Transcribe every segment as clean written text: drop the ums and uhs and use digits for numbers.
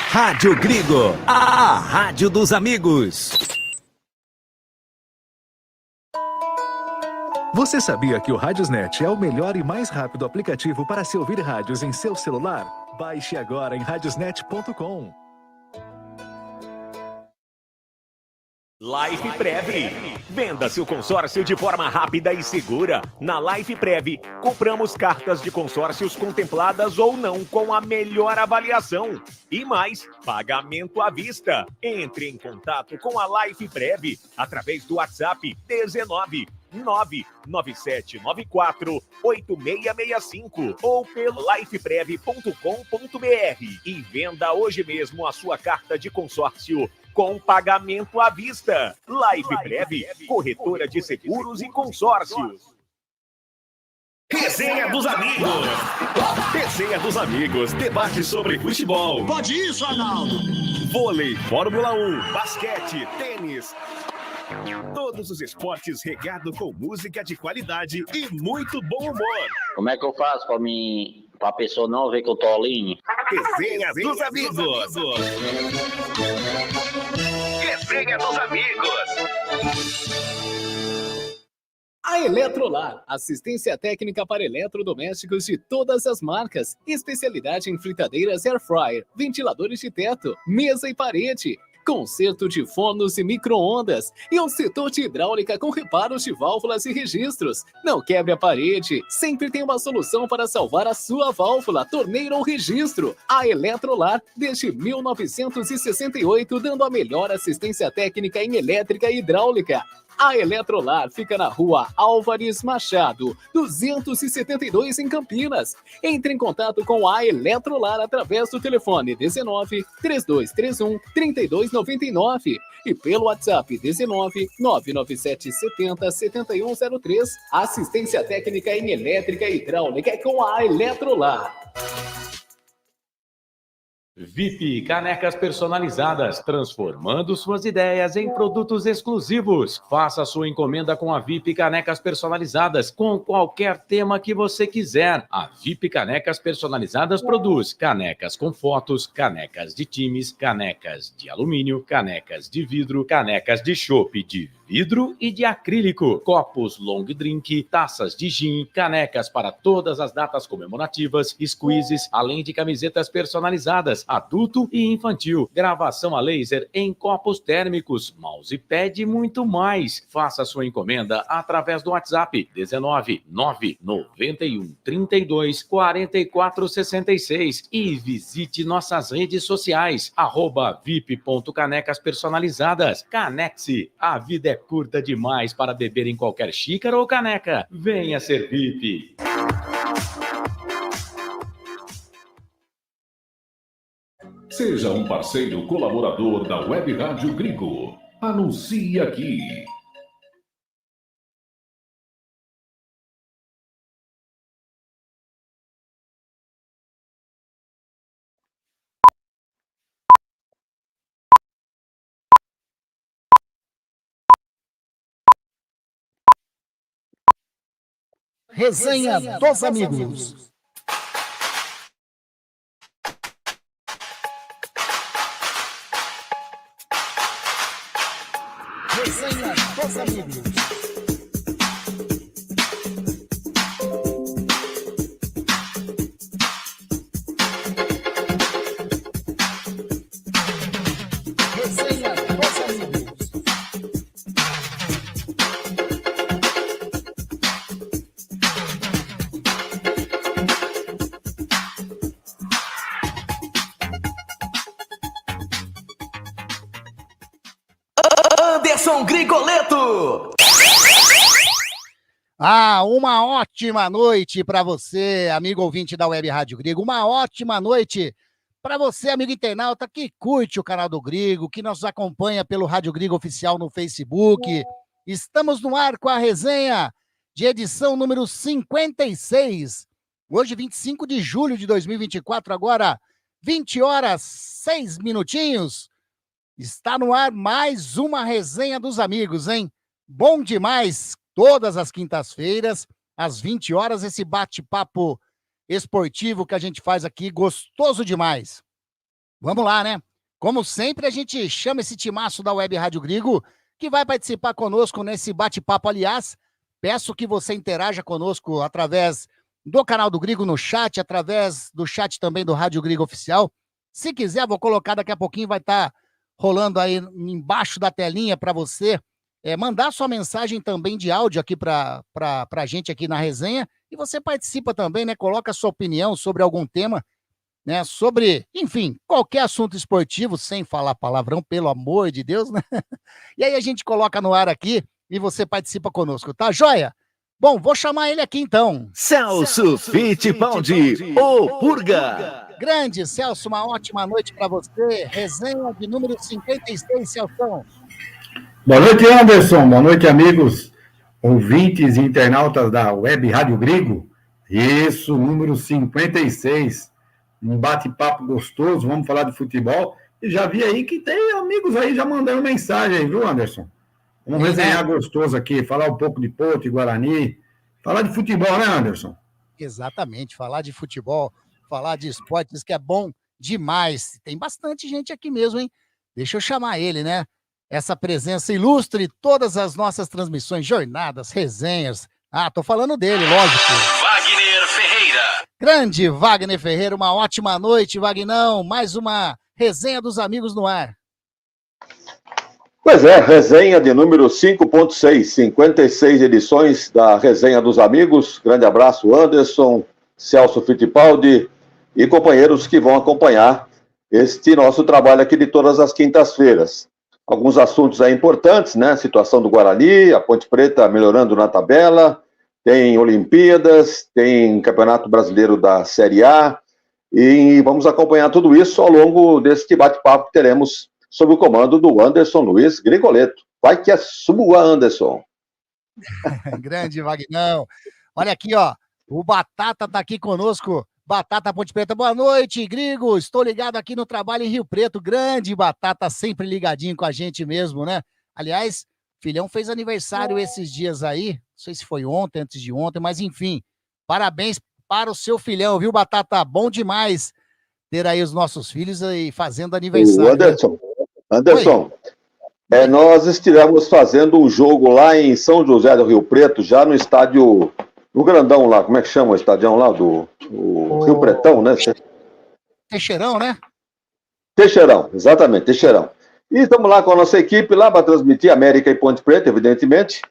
Rádio Grigo, a rádio dos amigos. Você sabia que o Radiosnet é o melhor e mais rápido aplicativo para se ouvir rádios em seu celular? Baixe agora em radiosnet.com. Lifeprev. Venda seu consórcio de forma rápida e segura. Na Lifeprev, compramos cartas de consórcios contempladas ou não com a melhor avaliação. E mais, pagamento à vista. Entre em contato com a Lifeprev através do WhatsApp 19 99794 8665 ou pelo lifeprev.com.br e venda hoje mesmo a sua carta de consórcio com pagamento à vista. Lifeprev, corretora de seguros e consórcios. Resenha dos amigos. Resenha dos amigos, debate sobre futebol. Pode isso, Arnaldo. Vôlei, Fórmula 1, basquete, tênis. Todos os esportes regado com música de qualidade e muito bom humor. Como é que eu faço pra pessoa não ver que eu tô alinho? Resenha dos amigos. Resenha dos amigos. A Eletrolar, assistência técnica para eletrodomésticos de todas as marcas, especialidade em fritadeiras air fryer, ventiladores de teto, mesa e parede, conserto de fornos e micro-ondas e um setor de hidráulica com reparos de válvulas e registros. Não quebre a parede, sempre tem uma solução para salvar a sua válvula, torneira ou registro. A Eletrolar, desde 1968, dando a melhor assistência técnica em elétrica e hidráulica. A Eletrolar fica na rua Álvares Machado, 272 em Campinas. Entre em contato com a Eletrolar através do telefone 19 3231 3299 e pelo WhatsApp 19 997 70 7103. Assistência técnica em elétrica e hidráulica é com a Eletrolar. VIP Canecas Personalizadas, transformando suas ideias em produtos exclusivos. Faça sua encomenda com a VIP Canecas Personalizadas, com qualquer tema que você quiser. A VIP Canecas Personalizadas produz canecas com fotos, canecas de times, canecas de alumínio, canecas de vidro, canecas de chopp de vidro e de acrílico, copos long drink, taças de gin, canecas para todas as datas comemorativas, squeezes, além de camisetas personalizadas, adulto e infantil, gravação a laser em copos térmicos, mousepad e muito mais. Faça sua encomenda através do WhatsApp 19 991 32 44 66 e visite nossas redes sociais @vip.canecas personalizadas. Canexe, a vida é curta demais para beber em qualquer xícara ou caneca. Venha ser VIP. Seja um parceiro colaborador da Web Rádio Grigo. Anuncie aqui. Resenha dos amigos. Resenha dos amigos. Resenha dos amigos. Anderson Grigoleto. Uma ótima noite para você, amigo ouvinte da Web Rádio Grigo. Uma ótima noite para você, amigo internauta, que curte o canal do Grigo, que nos acompanha pelo Rádio Grigo Oficial no Facebook. Estamos no ar com a resenha de edição número 56. Hoje, 25 de julho de 2024, agora 20 horas, 6 minutinhos. Está no ar mais uma resenha dos amigos, hein? Bom demais, todas as quintas-feiras, às 20 horas, esse bate-papo esportivo que a gente faz aqui, gostoso demais. Vamos lá, né? Como sempre, a gente chama esse timaço da Web Rádio Grigo, que vai participar conosco nesse bate-papo. Aliás, peço que você interaja conosco através do canal do Grigo no chat, através do chat também do Rádio Grigo Oficial. Se quiser, vou colocar daqui a pouquinho, vai estar rolando aí embaixo da telinha para você mandar sua mensagem também de áudio aqui para a gente aqui na resenha. E você participa também, né? Coloca a sua opinião sobre algum tema, né? Sobre, enfim, qualquer assunto esportivo, sem falar palavrão, pelo amor de Deus, né? E aí a gente coloca no ar aqui e você participa conosco, tá joia? Bom, vou chamar ele aqui então. Celso Fittipaldi, o Purga. Grande Celso, uma ótima noite para você. Resenha de número 56, Celso. Boa noite, Anderson. Boa noite, amigos, ouvintes e internautas da Web Rádio Grigo. Isso, número 56. Um bate-papo gostoso, vamos falar de futebol. E já vi aí que tem amigos aí já mandando mensagem aí, viu, Anderson? Vamos resenhar gostoso aqui, falar um pouco de Porto e Guarani. Falar de futebol, né, Anderson? Exatamente, falar de futebol, falar de esportes, que é bom demais. Tem bastante gente aqui mesmo, hein? Deixa eu chamar ele, né? Essa presença ilustre, todas as nossas transmissões, jornadas, resenhas. Ah, tô falando dele, lógico. Wagner Ferreira. Grande Wagner Ferreira, uma ótima noite, Wagnão. Mais uma resenha dos amigos no ar. Pois é, resenha de número 5.6, 56 edições da Resenha dos Amigos. Grande abraço, Anderson, Celso Fittipaldi e companheiros que vão acompanhar este nosso trabalho aqui de todas as quintas-feiras. Alguns assuntos aí importantes, né? Situação do Guarani, a Ponte Preta melhorando na tabela, tem Olimpíadas, tem Campeonato Brasileiro da Série A, e vamos acompanhar tudo isso ao longo deste bate-papo que teremos sob o comando do Anderson Luiz Grigoleto. Vai que é sua, Anderson. Grande Wagnão. Olha aqui, ó, o Batata tá aqui conosco. Batata Ponte Preta, boa noite, Grigo. Estou ligado aqui no trabalho em Rio Preto. Grande Batata, sempre ligadinho com a gente mesmo, né? Aliás, filhão fez aniversário esses dias aí. Não sei se foi ontem, antes de ontem, mas enfim. Parabéns para o seu filhão, viu, Batata? Bom demais ter aí os nossos filhos aí fazendo aniversário. O Anderson, nós estivemos fazendo um jogo lá em São José do Rio Preto, já no estádio, no grandão lá, como é que chama o estadião lá? Do Rio Pretão, né? Teixeirão, né? Teixeirão, exatamente, Teixeirão. E estamos lá com a nossa equipe lá para transmitir América e Ponte Preta, evidentemente.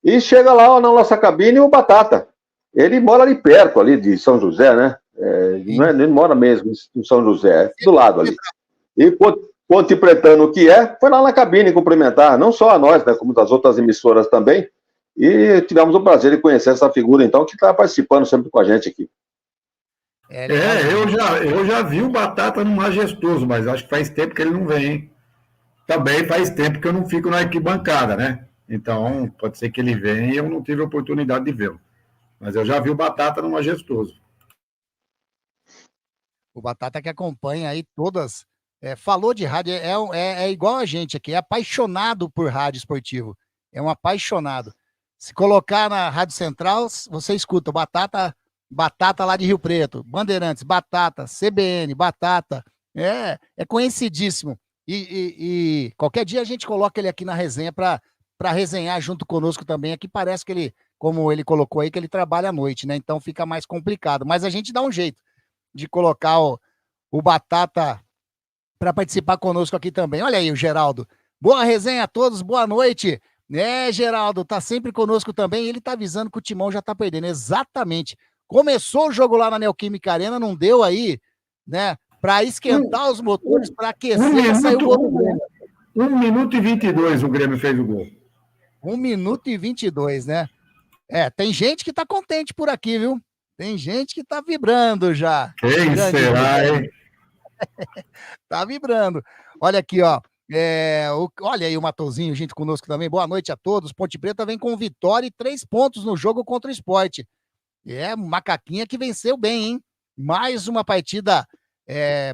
E chega lá na nossa cabine o Batata. Ele mora ali perto, ali de São José, né? Ele mora mesmo em São José, do lado ali. E Ponte Pretano que foi lá na cabine cumprimentar, não só a nós, né, como das outras emissoras também. E tivemos o prazer de conhecer essa figura, então, que está participando sempre com a gente aqui. Eu já vi o Batata no Majestoso, mas acho que faz tempo que ele não vem, hein? Também faz tempo que eu não fico na arquibancada, né? Então, pode ser que ele venha e eu não tive a oportunidade de vê-lo. Mas eu já vi o Batata no Majestoso. O Batata que acompanha aí todas, falou de rádio, é igual a gente aqui, é apaixonado por rádio esportivo. É um apaixonado. Se colocar na Rádio Central, você escuta o Batata lá de Rio Preto, Bandeirantes, Batata, CBN, Batata. É conhecidíssimo. E qualquer dia a gente coloca ele aqui na resenha para resenhar junto conosco também. Aqui parece que ele, como ele colocou aí, que ele trabalha à noite, né? Então fica mais complicado. Mas a gente dá um jeito de colocar o Batata para participar conosco aqui também. Olha aí o Geraldo. Boa resenha a todos, boa noite. Geraldo, tá sempre conosco também. Ele tá avisando que o Timão já tá perdendo. Exatamente. Começou o jogo lá na Neoquímica Arena, não deu aí, né? Para esquentar os motores, para aquecer, saiu o gol do Grêmio. 1 minuto e 22 o Grêmio fez o gol. 1 minuto e 22, né? Tem gente que tá contente por aqui, viu? Tem gente que tá vibrando já. Quem será, hein? Tá vibrando. Olha aqui, ó. Olha aí o Matosinho, gente conosco também. Boa noite a todos. Ponte Preta vem com vitória e 3 pontos no jogo contra o Sport. Macaquinha que venceu bem, hein? Mais uma partida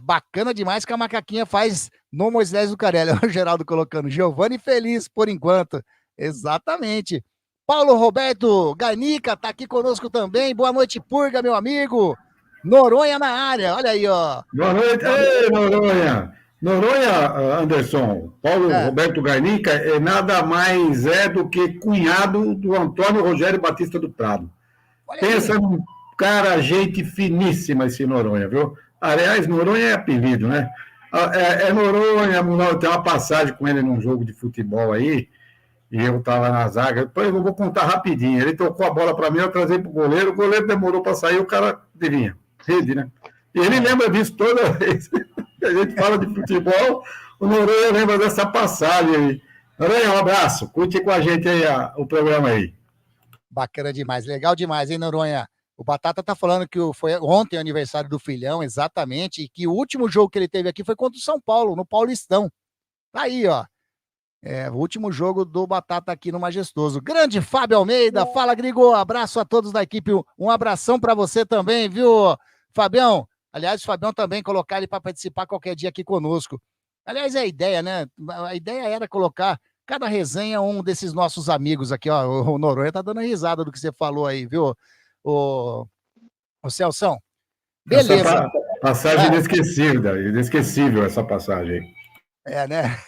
bacana demais que a Macaquinha faz no Moisés Lucarelli. O Geraldo colocando Giovani feliz por enquanto. Exatamente. Paulo Roberto Garnica tá aqui conosco também. Boa noite, Purga, meu amigo. Noronha na área, olha aí, ó. Boa noite. Ei, Noronha. Noronha, Anderson, Paulo Roberto Garnica nada mais do que cunhado do Antônio Rogério Batista do Prado. Pensa num cara, gente finíssima esse Noronha, viu? Aliás, Noronha é apelido, né? Noronha, tem uma passagem com ele num jogo de futebol aí, e eu estava na zaga. Depois eu vou contar rapidinho. Ele tocou a bola para mim, eu trazei para o goleiro demorou para sair, o cara adivinha, rede, né? E ele lembra disso toda vez que a gente fala de futebol, o Noronha lembra dessa passagem aí. Noronha, um abraço, curte com a gente aí o programa aí. Bacana demais, legal demais, hein, Noronha? O Batata tá falando que foi ontem o aniversário do filhão, exatamente, e que o último jogo que ele teve aqui foi contra o São Paulo, no Paulistão. Tá aí, ó. O último jogo do Batata aqui no Majestoso. Grande Fábio Almeida, fala, Grigo, abraço a todos da equipe, um abração para você também, viu, Fabião? Aliás, o Fabião também colocar ele para participar qualquer dia aqui conosco. Aliás, é a ideia, né? A ideia era colocar cada resenha um desses nossos amigos aqui, ó. O Noronha tá dando risada do que você falou aí, viu, o Celção? Beleza. Essa passagem inesquecível essa passagem. Né?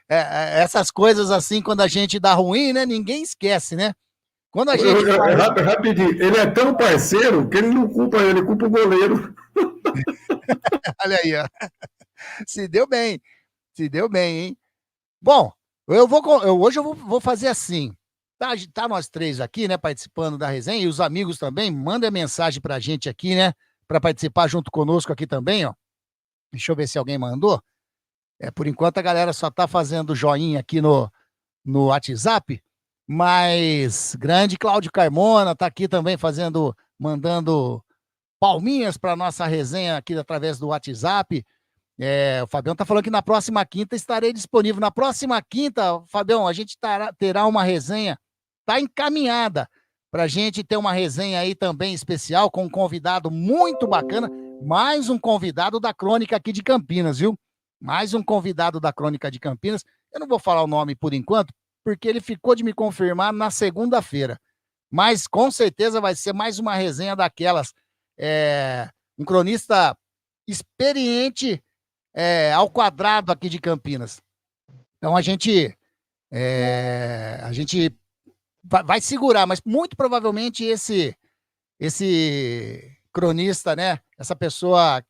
Essas coisas assim, quando a gente dá ruim, né? Ninguém esquece, né? Quando a gente rapidinho, ele é tão parceiro que ele não culpa ele, culpa o goleiro. Olha aí, ó. Se deu bem, hein? Bom, hoje eu vou fazer assim. Tá nós três aqui, né, participando da resenha, e os amigos também, mandem mensagem pra gente aqui, né, pra participar junto conosco aqui também, ó. Deixa eu ver se alguém mandou. Por enquanto a galera só tá fazendo joinha aqui no WhatsApp, mas grande Cláudio Carmona tá aqui também mandando palminhas pra nossa resenha aqui através do WhatsApp. O Fabião tá falando que na próxima quinta estarei disponível. Na próxima quinta, Fabião, a gente terá uma resenha, tá encaminhada pra gente ter uma resenha aí também especial com um convidado muito bacana, mais um convidado da Crônica aqui de Campinas, viu? Mais um convidado da Crônica de Campinas. Eu não vou falar o nome por enquanto, porque ele ficou de me confirmar na segunda-feira. Mas com certeza vai ser mais uma resenha daquelas. Um cronista experiente ao quadrado aqui de Campinas. Então a gente vai segurar, mas muito provavelmente esse cronista, né? Essa pessoa,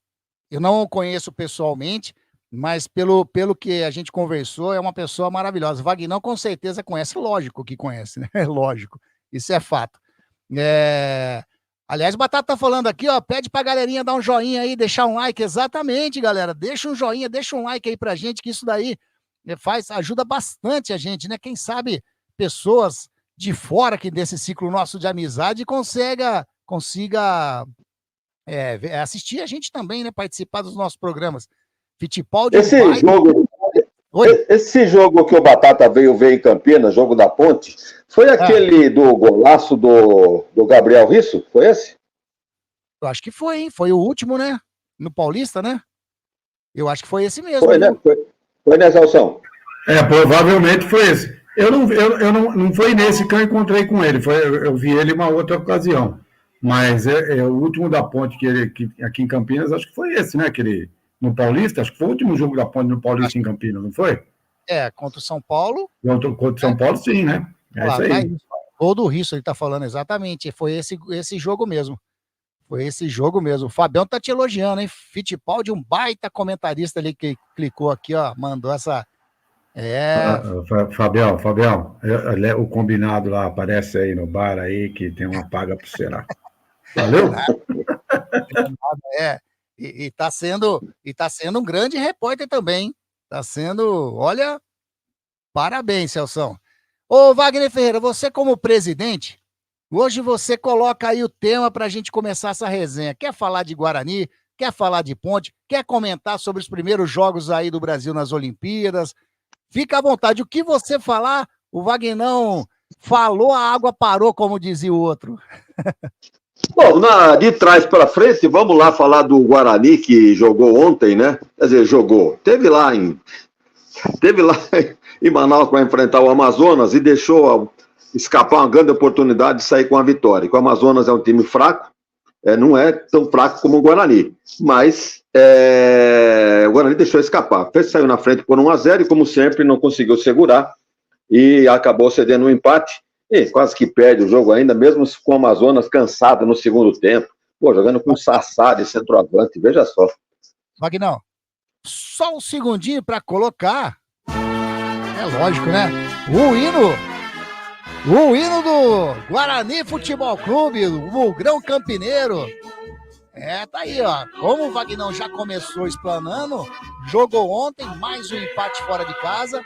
eu não o conheço pessoalmente, mas pelo que a gente conversou, é uma pessoa maravilhosa. Vagnão com certeza conhece, lógico que conhece, né? Lógico, isso é fato. Aliás, o Batata tá falando aqui, ó, pede pra galerinha dar um joinha aí, deixar um like. Exatamente, galera, deixa um joinha, deixa um like aí pra gente, que isso daí ajuda bastante a gente, né? Quem sabe pessoas de fora aqui desse ciclo nosso de amizade consiga assistir a gente também, né? Participar dos nossos programas. Fittipaldi... Esse jogo que o Batata veio ver em Campinas, jogo da Ponte, foi aquele do golaço do Gabriel Risso? Foi esse? Eu acho que foi, hein? Foi o último, né? No Paulista, né? Eu acho que foi esse mesmo. Foi, né? Foi nessa alção. Provavelmente foi esse. Eu não foi nesse que eu encontrei com ele. Eu vi ele em uma outra ocasião. Mas o último da Ponte que aqui em Campinas, acho que foi esse, né? Aquele no Paulista, acho que foi o último jogo da Ponte no Paulista em Campinas, não foi? Contra o São Paulo. Contra o São Paulo, sim, né? Isso aí. Gol do Risso, ele tá falando exatamente. Foi esse jogo mesmo. Foi esse jogo mesmo. O Fabião tá te elogiando, hein? Fittipaldi, um baita comentarista ali que clicou aqui, ó, mandou essa... Fabião, o combinado lá aparece aí no bar aí, que tem uma paga pro Será. Valeu? E tá sendo um grande repórter também, hein? Tá sendo, olha, parabéns, Celção. Ô, Wagner Ferreira, você como presidente, hoje você coloca aí o tema pra gente começar essa resenha. Quer falar de Guarani? quer falar de Ponte, quer comentar sobre os primeiros jogos aí do Brasil nas Olimpíadas, fica à vontade. O que você falar, o Vagnão falou, a água parou, como dizia o outro. Bom, de trás para frente, vamos lá falar do Guarani, que jogou ontem, né? Quer dizer, jogou. Teve lá em Manaus para enfrentar o Amazonas e deixou escapar uma grande oportunidade de sair com a vitória. O Amazonas é um time fraco, não é tão fraco como o Guarani, mas o Guarani deixou escapar. Saiu na frente por 1-0 e, como sempre, não conseguiu segurar e acabou cedendo um empate. E quase que perde o jogo ainda, mesmo com o Amazonas cansado no segundo tempo. Pô, jogando com o Sassá de centroavante, veja só. Vagnão, só um segundinho para colocar. É lógico, né? O hino do Guarani Futebol Clube, o Bugrão Campineiro. Tá aí, ó. Como o Vagnão já começou explanando, jogou ontem, mais um empate fora de casa,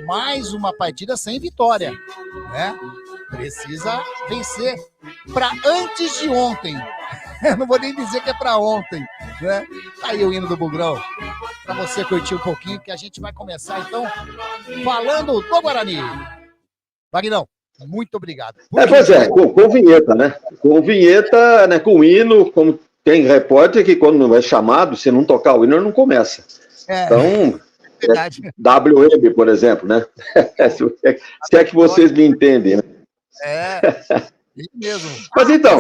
mais uma partida sem vitória, né? Precisa vencer para antes de ontem. Não vou nem dizer que é para ontem, né? Tá aí o hino do Bugrão, para você curtir um pouquinho, que a gente vai começar, então, falando do Guarani. Vagnão, muito obrigado. Pois é, com vinheta, né? Com vinheta, né? Com hino, como tem repórter que quando não é chamado, se não tocar o hino, não começa. Então... Verdade. WM, por exemplo, né? Se é que vocês me entendem, né? Isso mesmo. Mas então,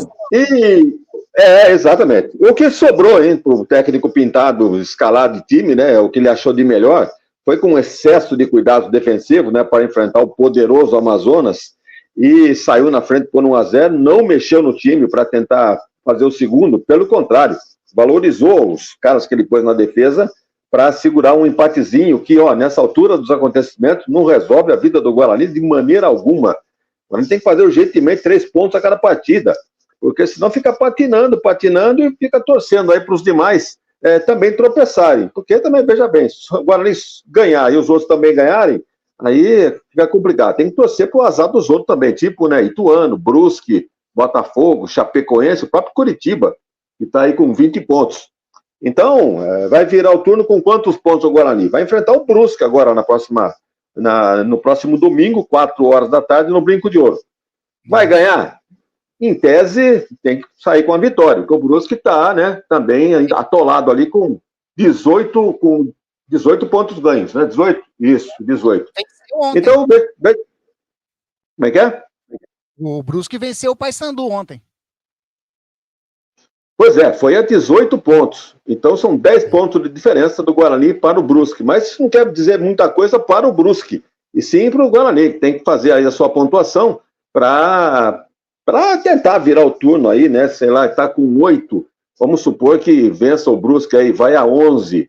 exatamente. O que sobrou para o técnico Pintado escalar de time, né? O que ele achou de melhor, foi com excesso de cuidado defensivo, né? Para enfrentar o poderoso Amazonas, e saiu na frente por 1-0, não mexeu no time para tentar fazer o segundo, pelo contrário, valorizou os caras que ele pôs na defesa para segurar um empatezinho que, nessa altura dos acontecimentos, não resolve a vida do Guarani de maneira alguma. O Guarani tem que fazer urgentemente 3 pontos a cada partida, porque senão fica patinando e fica torcendo aí para os demais também tropeçarem. Porque também, veja bem, se o Guarani ganhar e os outros também ganharem, aí fica complicado. Tem que torcer para o azar dos outros também, tipo, né, Ituano, Brusque, Botafogo, Chapecoense, o próprio Curitiba, que está aí com 20 pontos. Então, vai virar o turno com quantos pontos o Guarani? Vai enfrentar o Brusque agora no próximo domingo, 4 horas da tarde, no Brinco de Ouro. Vai ganhar? Em tese, tem que sair com a vitória, porque o Brusque está, né, também atolado ali com 18 pontos ganhos, né? 18? Isso, 18. Então, como é que é? O Brusque venceu o Paysandu ontem. Pois é, foi a 18 pontos. Então são 10 pontos de diferença do Guarani para o Brusque. Mas isso não quer dizer muita coisa para o Brusque, e sim para o Guarani, que tem que fazer aí a sua pontuação para tentar virar o turno aí, né? Sei lá, está com 8. Vamos supor que vença o Brusque aí, vai a 11.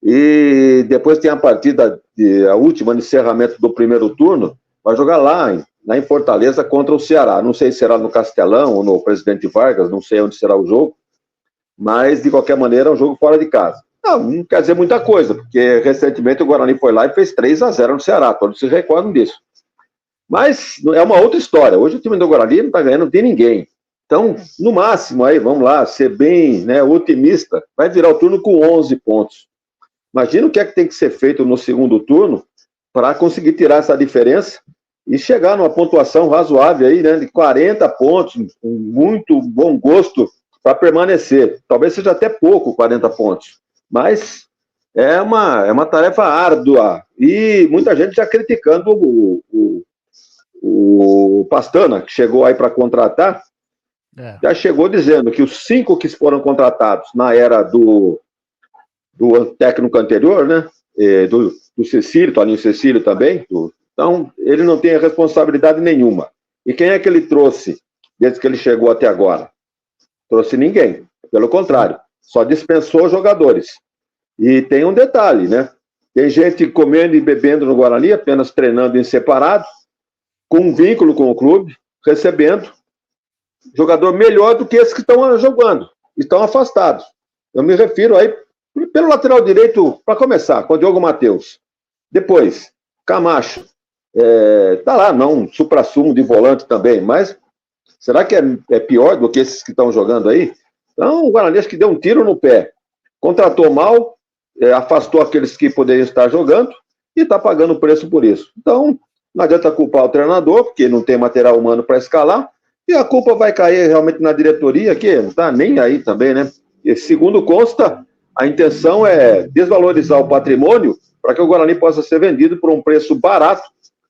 E depois tem a partida, a última no encerramento do primeiro turno, vai jogar lá em Fortaleza contra o Ceará. Não sei se será no Castelão ou no Presidente Vargas, não sei onde será o jogo. Mas, de qualquer maneira, é um jogo fora de casa. Não quer dizer muita coisa, porque recentemente o Guarani foi lá e fez 3-0 no Ceará, todos se recordam disso. Mas é uma outra história. Hoje o time do Guarani não está ganhando de ninguém. Então, no máximo, aí, vamos lá, ser bem, né, otimista, vai virar o turno com 11 pontos. Imagina o que é que tem que ser feito no segundo turno para conseguir tirar essa diferença e chegar numa pontuação razoável aí, né, de 40 pontos, com muito bom gosto para permanecer. Talvez seja até pouco 40 pontos, mas é uma tarefa árdua. E muita gente já criticando o Pastana, que chegou aí para contratar, já chegou dizendo que os 5 que foram contratados na era do técnico anterior, né, do Cecílio, Toninho Cecílio também, então ele não tem responsabilidade nenhuma. E quem é que ele trouxe desde que ele chegou até agora? Trouxe ninguém, pelo contrário, só dispensou jogadores. E tem um detalhe, né? Tem gente comendo e bebendo no Guarani, apenas treinando em separado, com um vínculo com o clube, recebendo jogador melhor do que esses que estão jogando, estão afastados. Eu me refiro aí pelo lateral direito, para começar, com o Diogo Matheus. Depois, Camacho. Tá lá, não um supra-sumo de volante também, mas será que é pior do que esses que estão jogando aí? Então, o Guarani acho que deu um tiro no pé. Contratou mal, afastou aqueles que poderiam estar jogando e está pagando o preço por isso. Então, não adianta culpar o treinador, porque não tem material humano para escalar, e a culpa vai cair realmente na diretoria, que não está nem aí também, né? E segundo consta, a intenção é desvalorizar o patrimônio para que o Guarani possa ser vendido por um preço barato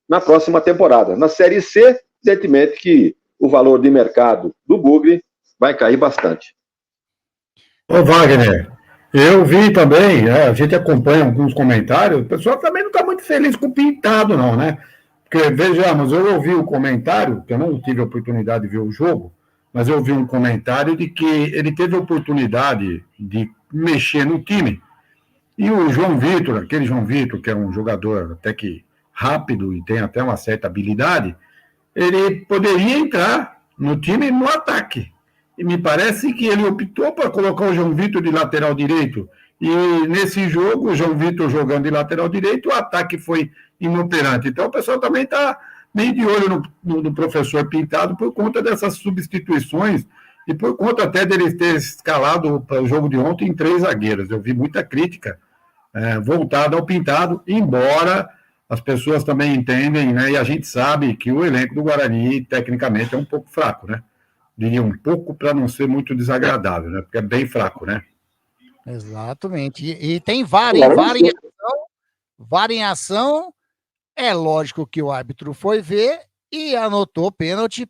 na próxima temporada. Na Série C, evidentemente que o valor de mercado do Bugre vai cair bastante. Ô Wagner, eu vi também, a gente acompanha alguns comentários, o pessoal também não está muito feliz com o Pintado, não, né? Porque, vejamos, eu ouvi o comentário, que eu não tive a oportunidade de ver o jogo, mas eu ouvi um comentário de que ele teve a oportunidade de mexer no time. E o João Vitor, aquele João Vitor, que é um jogador até que rápido e tem até uma certa habilidade, ele poderia entrar no time no ataque. E me parece que ele optou para colocar o João Vitor de lateral direito. E nesse jogo, o João Vitor jogando de lateral direito, o ataque foi inoperante. Então o pessoal também está meio de olho no professor Pintado por conta dessas substituições e por conta até dele ter escalado para o jogo de ontem em 3 zagueiros. Eu vi muita crítica voltada ao Pintado, embora as pessoas também entendem, né, e a gente sabe que o elenco do Guarani, tecnicamente, é um pouco fraco, né? Diria um pouco para não ser muito desagradável, né? Porque é bem fraco, né? Exatamente. E tem VAR, hein? VAR em ação. É lógico que o árbitro foi ver e anotou pênalti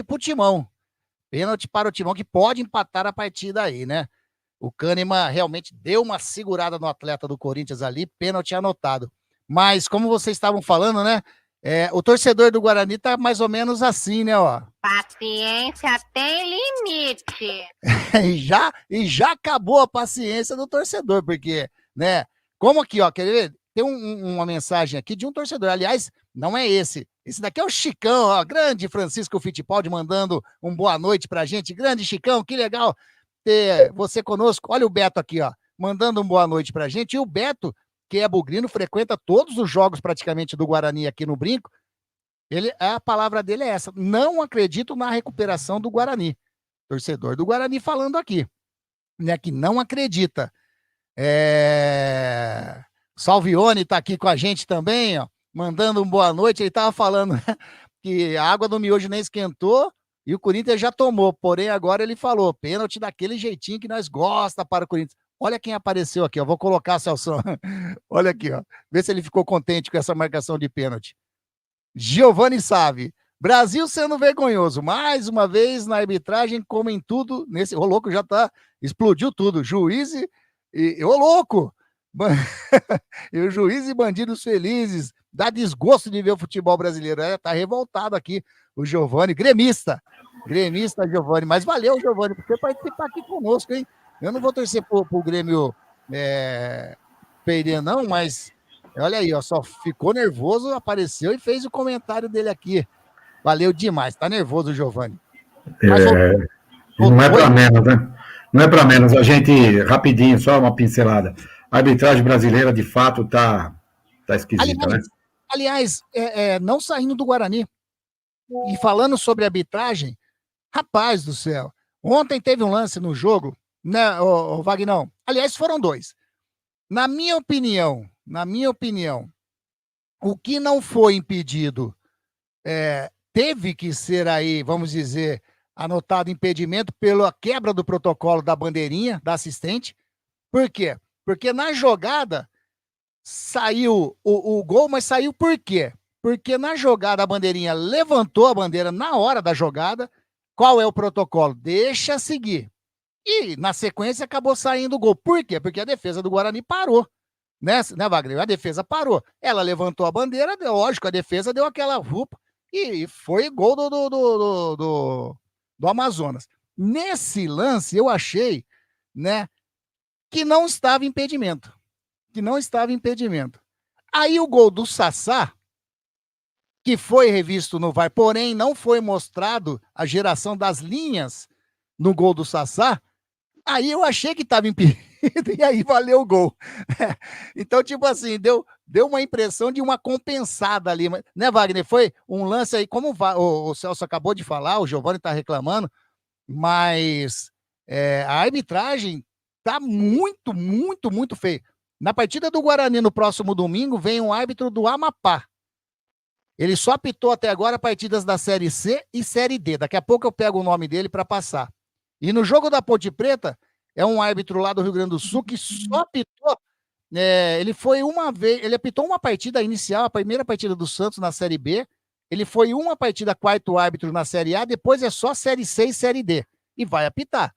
pro Timão. Pênalti para o Timão, que pode empatar a partida aí, né? O Kahneman realmente deu uma segurada no atleta do Corinthians ali, pênalti anotado. Mas, como vocês estavam falando, né? O torcedor do Guarani tá mais ou menos assim, né? Ó. Paciência tem limite. e já acabou a paciência do torcedor, porque, né? Como aqui, ó, quer ver? Tem uma mensagem aqui de um torcedor. Aliás, não é esse. Esse daqui é o Chicão, ó, grande Francisco Fittipaldi, mandando um boa noite pra gente. Grande Chicão, que legal ter você conosco. Olha o Beto aqui, ó, mandando um boa noite pra gente. E o Beto, que é bugrino, frequenta todos os jogos praticamente do Guarani aqui no Brinco. A palavra dele é essa: não acredito na recuperação do Guarani. Torcedor do Guarani falando aqui, né, que não acredita. Salvione tá aqui com a gente também, ó, mandando um boa noite. Ele tava falando que a água do miojo nem esquentou e o Corinthians já tomou, porém agora ele falou, pênalti daquele jeitinho que nós gosta para o Corinthians. Olha quem apareceu aqui, ó. Vou colocar, Celso. Olha aqui, ó. Vê se ele ficou contente com essa marcação de pênalti. Giovanni Save. Brasil sendo vergonhoso. Mais uma vez na arbitragem, como em tudo. Ô, louco, já tá. Explodiu tudo. Juiz ô, louco! E o juiz e bandidos felizes. Dá desgosto de ver o futebol brasileiro. Tá revoltado aqui o Giovanni. Gremista. Gremista, Giovanni. Mas valeu, Giovanni, por participar aqui conosco, hein? Eu não vou torcer pro Grêmio perder, não, mas olha aí, ó, só ficou nervoso, apareceu e fez o comentário dele aqui. Valeu demais, tá nervoso o Giovanni. Mas, não é para menos, né? Não é para menos. A gente, rapidinho, só uma pincelada. A arbitragem brasileira, de fato, tá esquisita, né? Aliás, não saindo do Guarani e falando sobre arbitragem, rapaz do céu, ontem teve um lance no jogo, né, o Vagnão? Aliás, foram 2. Na minha opinião, o que não foi impedido teve que ser aí, vamos dizer, anotado impedimento pela quebra do protocolo da bandeirinha, da assistente. Por quê? Porque na jogada saiu o gol, mas saiu por quê? Porque na jogada a bandeirinha levantou a bandeira na hora da jogada. Qual é o protocolo? Deixa seguir. E, na sequência, acabou saindo o gol. Por quê? Porque a defesa do Guarani parou. Né, Wagner? A defesa parou. Ela levantou a bandeira, lógico, a defesa deu aquela rupa e foi gol do Amazonas. Nesse lance, eu achei, né, que não estava impedimento. Aí o gol do Sassá, que foi revisto no VAR, porém não foi mostrado a geração das linhas no gol do Sassá, aí eu achei que estava impedido e aí valeu o gol. Então, tipo assim, deu uma impressão de uma compensada ali, né, Wagner? Foi um lance aí, como o Celso acabou de falar, o Giovanni está reclamando, mas A arbitragem tá muito, muito, muito feia. Na partida do Guarani, no próximo domingo, vem um árbitro do Amapá. Ele só apitou até agora partidas da Série C e Série D. Daqui a pouco eu pego o nome dele para passar. E no jogo da Ponte Preta, é um árbitro lá do Rio Grande do Sul que só apitou. Ele foi uma vez, ele apitou uma partida inicial, a primeira partida do Santos na Série B. Ele foi uma partida quarto árbitro na Série A, depois é só Série C e Série D. E vai apitar.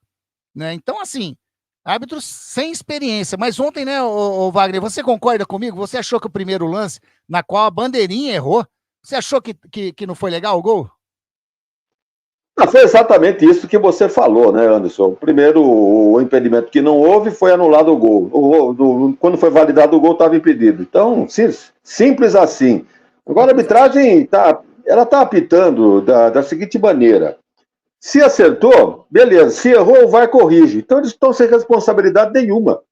Né? Então, assim, árbitros sem experiência. Mas ontem, né, o Wagner, você concorda comigo? Você achou que o primeiro lance, na qual a bandeirinha errou, você achou que não foi legal o gol? Foi exatamente isso que você falou, né, Anderson? Primeiro, o impedimento que não houve foi anulado o gol. Quando foi validado o gol, estava impedido. Então, simples assim. Agora, a arbitragem ela está apitando da seguinte maneira. Se acertou, beleza. Se errou, o VAR corrige. Então, eles estão sem responsabilidade nenhuma.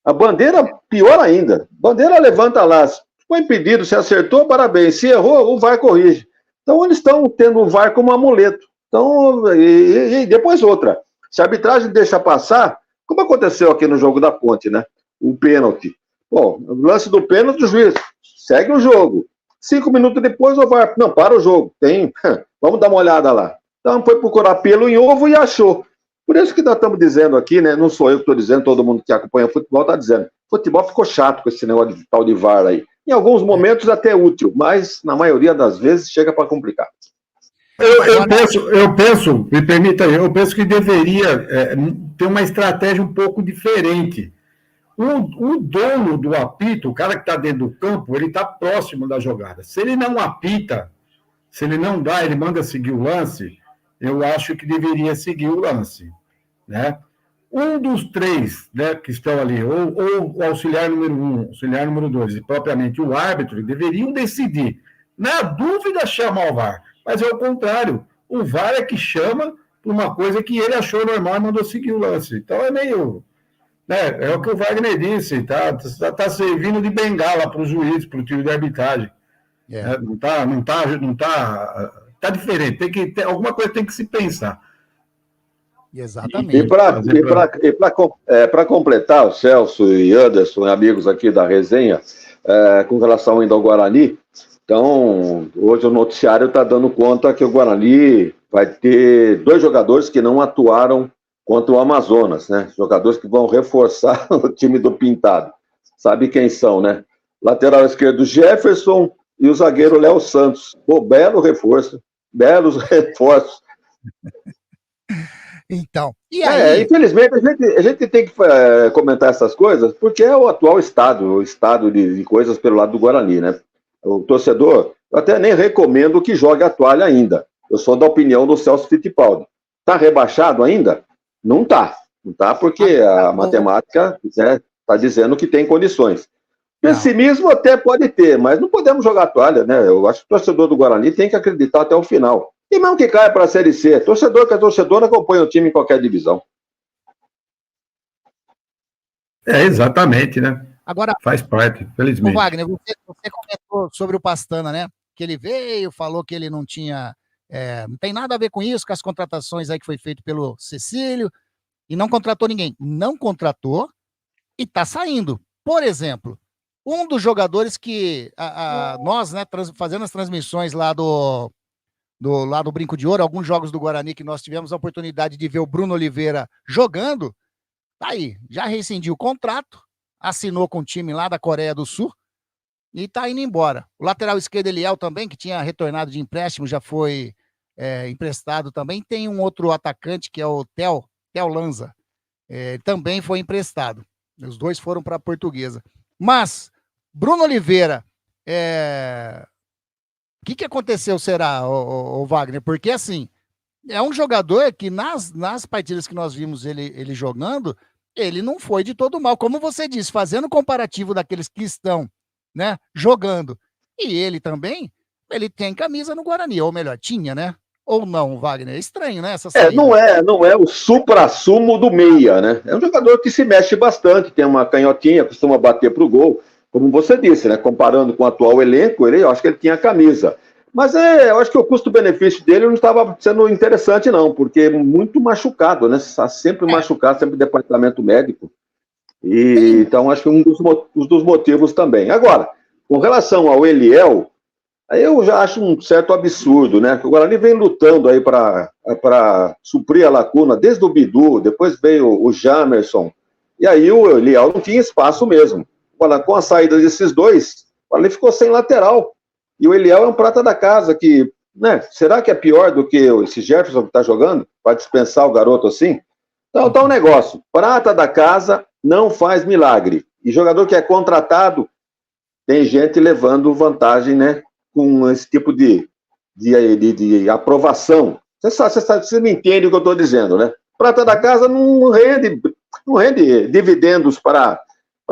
A bandeira, pior ainda. Bandeira levanta lá. Se foi impedido, se acertou, parabéns. Se errou, o VAR corrige. Então, eles estão tendo o VAR como amuleto. Então, e depois outra. Se a arbitragem deixa passar, como aconteceu aqui no jogo da Ponte, né? O pênalti. Bom, o lance do pênalti, o juiz segue o jogo. 5 minutos depois, o VAR, não, para o jogo. Vamos dar uma olhada lá. Então, foi procurar pelo em ovo e achou. Por isso que nós estamos dizendo aqui, né? Não sou eu que estou dizendo, todo mundo que acompanha o futebol está dizendo. O futebol ficou chato com esse negócio de tal de VAR aí. Em alguns momentos até útil, mas na maioria das vezes chega para complicar. Eu penso, me permita aí, eu penso que deveria ter uma estratégia um pouco diferente. O dono do apito, o cara que está dentro do campo, ele está próximo da jogada. Se ele não apita, se ele não dá, ele manda seguir o lance, eu acho que deveria seguir o lance. Né? Um dos três, né, que estão ali, ou o auxiliar número 1, auxiliar número 2, e propriamente o árbitro, deveriam decidir. Na dúvida, chamar o VAR. Mas é o contrário. O VAR é que chama por uma coisa que ele achou normal e mandou seguir o lance. Então é meio... Né, é o que o Wagner disse. Tá servindo de bengala para o juiz, para o time de arbitragem. Tá diferente. Alguma coisa tem que se pensar. Exatamente. E para completar, o Celso e Anderson, amigos aqui da resenha, com relação ainda ao Guarani... Então, hoje o noticiário está dando conta que o Guarani vai ter 2 jogadores que não atuaram contra o Amazonas, né? Jogadores que vão reforçar o time do Pintado. Sabe quem são, né? Lateral esquerdo Jefferson e o zagueiro Léo Santos. Pô, belos reforços. Então, e aí? Infelizmente, a gente tem que comentar essas coisas porque é o atual estado de coisas pelo lado do Guarani, né? O torcedor, eu até nem recomendo que jogue a toalha ainda. Eu sou da opinião do Celso Fittipaldi. Está rebaixado ainda? Não está. Não está porque a matemática está dizendo que tem condições. Pessimismo até pode ter, mas não podemos jogar a toalha, né? Eu acho que o torcedor do Guarani tem que acreditar até o final. E mesmo que caia para a Série C, torcedor que é torcedor acompanha o time em qualquer divisão. Exatamente, né? Agora, faz parte, felizmente. Wagner, você comentou sobre o Pastana, né? Que ele veio, falou que ele não tinha... não tem nada a ver com isso, com as contratações aí que foi feito pelo Cecílio, e não contratou ninguém. Não contratou e tá saindo. Por exemplo, um dos jogadores que nós, né, fazendo as transmissões lá do Brinco de Ouro, alguns jogos do Guarani que nós tivemos a oportunidade de ver o Bruno Oliveira jogando, tá aí, já rescindiu o contrato, assinou com o time lá da Coreia do Sul e tá indo embora. O lateral esquerdo Eliel também, que tinha retornado de empréstimo, já foi emprestado também. Tem um outro atacante que é o Theo Lanza, também foi emprestado. Os dois foram para a Portuguesa. Mas, Bruno Oliveira, o que aconteceu, será, o Wagner? Porque, assim, é um jogador que nas partidas que nós vimos ele jogando, ele não foi de todo mal. Como você disse, fazendo comparativo daqueles que estão, né, jogando. E ele também, ele tem camisa no Guarani, ou melhor, tinha, né? Ou não, Wagner? É estranho, né? Essa saída. Não é o supra-sumo do meia, né? É um jogador que se mexe bastante, tem uma canhotinha, costuma bater pro gol. Como você disse, né? Comparando com o atual elenco, eu acho que ele tinha camisa. Mas eu acho que o custo-benefício dele não estava sendo interessante, não, porque muito machucado, né? Está sempre machucado, sempre departamento médico. E, então, acho que um dos motivos também. Agora, com relação ao Eliel, aí eu já acho um certo absurdo, né? O Guarani vem lutando aí para suprir a lacuna, desde o Bidu, depois veio o Jamerson, e aí o Eliel não tinha espaço mesmo. Agora, com a saída desses dois, o Guarani ficou sem lateral. E o Eliel é um prata da casa que, né? Será que é pior do que esse Jefferson que está jogando? Para dispensar o garoto assim? Então tá um negócio. Prata da casa não faz milagre. E jogador que é contratado, tem gente levando vantagem, né? Com esse tipo de aprovação. Você me entende o que eu estou dizendo, né? Prata da casa não rende dividendos para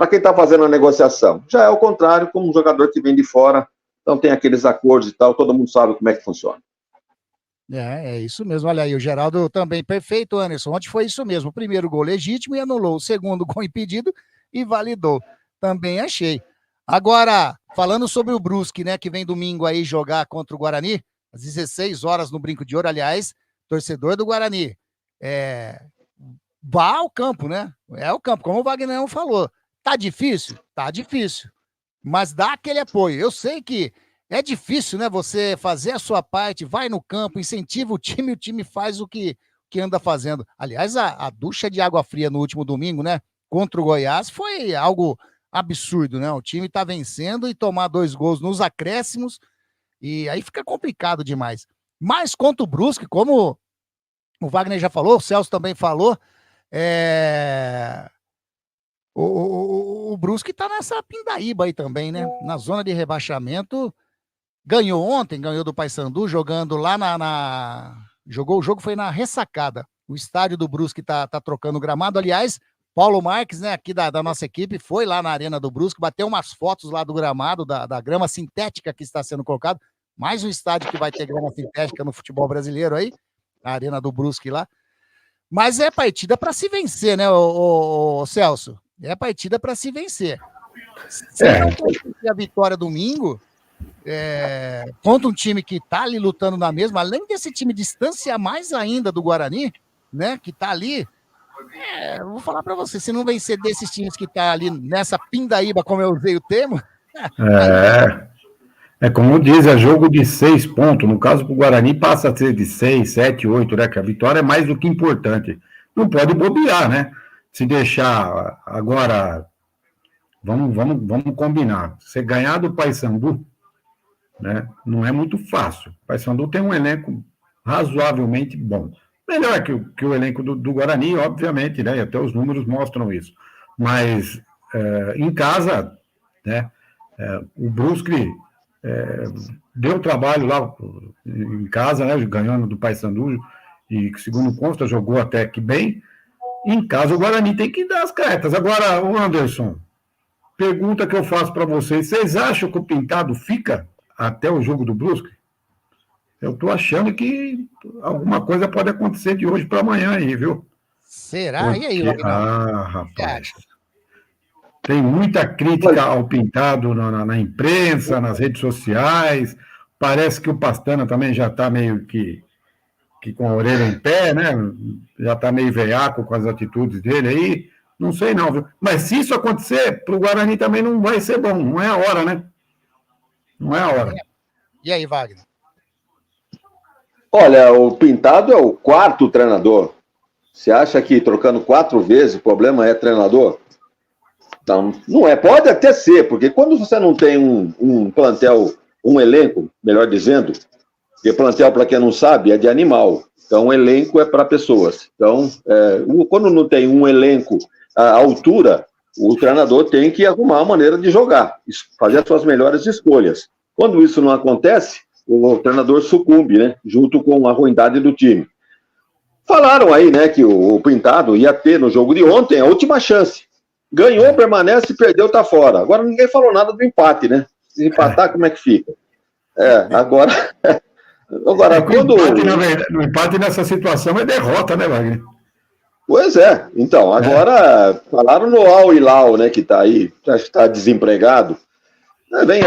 quem está fazendo a negociação. Já é o contrário, como um jogador que vem de fora, então tem aqueles acordos e tal, todo mundo sabe como é que funciona. É isso mesmo. Olha aí, o Geraldo também perfeito, Anderson. Ontem foi isso mesmo. O primeiro gol legítimo e anulou. O segundo gol impedido e validou. Também achei. Agora, falando sobre o Brusque, né, que vem domingo aí jogar contra o Guarani, às 16 horas no Brinco de Ouro. Aliás, torcedor do Guarani, vá ao campo, né? É o campo, como o Wagner falou. Tá difícil? Tá difícil. Mas dá aquele apoio. Eu sei que é difícil, né? Você fazer a sua parte, vai no campo, incentiva o time faz o que anda fazendo. Aliás, a ducha de água fria no último domingo, né? Contra o Goiás, foi algo absurdo, né? O time tá vencendo e tomar 2 gols nos acréscimos, e aí fica complicado demais. Mas contra o Brusque, como o Wagner já falou, o Celso também falou, o Brusque tá nessa pindaíba aí também, né? Na zona de rebaixamento. Ganhou ontem, ganhou do Paysandu, jogando lá jogou o jogo, foi na Ressacada. O estádio do Brusque tá trocando o gramado. Aliás, Paulo Marques, né, aqui da nossa equipe, foi lá na Arena do Brusque, bateu umas fotos lá do gramado, da grama sintética que está sendo colocado. Mais um estádio que vai ter grama sintética no futebol brasileiro aí, a Arena do Brusque lá. Mas é partida para se vencer, né, o Celso? É partida para se vencer. Se não conseguir a vitória domingo, contra um time que tá ali lutando na mesma, além desse time distanciar mais ainda do Guarani, né, que tá ali, eu vou falar para você, se não vencer desses times que tá ali nessa pindaíba, como eu usei o termo... Como diz, é jogo de 6 pontos, no caso pro Guarani passa a ser de 6, 7, 8, né, que a vitória é mais do que importante. Não pode bobear, né, se deixar agora, vamos combinar, você ganhar do Paysandu, né, não é muito fácil. O Paysandu tem um elenco razoavelmente bom. Melhor que o elenco do Guarani, obviamente, né? E até os números mostram isso. Mas em casa, né? O Brusque deu trabalho lá em casa, né? Ganhando do Paysandu, e segundo consta, jogou até que bem. Em casa, o Guarani tem que dar as cartas. Agora, o Anderson, pergunta que eu faço para vocês: vocês acham que o Pintado fica até o jogo do Brusque? Eu tô achando que alguma coisa pode acontecer de hoje para amanhã aí, viu? Será? Porque... E aí, Wagner? Rapaz. Tem muita crítica ao Pintado na imprensa, nas redes sociais. Parece que o Pastana também já está meio que com a orelha em pé, né? Já está meio veiaco com as atitudes dele aí. Não sei não, viu? Mas se isso acontecer, para o Guarani também não vai ser bom. Não é a hora, né? Não é a hora. E aí, Wagner? Olha, o Pintado é o 4º treinador. Você acha que trocando 4 vezes o problema é treinador? Então, não é. Pode até ser, porque quando você não tem um plantel, um elenco, melhor dizendo, porque plantel, para quem não sabe, é de animal. Então, o elenco é para pessoas. Então, quando não tem um elenco à altura, o treinador tem que arrumar uma maneira de jogar, fazer as suas melhores escolhas. Quando isso não acontece, o treinador sucumbe, né, junto com a ruindade do time. Falaram aí, né, que o Pintado ia ter no jogo de ontem a última chance. Ganhou, permanece, perdeu, tá fora. Agora ninguém falou nada do empate, né? Se empatar, como é que fica? Agora quando... O empate nessa situação é derrota, né, Wagner? Pois é. Então, agora falaram no Al Hilal, né, que tá aí, está desempregado.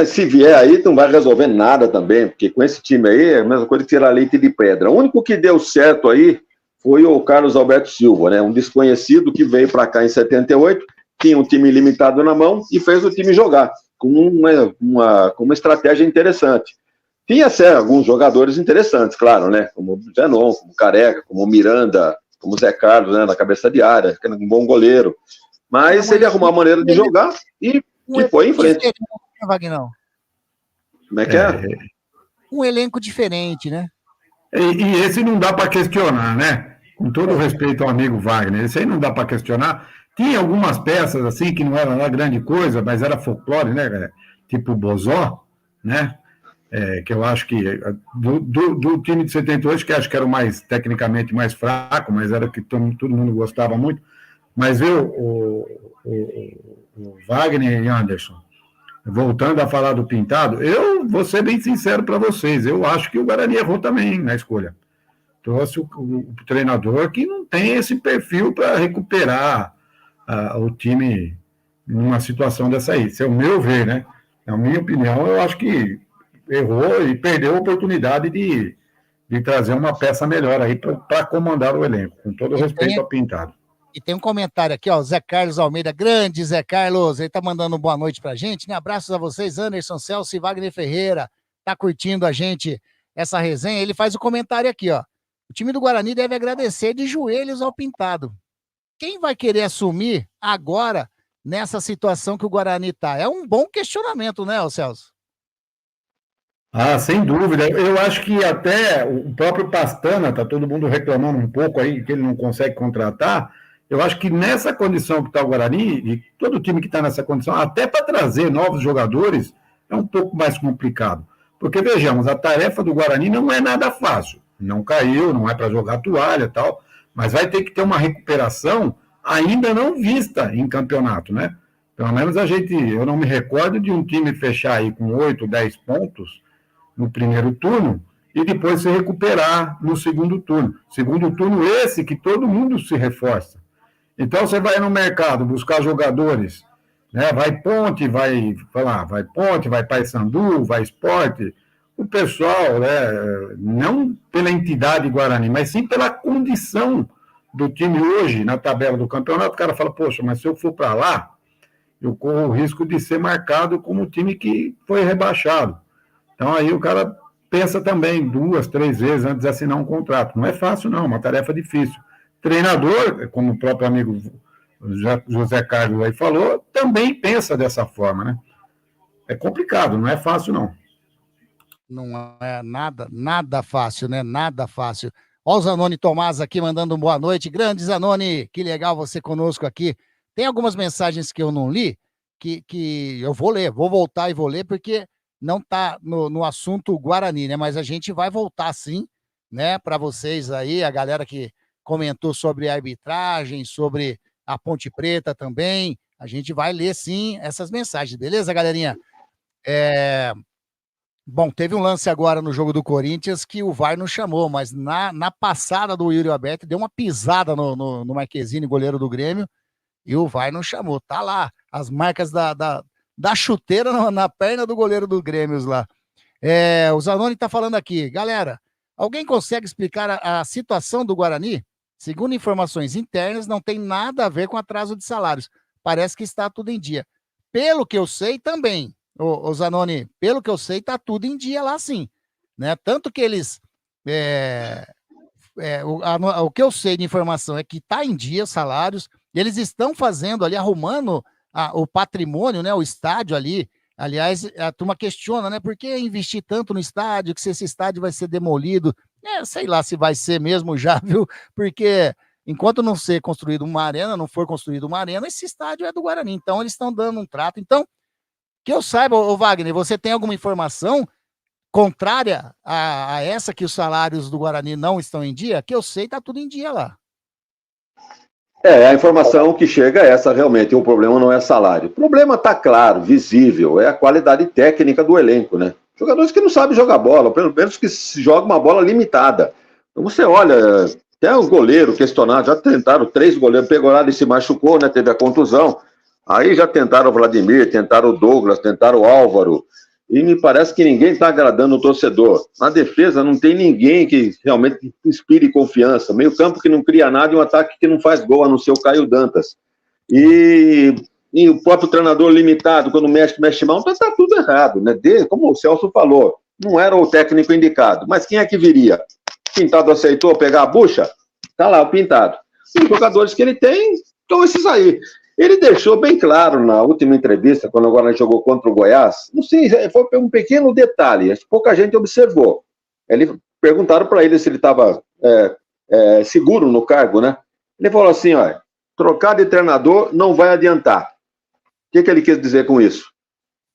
Se vier aí, não vai resolver nada também, porque com esse time aí é a mesma coisa que tirar leite de pedra. O único que deu certo aí foi o Carlos Alberto Silva, né? Um desconhecido que veio para cá em 78, tinha um time limitado na mão e fez o time jogar com uma estratégia interessante. Tinha alguns jogadores interessantes, claro, né? Como o Zenon, como o Careca, como o Miranda, como o Zé Carlos, né? Na cabeça de área, que era um bom goleiro. Mas ele arrumou a maneira de jogar e foi em frente. Vagnão. Como é que é? Um elenco diferente, né? E esse não dá para questionar, né? Com todo respeito ao amigo Wagner, esse aí não dá para questionar. Tinha algumas peças assim que não era lá grande coisa, mas era folclore, né? Tipo o Bozó, né? Que eu acho que do time de 78, que acho que era o mais tecnicamente mais fraco, mas era que todo mundo gostava muito. Mas o Wagner e Anderson, voltando a falar do Pintado, eu vou ser bem sincero para vocês, eu acho que o Guarani errou também na escolha. Trouxe o treinador que não tem esse perfil para recuperar o time numa situação dessa aí. Esse é o meu ver, né? Na minha opinião, eu acho que errou e perdeu a oportunidade de trazer uma peça melhor aí para comandar o elenco, com todo respeito ao Pintado. E tem um comentário aqui, ó, Zé Carlos Almeida, grande Zé Carlos, ele tá mandando boa noite pra gente, né? Abraços a vocês, Anderson, Celso e Wagner Ferreira, tá curtindo a gente essa resenha, ele faz o comentário aqui, ó, o time do Guarani deve agradecer de joelhos ao Pintado. Quem vai querer assumir agora nessa situação que o Guarani tá? É um bom questionamento, né, Celso? Sem dúvida. Eu acho que até o próprio Pastana, tá todo mundo reclamando um pouco aí que ele não consegue contratar. Eu acho que nessa condição que está o Guarani, e todo time que está nessa condição, até para trazer novos jogadores, é um pouco mais complicado. Porque, vejamos, a tarefa do Guarani não é nada fácil. Não caiu, não é para jogar toalha e tal, mas vai ter que ter uma recuperação ainda não vista em campeonato, né? Pelo menos eu não me recordo de um time fechar aí com 8, 10 pontos no primeiro turno e depois se recuperar no segundo turno. Segundo turno esse que todo mundo se reforça. Então você vai no mercado buscar jogadores, né? Vai Ponte, vai Paysandu, vai Sport. O pessoal, né, não pela entidade Guarani, mas sim pela condição do time hoje na tabela do campeonato. O cara fala, poxa, mas se eu for para lá, eu corro o risco de ser marcado como o time que foi rebaixado. Então aí o cara pensa também 2, 3 vezes antes de assinar um contrato. Não é fácil não, é uma tarefa difícil. Treinador, como o próprio amigo José Carlos aí falou, também pensa dessa forma, né? É complicado, não é fácil, não. Não é nada fácil, né? Nada fácil. Ó o Zanoni Tomás aqui mandando boa noite. Grande Zanoni, que legal você conosco aqui. Tem algumas mensagens que eu não li, que eu vou ler, vou voltar e vou ler, porque não tá no assunto Guarani, né? Mas a gente vai voltar sim, né? Para vocês aí, a galera que comentou sobre a arbitragem, sobre a Ponte Preta também. A gente vai ler, sim, essas mensagens. Beleza, galerinha? Bom, teve um lance agora no jogo do Corinthians que o VAR não chamou, mas na passada do Yuri Alberto deu uma pisada no Marquezine, goleiro do Grêmio, e o VAR não chamou. Tá lá, as marcas da chuteira na perna do goleiro do Grêmio lá. O Zanoni tá falando aqui. Galera, alguém consegue explicar a situação do Guarani? Segundo informações internas, não tem nada a ver com atraso de salários. Parece que está tudo em dia. Pelo que eu sei também, o Zanoni, pelo que eu sei, está tudo em dia lá sim. Né? Tanto que eles... o que eu sei de informação é que está em dia os salários, e eles estão fazendo ali, arrumando o patrimônio, né? O estádio ali. Aliás, a turma questiona, né? Por que investir tanto no estádio, que se esse estádio vai ser demolido? Sei lá se vai ser mesmo já, viu? Porque enquanto não ser construído uma arena, não for construído uma arena, esse estádio é do Guarani. Então, eles estão dando um trato. Então, que eu saiba, ô Wagner, você tem alguma informação contrária a essa, que os salários do Guarani não estão em dia? Que eu sei, tá tudo em dia lá. A informação que chega é essa realmente, o problema não é salário. O problema está claro, visível, é a qualidade técnica do elenco, né? Jogadores que não sabem jogar bola, pelo menos que jogam uma bola limitada. Então você olha, até o goleiro questionado, já tentaram 3 goleiros, pegou lá e se machucou, né? Teve a contusão. Aí já tentaram o Vladimir, tentaram o Douglas, tentaram o Álvaro, e me parece que ninguém está agradando o torcedor. Na defesa não tem ninguém que realmente inspire confiança. Meio campo que não cria nada e um ataque que não faz gol, a não ser o Caio Dantas. E o próprio treinador limitado, quando mexe mal, então tá tudo errado, né? Como o Celso falou, não era o técnico indicado. Mas quem é que viria? Pintado aceitou pegar a bucha? Tá lá o Pintado. Os jogadores que ele tem, então esses aí. Ele deixou bem claro na última entrevista, quando agora ele jogou contra o Goiás, não sei, foi um pequeno detalhe, pouca gente observou. Perguntaram para ele se ele estava seguro no cargo, né? Ele falou assim, olha, trocar de treinador não vai adiantar. O que ele quis dizer com isso?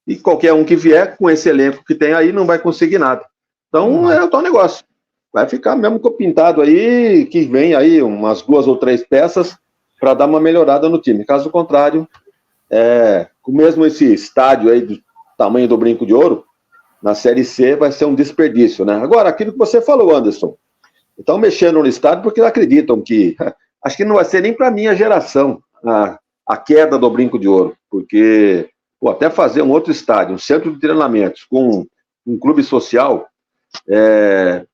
E qualquer um que vier com esse elenco que tem aí não vai conseguir nada. Então é o tal negócio. Vai ficar mesmo com o Pintado aí, que vem aí umas 2 ou 3 peças para dar uma melhorada no time. Caso contrário, com mesmo esse estádio aí do tamanho do Brinco de Ouro, na Série C vai ser um desperdício, né? Agora, aquilo que você falou, Anderson, estão mexendo no estádio porque acreditam que, acho que não vai ser nem para a minha geração a queda do Brinco de Ouro, porque até fazer um outro estádio, um centro de treinamentos com um clube social,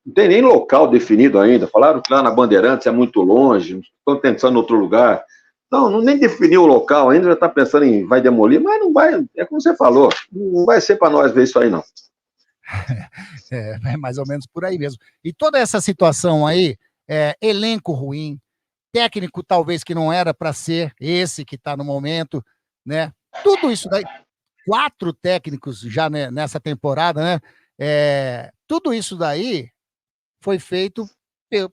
não tem nem local definido ainda. Falaram que lá na Bandeirantes é muito longe, estão pensando em outro lugar. Não, nem definiu o local ainda, já está pensando em vai demolir, mas não vai, é como você falou, não vai ser para nós ver isso aí, não. É mais ou menos por aí mesmo. E toda essa situação aí, elenco ruim, técnico talvez que não era para ser esse que está no momento, né? Tudo isso daí, 4 técnicos já nessa temporada, né? Tudo isso daí foi feito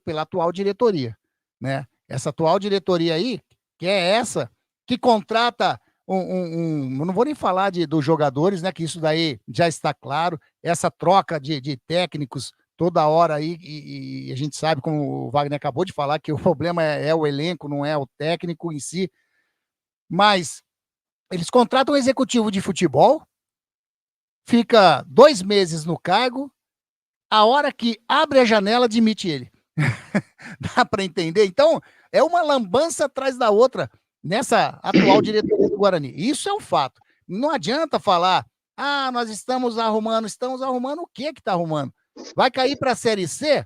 pela atual diretoria, né? Essa atual diretoria aí, que é essa, que contrata não vou nem falar dos jogadores, né? Que isso daí já está claro, essa troca de técnicos toda hora aí, e a gente sabe, como o Wagner acabou de falar, que o problema é o elenco, não é o técnico em si, mas eles contratam um executivo de futebol, fica 2 meses no cargo, a hora que abre a janela, demite ele. Dá para entender? Então, é uma lambança atrás da outra nessa atual diretoria do Guarani. Isso é um fato. Não adianta falar, nós estamos arrumando o que está arrumando? Vai cair para a Série C?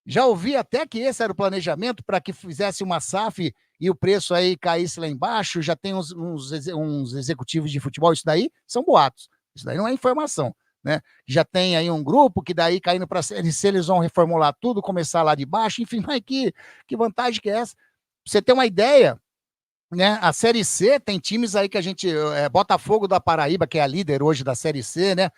Já ouvi até que esse era o planejamento para que fizesse uma SAF e o preço aí caísse lá embaixo, já tem uns executivos de futebol, isso daí são boatos, isso daí não é informação, né? Já tem aí um grupo que daí caindo para a Série C, eles vão reformular tudo, começar lá de baixo, enfim, mas que vantagem que é essa? Pra você ter uma ideia, né? A Série C tem times aí que a gente, Botafogo da Paraíba, que é a líder hoje da Série C, né?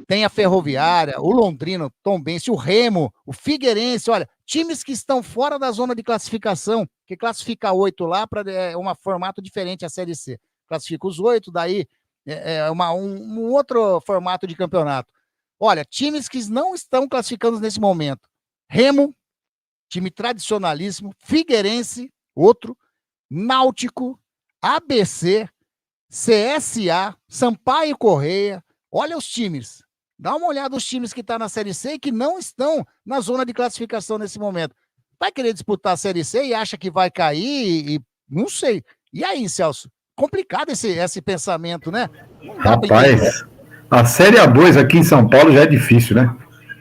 Tem a Ferroviária, o Londrino, Tombense, o Remo, o Figueirense, olha, times que estão fora da zona de classificação, que classifica 8 lá para um formato diferente a Série C. Classifica os 8, daí um outro formato de campeonato. Olha, times que não estão classificando nesse momento. Remo, time tradicionalíssimo, Figueirense, outro, Náutico, ABC, CSA, Sampaio Correia. Olha os times. Dá uma olhada nos times que estão na Série C e que não estão na zona de classificação nesse momento. Vai querer disputar a Série C e acha que vai cair e não sei. E aí, Celso? Complicado esse pensamento, né? Rapaz, a Série A2 aqui em São Paulo já é difícil, né?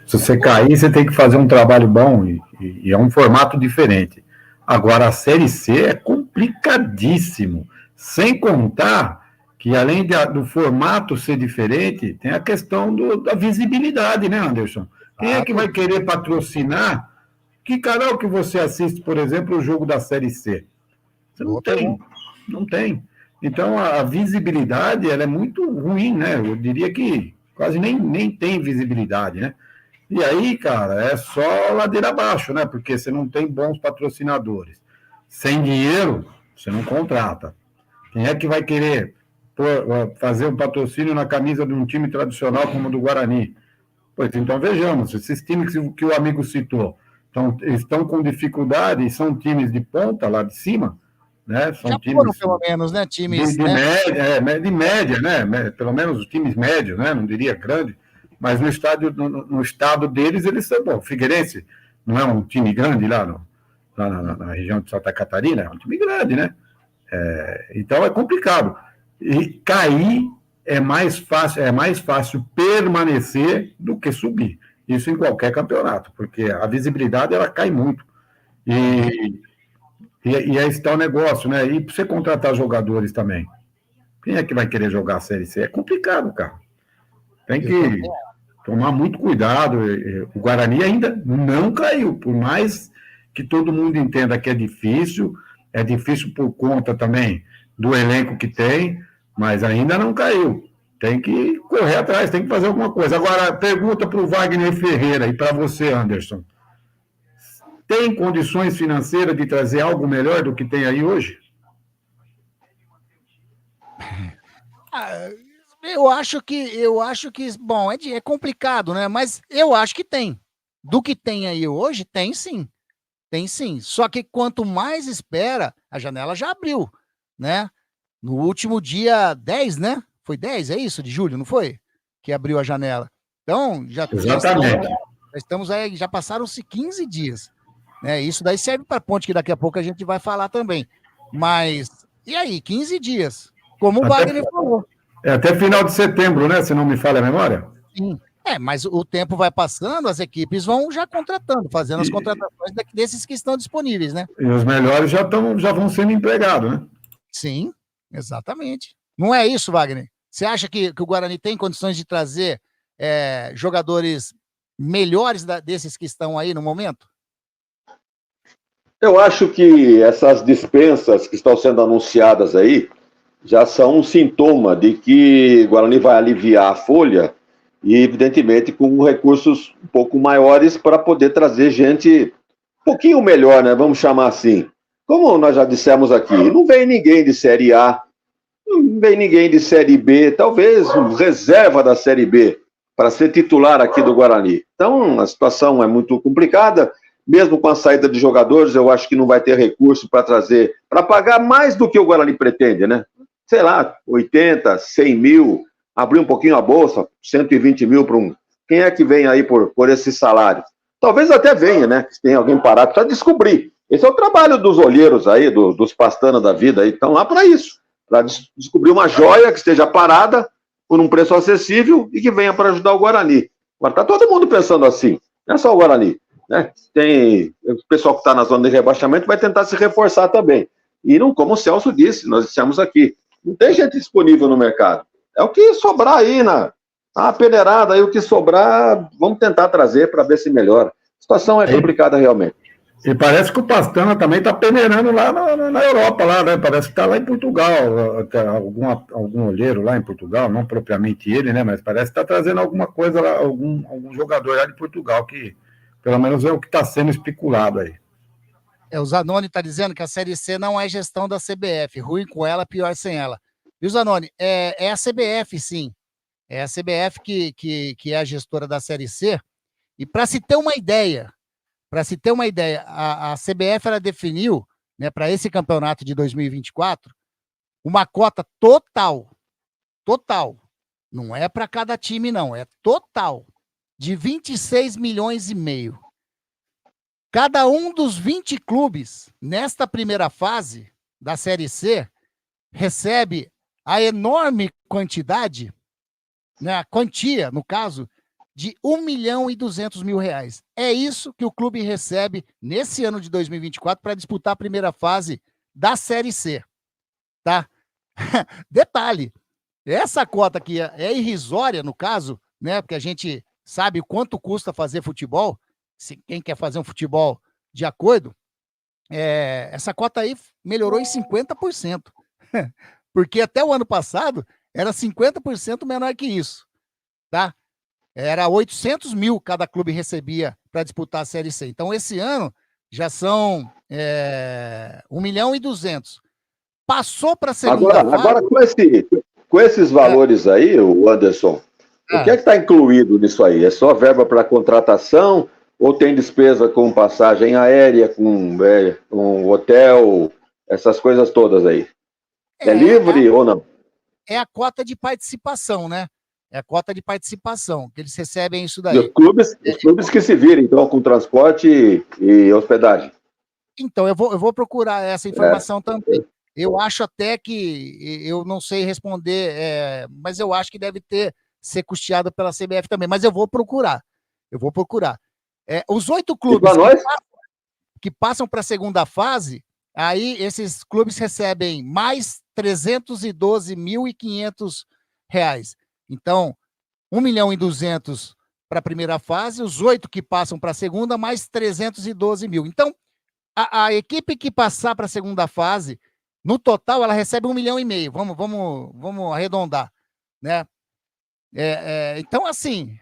Se você cair, você tem que fazer um trabalho bom e é um formato diferente. Agora, a Série C é complicadíssimo. Sem contar que, além do formato ser diferente, tem a questão da visibilidade, né, Anderson? Quem é que vai querer patrocinar? Que canal que você assiste, por exemplo, o jogo da Série C? Você não tem. Não tem. Então, a visibilidade ela é muito ruim, né? Eu diria que quase nem tem visibilidade, né? E aí, cara, é só ladeira abaixo, né? Porque você não tem bons patrocinadores. Sem dinheiro, você não contrata. Quem é que vai querer fazer um patrocínio na camisa de um time tradicional como o do Guarani? Pois então, vejamos, esses times que o amigo citou estão com dificuldade e são times de ponta lá de cima, né? São times foram, pelo menos, né? Times de média, né? Pelo menos os times médios, né? Não diria grande, mas no estado deles, eles são bom. O Figueirense não é um time grande lá na região de Santa Catarina, é um time grande, né? Então é complicado. E cair é mais fácil permanecer do que subir. Isso em qualquer campeonato, porque a visibilidade ela cai muito. E aí está o negócio, né? E para você contratar jogadores também. Quem é que vai querer jogar a Série C? É complicado, cara. Tem que tomar muito cuidado. O Guarani ainda não caiu, por mais que todo mundo entenda que é difícil por conta também do elenco que tem, mas ainda não caiu. Tem que correr atrás, tem que fazer alguma coisa. Agora, pergunta para o Wagner Ferreira e para você, Anderson. Tem condições financeiras de trazer algo melhor do que tem aí hoje? Eu acho que, bom, é complicado, né? Mas eu acho que tem. Do que tem aí hoje, tem sim. Tem sim. Só que quanto mais espera, a janela já abriu, né? No último dia 10, né? Foi 10, é isso, de julho, não foi? Que abriu a janela. Então, Exatamente. Já estamos aí, já passaram-se 15 dias. Né? Isso daí serve para ponte, que daqui a pouco a gente vai falar também. Mas, e aí, 15 dias? Como o Wagner falou. Até final de setembro, né? Se não me falha a memória. Sim. Mas o tempo vai passando, as equipes vão já contratando, fazendo as contratações desses que estão disponíveis, né? E os melhores já vão sendo empregados, né? Sim, exatamente. Não é isso, Wagner? Você acha que o Guarani tem condições de trazer jogadores melhores desses que estão aí no momento? Eu acho que essas dispensas que estão sendo anunciadas aí já são um sintoma de que o Guarani vai aliviar a folha e, evidentemente, com recursos um pouco maiores para poder trazer gente um pouquinho melhor, né? Vamos chamar assim. Como nós já dissemos aqui, não vem ninguém de Série A, não vem ninguém de Série B, talvez reserva da Série B para ser titular aqui do Guarani. Então, a situação é muito complicada. Mesmo com a saída de jogadores, eu acho que não vai ter recurso para trazer, para pagar mais do que o Guarani pretende, né? Sei lá, 80, 100 mil, abrir um pouquinho a bolsa, 120 mil para um... Quem é que vem aí por esse salário? Talvez até venha, né? Se tem alguém parado para descobrir. Esse é o trabalho dos olheiros aí, dos pastanas da vida aí, estão lá para isso, para descobrir uma joia que esteja parada por um preço acessível e que venha para ajudar o Guarani. Agora está todo mundo pensando assim, não é só o Guarani. Né? Tem o pessoal que está na zona de rebaixamento vai tentar se reforçar também. E não, como o Celso disse, nós dissemos aqui, não tem gente disponível no mercado. É o que sobrar aí na peneirada, aí o que sobrar, vamos tentar trazer para ver se melhora. A situação é complicada realmente. E parece que o Pastana também está peneirando lá na Europa, lá, né? Parece que está lá em Portugal, algum olheiro lá em Portugal, não propriamente ele, né? Mas parece que está trazendo alguma coisa lá, algum jogador lá de Portugal que pelo menos é o que está sendo especulado aí. O Zanoni está dizendo que a Série C não é gestão da CBF. Ruim com ela, pior sem ela. Viu, Zanoni? É a CBF, sim. É a CBF que é a gestora da Série C. E para se ter uma ideia, a CBF ela definiu, né, para esse campeonato de 2024, uma cota total. Não é para cada time, não. É total. De 26 milhões e meio. Cada um dos 20 clubes, nesta primeira fase da Série C, recebe a enorme quantidade, né, a quantia, no caso, de R$1.200.000. É isso que o clube recebe nesse ano de 2024 para disputar a primeira fase da Série C. Tá? Detalhe, essa cota aqui é irrisória, no caso, né, porque a gente sabe quanto custa fazer futebol, se quem quer fazer um futebol de acordo, essa cota aí melhorou em 50%, porque até o ano passado era 50% menor que isso, tá? Era 800 mil cada clube recebia para disputar a Série C. Então, esse ano já são 1.200.000. Passou para a segunda fase... Agora com esses valores aí, o Anderson, o que é que está incluído nisso aí? É só verba para contratação ou tem despesa com passagem aérea, com hotel, essas coisas todas aí? É livre ou não? É a cota de participação, né? É a cota de participação, que eles recebem isso daí. Os clubes que se virem, então, com transporte e hospedagem. Então, eu vou procurar essa informação também. Eu acho até que, eu não sei responder, mas eu acho que deve ser custeado pela CBF também, mas eu vou procurar. Os 8 clubes que passam para a segunda fase, aí esses clubes recebem mais R$312.500. Então, 1.200.000 para a primeira fase, os 8 que passam para a segunda, mais 312 mil. Então, a equipe que passar para a segunda fase, no total, ela recebe 1,5 milhão. Vamos arredondar, né? Então, assim,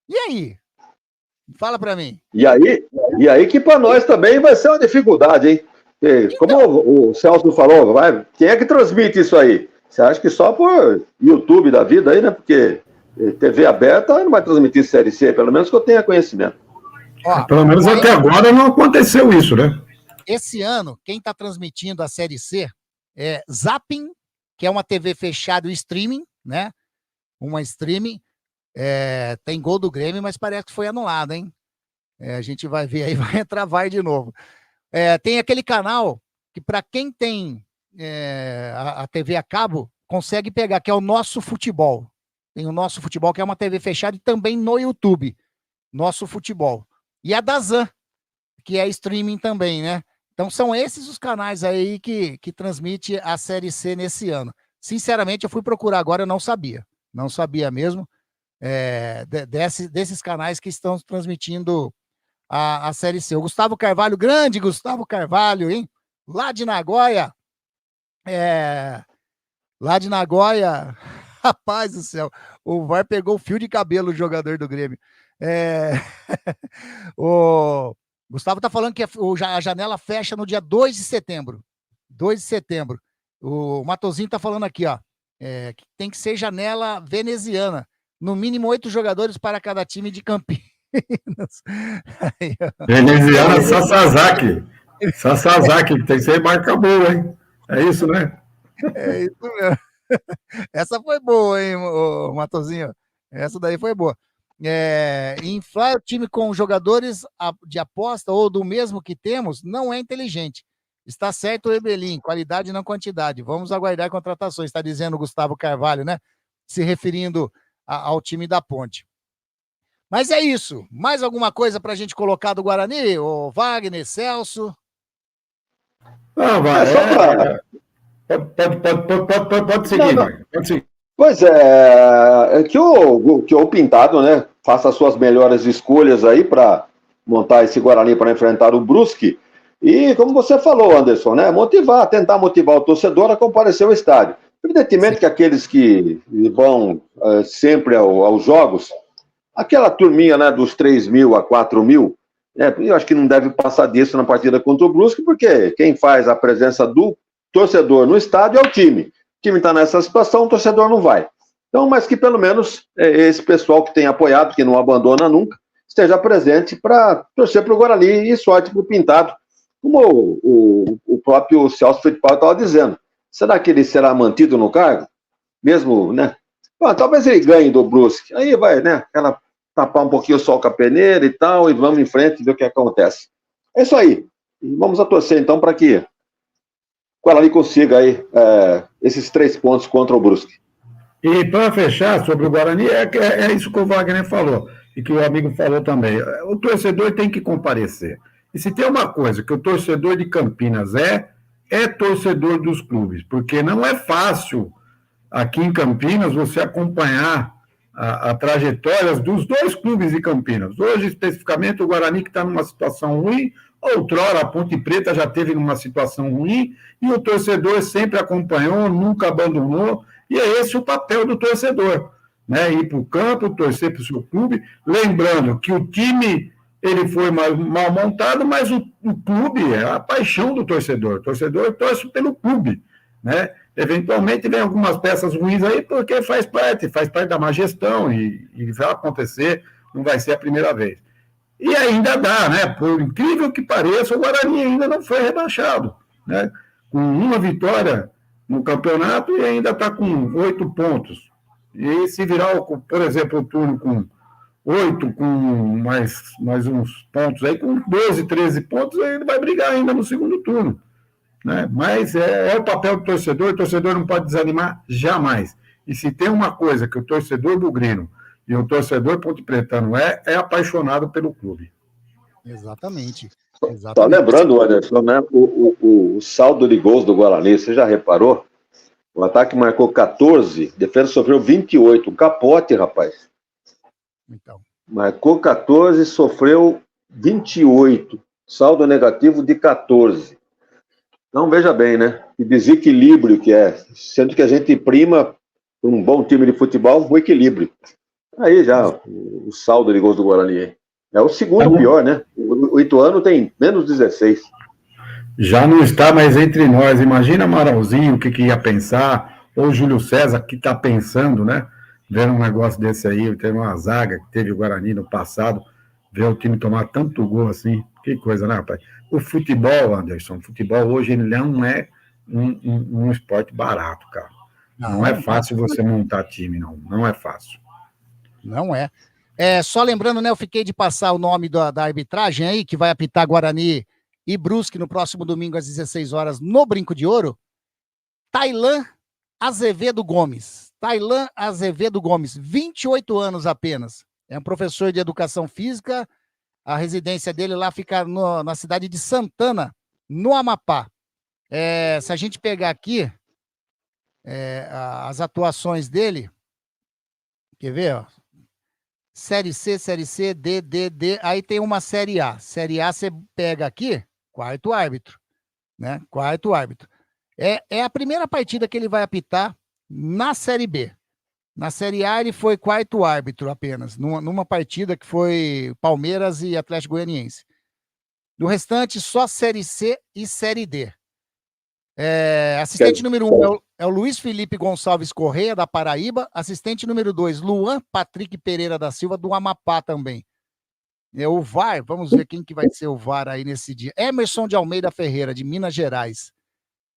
e aí? Fala para mim. E aí que para nós também vai ser uma dificuldade, hein? Como o Celso falou, quem é que transmite isso aí? Você acha que só por YouTube da vida aí, né? Porque TV aberta não vai transmitir Série C, pelo menos que eu tenha conhecimento. Pelo menos até agora não aconteceu isso, né? Esse ano, quem está transmitindo a Série C é Zapping, que é uma TV fechada, o streaming, né? Uma streaming. Tem gol do Grêmio, mas parece que foi anulado, hein? A gente vai ver aí, vai entrar, vai de novo. Tem aquele canal que, para quem tem a TV a cabo, consegue pegar, que é o Nosso Futebol. Tem o Nosso Futebol, que é uma TV fechada, e também no YouTube, Nosso Futebol. E a Dazan, que é streaming também, né? Então são esses os canais aí que transmite a Série C nesse ano. Sinceramente, eu fui procurar agora, eu não sabia mesmo, desses canais que estão transmitindo a Série C. O Gustavo Carvalho, grande Gustavo Carvalho, hein? Lá de Nagoya, rapaz do céu, o VAR pegou o fio de cabelo do jogador do Grêmio. O Gustavo tá falando que a janela fecha no dia 2 de setembro. 2 de setembro. O Matozinho tá falando aqui, ó, que tem que ser janela veneziana. No mínimo 8 jogadores para cada time de Campinas. Veneziana Sasaki, tem que ser marca boa, hein? É isso, né? É isso mesmo. Essa foi boa, hein, Matozinho? Essa daí foi boa. Inflar o time com jogadores de aposta ou do mesmo que temos não é inteligente. Está certo o Ebelim, qualidade não quantidade. Vamos aguardar contratações, está dizendo o Gustavo Carvalho, né? Se referindo ao time da Ponte. Mas é isso. Mais alguma coisa para a gente colocar do Guarani? O Wagner, Celso? Não, vai. Pode seguir, Wagner. Pode seguir. Pois que o Pintado, né, faça as suas melhores escolhas aí para montar esse Guarani para enfrentar o Brusque. E, como você falou, Anderson, né, tentar motivar o torcedor a comparecer ao estádio. Evidentemente que aqueles que vão sempre aos jogos, aquela turminha, né, dos 3.000 a 4.000, eu acho que não deve passar disso na partida contra o Brusque, porque quem faz a presença do torcedor no estádio é o time. O time está nessa situação, o torcedor não vai. Então, mas que pelo menos esse pessoal que tem apoiado, que não abandona nunca, esteja presente para torcer para o Guarani e sorte para o Pintado, como o próprio Celso Fittipaldi estava dizendo. Será que ele será mantido no cargo? Mesmo, né? Bom, talvez ele ganhe do Brusque. Aí vai, né? Tapar um pouquinho o sol com a peneira e tal, e vamos em frente e ver o que acontece. É isso aí. E vamos a torcer, então, para que o Guarani consiga aí esses 3 pontos contra o Brusque. E para fechar sobre o Guarani, é isso que o Wagner falou, e que o amigo falou também. O torcedor tem que comparecer. E se tem uma coisa que o torcedor de Campinas é torcedor dos clubes, porque não é fácil aqui em Campinas você acompanhar a trajetória dos 2 clubes de Campinas. Hoje, especificamente, o Guarani que está numa situação ruim, outrora a Ponte Preta já teve numa situação ruim, e o torcedor sempre acompanhou, nunca abandonou, e é esse o papel do torcedor, né? Ir para o campo, torcer para o seu clube, lembrando que o time ele foi mal montado, mas o clube é a paixão do torcedor. O torcedor torce pelo clube, né? Eventualmente vem algumas peças ruins aí, porque faz parte da má gestão e vai acontecer, não vai ser a primeira vez. E ainda dá, né? Por incrível que pareça, o Guarani ainda não foi rebaixado, né? Com uma vitória no campeonato e ainda está com 8 pontos. E se virar, por exemplo, o turno com 8, com mais uns pontos aí, com 12, 13 pontos, aí ele vai brigar ainda no segundo turno. né? Mas é o papel do torcedor, o torcedor não pode desanimar jamais. E se tem uma coisa que o torcedor bugrino e o torcedor pontepretano é apaixonado pelo clube. Exatamente. Só lembrando, Anderson, né, o saldo de gols do Guarani, você já reparou? O ataque marcou 14, a defesa sofreu 28. Um capote, rapaz. Então. Marcou 14, sofreu 28. Saldo negativo de 14. Então, veja bem, né? Que desequilíbrio que é. Sendo que a gente prima um bom time de futebol, o equilíbrio. Aí já, o saldo de gols do Guarani. É o segundo pior, né? O Ituano tem menos 16. Já não está mais entre nós. Imagina Amaralzinho, o que ia pensar, ou Júlio César, que está pensando, né? Ver um negócio desse aí, ter uma zaga que teve o Guarani no passado, ver o time tomar tanto gol assim. Que coisa, né, rapaz? O futebol, Anderson, o futebol hoje ele não é um esporte barato, cara. Não é fácil você montar time, não. Não é fácil. Não é. Só lembrando, né, eu fiquei de passar o nome da arbitragem aí, que vai apitar Guarani e Brusque no próximo domingo às 16 horas no Brinco de Ouro. Tailan Azevedo Gomes. Tailan Azevedo Gomes, 28 anos apenas. É um professor de educação física. A residência dele lá fica na cidade de Santana, no Amapá. Se a gente pegar aqui as atuações dele, quer ver, ó? Série C, D, aí tem uma Série A. Série A você pega aqui, quarto árbitro, né? Quarto árbitro. É a primeira partida que ele vai apitar na Série B. Na Série A ele foi quarto árbitro apenas, numa partida que foi Palmeiras e Atlético Goianiense. Do restante, só Série C e Série D. Assistente número 1 é o Luiz Felipe Gonçalves Correia, da Paraíba. Assistente número 2, Luan Patrick Pereira da Silva, do Amapá também. O VAR, vamos ver quem que vai ser o VAR aí nesse dia. Emerson de Almeida Ferreira, de Minas Gerais.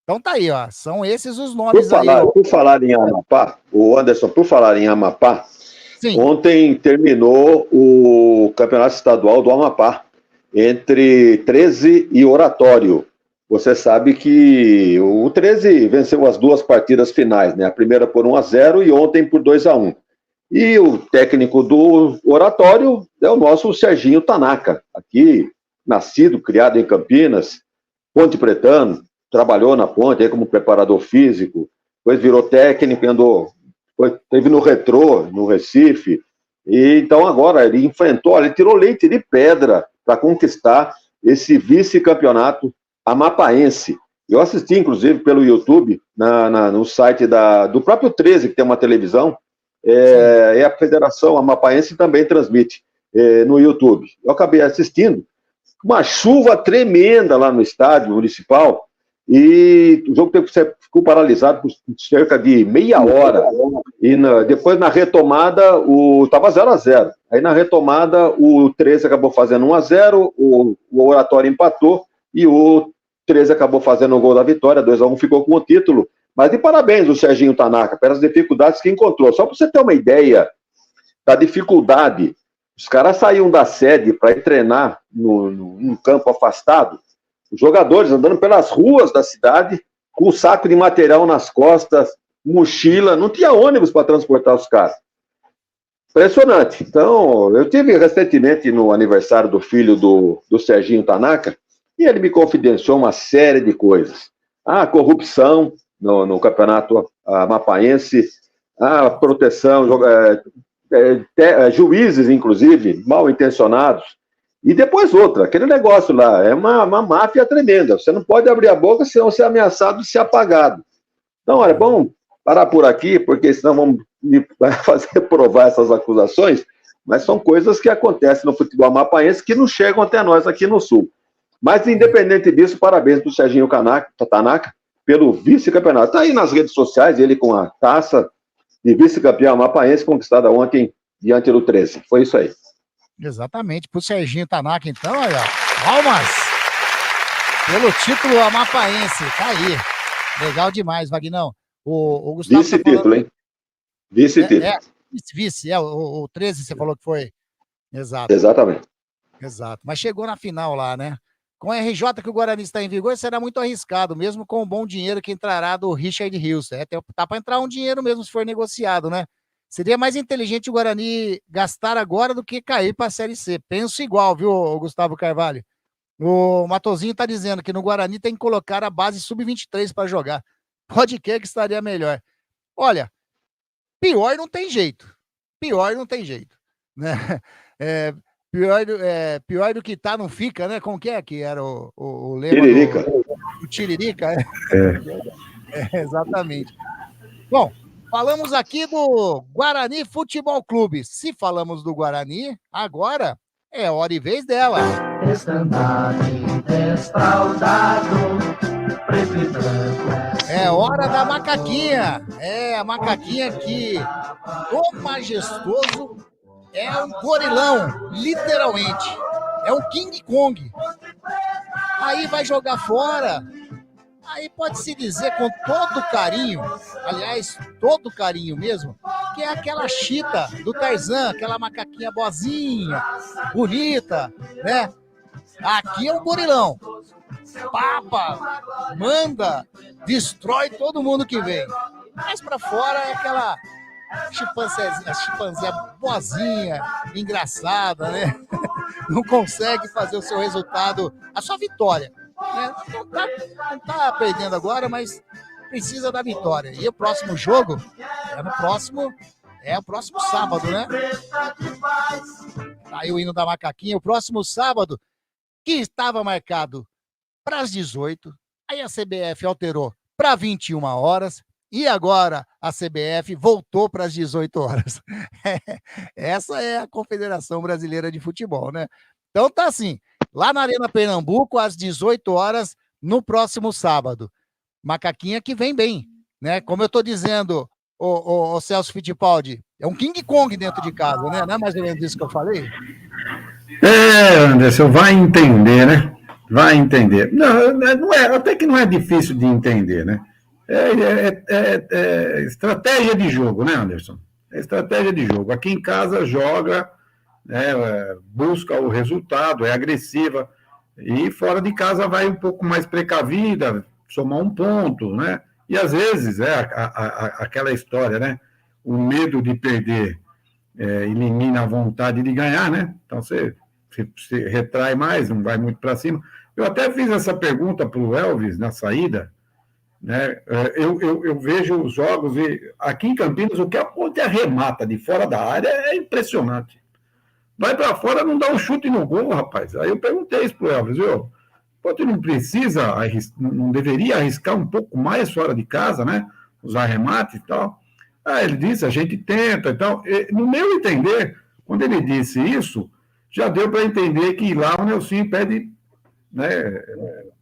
Então tá aí, ó. São esses os nomes aí. Por falar em Amapá, o Anderson, por falar em Amapá, sim, ontem terminou o Campeonato Estadual do Amapá, entre 13 e Oratório. Você sabe que o 13 venceu as duas partidas finais, né? A primeira por 1-0 e ontem por 2-1. E o técnico do Oratório é o nosso Serginho Tanaka, aqui nascido, criado em Campinas, Ponte Pretano, trabalhou na Ponte aí como preparador físico, depois virou técnico, teve no Retrô, no Recife, e então agora ele ele tirou leite de pedra para conquistar esse vice-campeonato amapaense. Eu assisti, inclusive, pelo YouTube, no site do próprio 13, que tem uma televisão, a Federação Amapaense também transmite no YouTube. Eu acabei assistindo, uma chuva tremenda lá no estádio municipal, e o jogo ficou paralisado por cerca de meia hora, e depois na retomada, estava 0-0, aí na retomada o 13 acabou fazendo 1-0, o Oratório empatou, e o 13 acabou fazendo o gol da vitória, 2-1, ficou com o título. Mas de parabéns o Serginho Tanaka, pelas dificuldades que encontrou. Só para você ter uma ideia da dificuldade, os caras saíam da sede para ir treinar num campo afastado, os jogadores andando pelas ruas da cidade, com um saco de material nas costas, mochila, não tinha ônibus para transportar os caras. Impressionante. Então, eu tive recentemente no aniversário do filho do Serginho Tanaka, e ele me confidenciou uma série de coisas. A corrupção no campeonato amapaense, a proteção, juízes, inclusive, mal intencionados. E depois outra, aquele negócio lá, é uma máfia tremenda. Você não pode abrir a boca senão ser ameaçado de ser apagado. Então, olha, vamos parar por aqui, porque senão vamos fazer provar essas acusações, mas são coisas que acontecem no futebol amapaense que não chegam até nós aqui no Sul. Mas, independente disso, parabéns para o Serginho Tanaka pelo vice-campeonato. Está aí nas redes sociais, ele com a taça de vice-campeão amapaense conquistada ontem diante do 13. Foi isso aí. Exatamente, para o Serginho Tanaka, então, olha, palmas pelo título amapaense. Tá aí. Legal demais, Vagnão. O Gustavo vice-título, falando... hein? Vice-título. Vice, o 13 você falou que foi. Exato. Exatamente. Exato. Mas chegou na final lá, né? Com a RJ que o Guarani está em vigor, será muito arriscado, mesmo com o bom dinheiro que entrará do Richard Rios. Tá para entrar um dinheiro mesmo se for negociado, né? Seria mais inteligente o Guarani gastar agora do que cair para a Série C. Penso igual, viu, Gustavo Carvalho? O Matosinho está dizendo que no Guarani tem que colocar a base sub-23 para jogar. Pode que estaria melhor. Olha, pior não tem jeito. Pior não tem jeito, né? Pior do que tá, não fica, né? Como que era o lema? Tiririca. O Tiririca, exatamente. Bom, falamos aqui do Guarani Futebol Clube. Se falamos do Guarani, agora é hora e vez dela. É hora da macaquinha. É, a macaquinha que o majestoso é um gorilão, literalmente. É um King Kong. Aí vai jogar fora. Aí pode-se dizer com todo carinho, aliás, todo carinho mesmo, que é aquela chita do Tarzan, aquela macaquinha boazinha, bonita, né? Aqui é um gorilão. Papa, manda, destrói todo mundo que vem. Mais pra fora é aquela chimpanzé boazinha, engraçada, né? Não consegue fazer o seu resultado, a sua vitória. Né? Não tá perdendo agora, mas precisa da vitória. E o próximo jogo é o próximo sábado, né? Aí o hino da macaquinha, o próximo sábado, que estava marcado para as 18, aí a CBF alterou para 21 horas, e agora a CBF voltou para as 18 horas. Essa é a Confederação Brasileira de Futebol, né? Então tá assim, lá na Arena Pernambuco, às 18 horas, no próximo sábado. Macaquinha que vem bem, né? Como eu tô dizendo, o Celso Fittipaldi, é um King Kong dentro de casa, né? Não é mais ou menos isso que eu falei? Anderson, vai entender, né? Vai entender. Não é, até que não é difícil de entender, né? É estratégia de jogo, né, Anderson? É estratégia de jogo. Aqui em casa joga, né, busca o resultado, é agressiva, e fora de casa vai um pouco mais precavida, somar um ponto, né? E às vezes aquela história, né? O medo de perder elimina a vontade de ganhar, né? Então você se retrai mais, não vai muito para cima. Eu até fiz essa pergunta para o Elvis na saída, né? Eu vejo os jogos e aqui em Campinas o que a Ponte arremata de fora da área é impressionante. Vai para fora, não dá um chute no gol, rapaz. Aí eu perguntei isso para o Elvis, viu? Ponte não precisa, não deveria arriscar um pouco mais fora de casa, né? Os arremates e tal. Ele disse, a gente tenta e tal. No meu entender, quando ele disse isso, já deu para entender que lá o Nelsinho pede, né?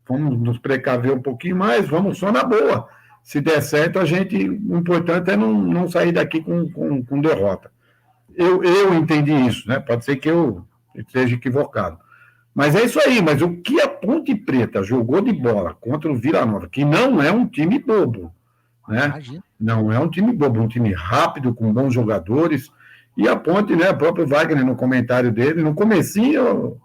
Vamos nos precaver um pouquinho mais, vamos só na boa. Se der certo, o importante é não sair daqui com derrota. Eu entendi isso, né? Pode ser que eu esteja equivocado. Mas é isso aí, mas o que a Ponte Preta jogou de bola contra o Vila Nova, que não é um time bobo, né? Não é um time bobo, um time rápido, com bons jogadores, e a Ponte, né, o próprio Wagner, no comentário dele, no comecinho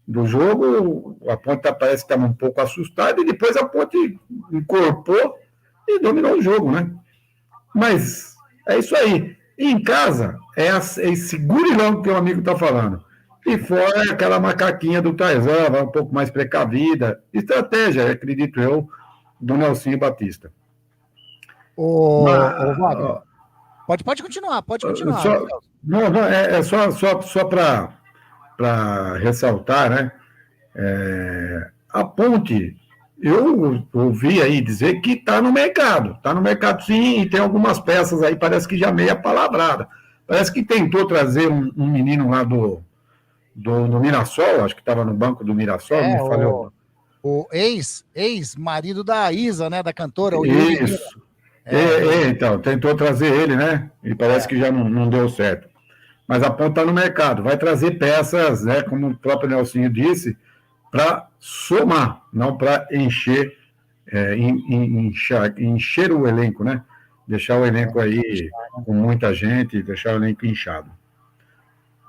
do jogo, a Ponte parece que estava um pouco assustada, e depois a Ponte incorporou e dominou o jogo, né? Mas é isso aí. E em casa, é esse gurilão que o amigo está falando. E fora é aquela macaquinha do Tarzan, vai um pouco mais precavida. Estratégia, acredito eu, do Nelsinho Batista. Wagner, pode continuar, Só para ressaltar, né? A Ponte, eu ouvi aí dizer que está no mercado sim, e tem algumas peças aí, parece que já meia palavrada. Parece que tentou trazer um menino lá do Mirassol, acho que estava no banco do Mirassol, me falhou. O ex-marido da Isa, né, da cantora. Isso. Então, tentou trazer ele, né, e parece que já não deu certo. Mas a Ponte está no mercado, vai trazer peças, né, como o próprio Nelsinho disse, para somar, não para encher o elenco, né, deixar o elenco aí com muita gente, deixar o elenco inchado.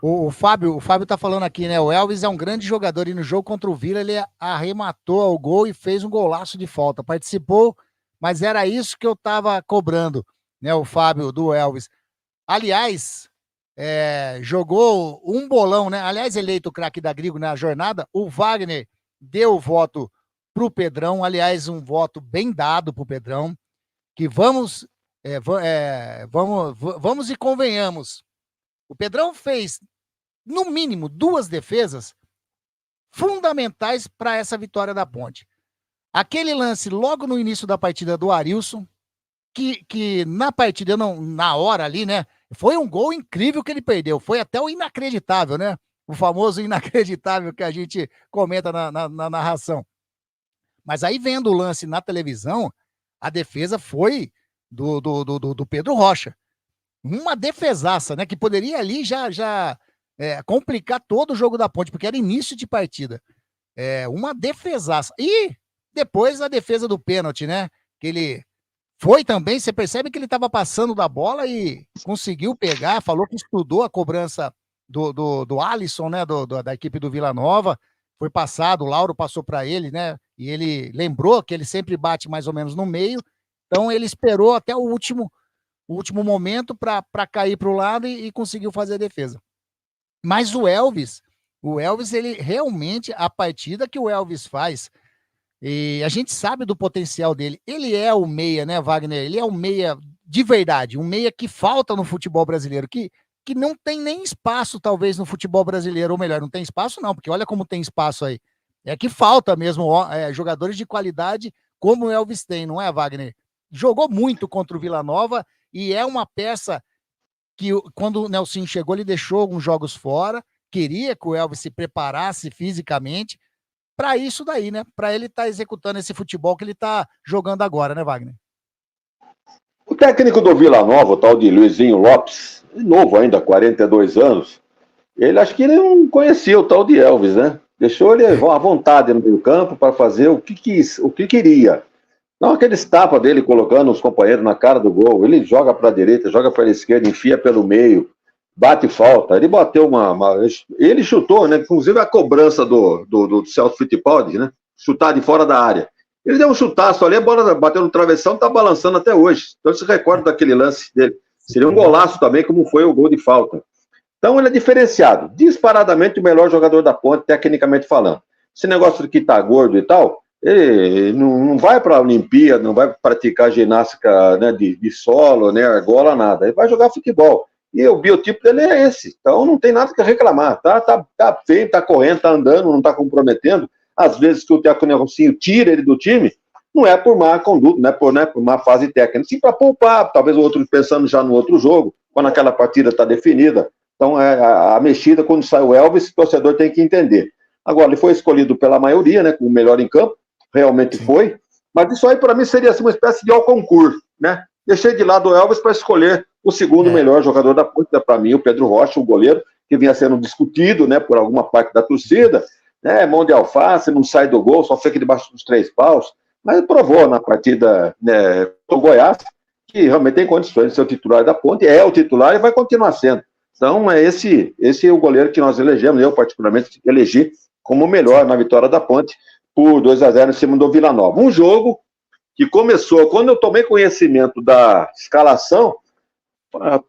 O Fábio tá falando aqui, né? O Elvis é um grande jogador e no jogo contra o Vila ele arrematou ao gol e fez um golaço de falta. Participou, mas era isso que eu tava cobrando, né? O Fábio do Elvis. Aliás, jogou um bolão, né? Aliás, eleito o craque da Grigo na jornada, o Wagner deu o voto pro Pedrão. Aliás, um voto bem dado pro Pedrão. Que vamos e convenhamos. O Pedrão fez, no mínimo, 2 defesas fundamentais para essa vitória da Ponte. Aquele lance logo no início da partida do Arilson, que na partida, não, na hora ali, né? Foi um gol incrível que ele perdeu. Foi até o inacreditável, né? O famoso inacreditável que a gente comenta na narração. Mas aí, vendo o lance na televisão, a defesa foi do Pedro Rocha. Uma defesaça, né? Que poderia ali já complicar todo o jogo da Ponte, porque era início de partida. Uma defesaça. E depois a defesa do pênalti, né? Que ele foi também, você percebe que ele estava passando da bola e conseguiu pegar, falou que estudou a cobrança do Alisson, né? Da equipe do Vila Nova. Foi passado, o Lauro passou para ele, né? E ele lembrou que ele sempre bate mais ou menos no meio. Então ele esperou até o último momento para cair para o lado e conseguiu fazer a defesa. Mas o Elvis, ele realmente, a partida que o Elvis faz, e a gente sabe do potencial dele, ele é o meia, né, Wagner? Ele é o meia de verdade, um meia que falta no futebol brasileiro, que não tem nem espaço, talvez, no futebol brasileiro, ou melhor, não tem espaço não, porque olha como tem espaço aí. É que falta mesmo jogadores de qualidade como o Elvis tem, não é, Wagner? Jogou muito contra o Vila Nova, e é uma peça que, quando o Nelsinho chegou, ele deixou alguns jogos fora, queria que o Elvis se preparasse fisicamente para isso daí, né? Para ele estar executando esse futebol que ele está jogando agora, né, Wagner? O técnico do Vila Nova, o tal de Luizinho Lopes, novo ainda, 42 anos, ele acho que ele não conhecia o tal de Elvis, né? Deixou ele à vontade no meio campo para fazer o que queria. Não aqueles tapas dele colocando os companheiros na cara do gol. Ele joga para a direita, joga para a esquerda, enfia pelo meio, bate falta. Ele bateu ele chutou, né? Inclusive a cobrança do Celso Fittipaldi, né? Chutar de fora da área. Ele deu um chutaço ali, a bola bateu no travessão, tá balançando até hoje. Então ele se recorda daquele lance dele. Seria um golaço também, como foi o gol de falta. Então ele é diferenciado. Disparadamente o melhor jogador da Ponte, tecnicamente falando. Esse negócio de que tá gordo e tal, ele não vai para a Olimpíada, não vai praticar ginástica, né, de solo, né, argola, nada. Ele vai jogar futebol. E o biotipo dele é esse. Então não tem nada que reclamar. Tá feio, tá correndo, tá andando, não tá comprometendo. Às vezes que o Nelsinho tira ele do time, não é por má conduta, não é por má fase técnica. Sim, para poupar, talvez o outro pensando já no outro jogo, quando aquela partida está definida. Então a mexida, quando sai o Elvis, o torcedor tem que entender. Agora, ele foi escolhido pela maioria, né, como o melhor em campo, realmente foi, mas isso aí para mim seria assim, uma espécie de concurso, né? Deixei de lado o Elvis para escolher o segundo melhor jogador da Ponte, para mim, o Pedro Rocha, o goleiro, que vinha sendo discutido, né, por alguma parte da torcida, né, mão de alface, não sai do gol, só fica debaixo dos 3 paus, mas provou na partida, né, do Goiás, que realmente tem condições de ser o titular da Ponte, é o titular e vai continuar sendo. Então, esse é o goleiro que nós elegemos, eu particularmente elegi como o melhor na vitória da Ponte, por 2-0 em cima do Vila Nova. Um jogo que começou, quando eu tomei conhecimento da escalação,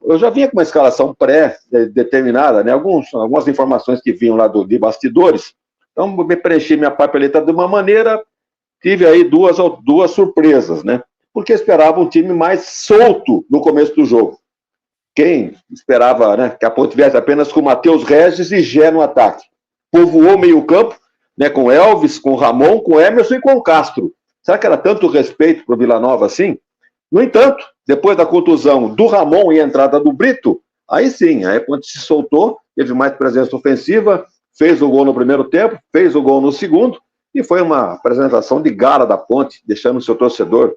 eu já vinha com uma escalação pré-determinada, né? Algumas informações que vinham lá de bastidores, então me preenchi minha papeleta de uma maneira, tive aí duas surpresas, né? Porque esperava um time mais solto no começo do jogo. Quem esperava, né, que a Ponte viesse apenas com Matheus Regis e Gé no ataque? Povoou meio campo, né, com Elvis, com Ramon, com Emerson e com Castro. Será que era tanto respeito para o Vila Nova assim? No entanto, depois da contusão do Ramon e a entrada do Brito, aí sim, a Ponte se soltou, teve mais presença ofensiva, fez o gol no primeiro tempo, fez o gol no segundo, e foi uma apresentação de gala da Ponte, deixando o seu torcedor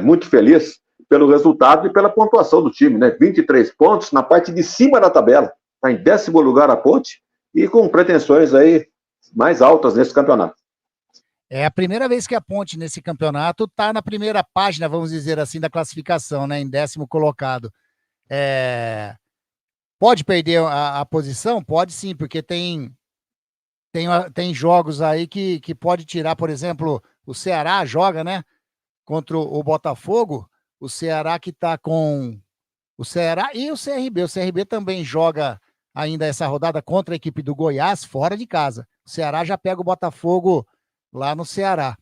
muito feliz pelo resultado e pela pontuação do time, né? 23 pontos na parte de cima da tabela, está em 10º lugar a Ponte, e com pretensões aí mais altas nesse campeonato. É a primeira vez que a Ponte nesse campeonato está na primeira página, vamos dizer assim, da classificação, né? Em 10º colocado. Pode perder a posição? Pode sim, porque tem jogos aí que pode tirar, por exemplo, o Ceará joga, né? Contra o Botafogo, o Ceará que está com o Ceará e o CRB. O CRB também joga ainda essa rodada contra a equipe do Goiás, fora de casa. O Ceará já pega o Botafogo lá no Ceará.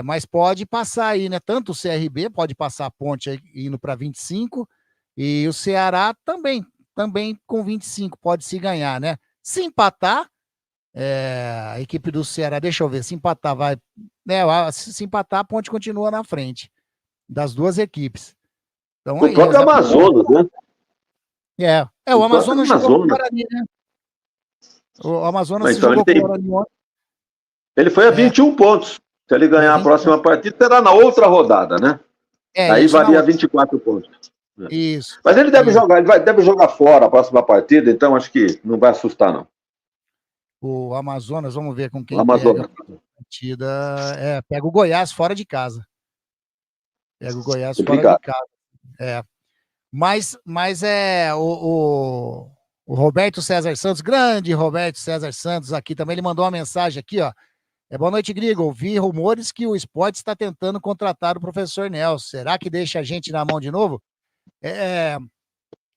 Mas pode passar aí, né? Tanto o CRB pode passar a ponte aí, indo para 25, e o Ceará também com 25 pode se ganhar, né? Se empatar, a equipe do Ceará, deixa eu ver, se empatar vai, né? Se empatar, a ponte continua na frente das duas equipes. Então, O próprio Amazonas, né? O Amazonas jogou com o Guarani, né? O Amazonas então, jogou com o Guarani ontem. Ele foi a 21 pontos. Se ele ganhar a próxima partida, será na outra rodada, né? Aí varia 24 pontos. Isso. Mas ele deve jogar, deve jogar fora a próxima partida, então acho que não vai assustar, não. O Amazonas, vamos ver com quem pega a partida. Pega o Goiás fora de casa. Pega o Goiás fora de casa. Mas o Roberto César Santos, grande Roberto César Santos aqui também, ele mandou uma mensagem aqui, ó. Boa noite, Grigo. Ouvi rumores que o Sport está tentando contratar o professor Nelson. Será que deixa a gente na mão de novo?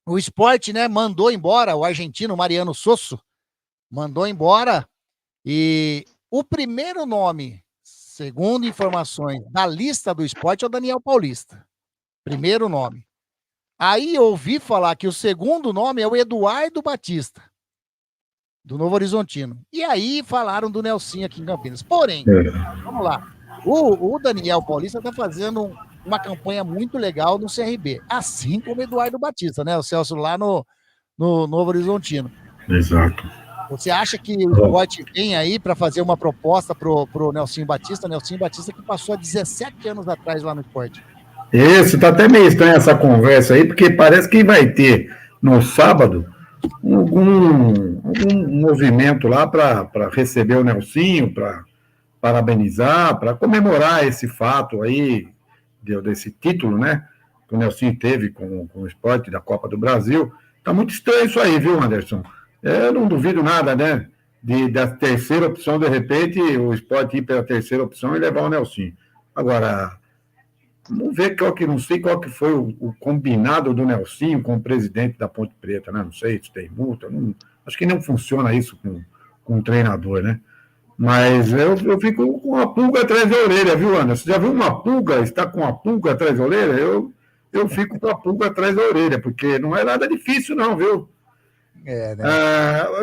O Sport, né, mandou embora o argentino Mariano Sosso, mandou embora, e o primeiro nome, segundo informações da lista do Sport, é o Daniel Paulista. Primeiro nome. Aí eu ouvi falar que o segundo nome é o Eduardo Batista, do Novo Horizontino. E aí falaram do Nelsinho aqui em Campinas. Porém, vamos lá, o Daniel Paulista está fazendo uma campanha muito legal no CRB, assim como o Eduardo Batista, né? O Celso lá no Novo Horizontino. Exato. Você acha que o Sport vem aí para fazer uma proposta pro Nelsinho Batista? Nelsinho Batista que passou há 17 anos atrás lá no Sport. Isso, tá até meio estranha essa conversa aí, porque parece que vai ter no sábado algum movimento lá para receber o Nelsinho, para parabenizar, para comemorar esse fato aí, desse título, né, que o Nelsinho teve com o Sport da Copa do Brasil. Tá muito estranho isso aí, viu, Anderson? Eu não duvido nada, né, da terceira opção, de repente, o Sport ir pela terceira opção e levar o Nelsinho. Agora, vamos ver não sei qual que foi o combinado do Nelsinho com o presidente da Ponte Preta, né? Não sei se tem multa, acho que não funciona isso com o treinador, né? Mas eu fico com uma pulga atrás da orelha, viu, Anderson? Você já viu uma pulga, está com uma pulga atrás da orelha? Eu fico com a pulga atrás da orelha, porque não é nada difícil, não, viu?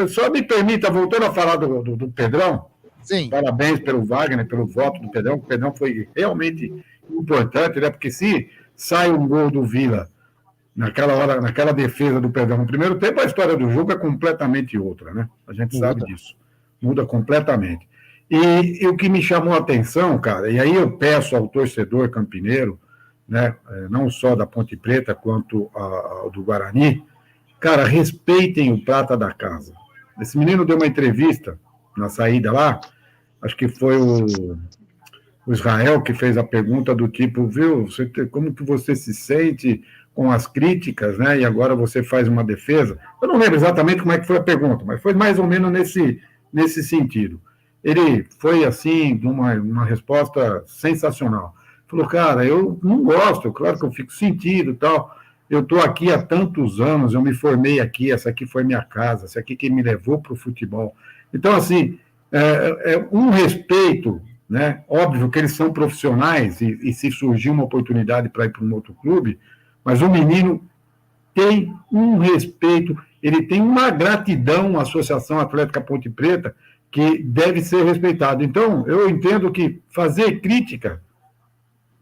Só me permita, voltando a falar do Pedrão, sim. Parabéns pelo Wagner, pelo voto do Pedrão. O Pedrão foi realmente importante, né? Porque se sai um gol do Vila naquela hora, naquela defesa do Pedrão no primeiro tempo, a história do jogo é completamente outra, né? A gente sabe disso. Muda completamente. E o que me chamou a atenção, cara, e aí eu peço ao torcedor campineiro, né, não só da Ponte Preta quanto ao do Guarani, cara, respeitem o prata da casa. Esse menino deu uma entrevista na saída lá, acho que foi o Israel que fez a pergunta do tipo, viu, como que você se sente com as críticas, né, e agora você faz uma defesa? Eu não lembro exatamente como é que foi a pergunta, mas foi mais ou menos nesse sentido. Ele foi, assim, uma resposta sensacional. Falou, cara, eu não gosto, claro que eu fico sentido e tal, eu estou aqui há tantos anos, eu me formei aqui, essa aqui foi minha casa, essa aqui que me levou para o futebol. Então, assim, um respeito, né? Óbvio que eles são profissionais e se surgir uma oportunidade para ir para um outro clube, mas o menino tem um respeito, ele tem uma gratidão à Associação Atlética Ponte Preta que deve ser respeitado. Então, eu entendo que fazer crítica,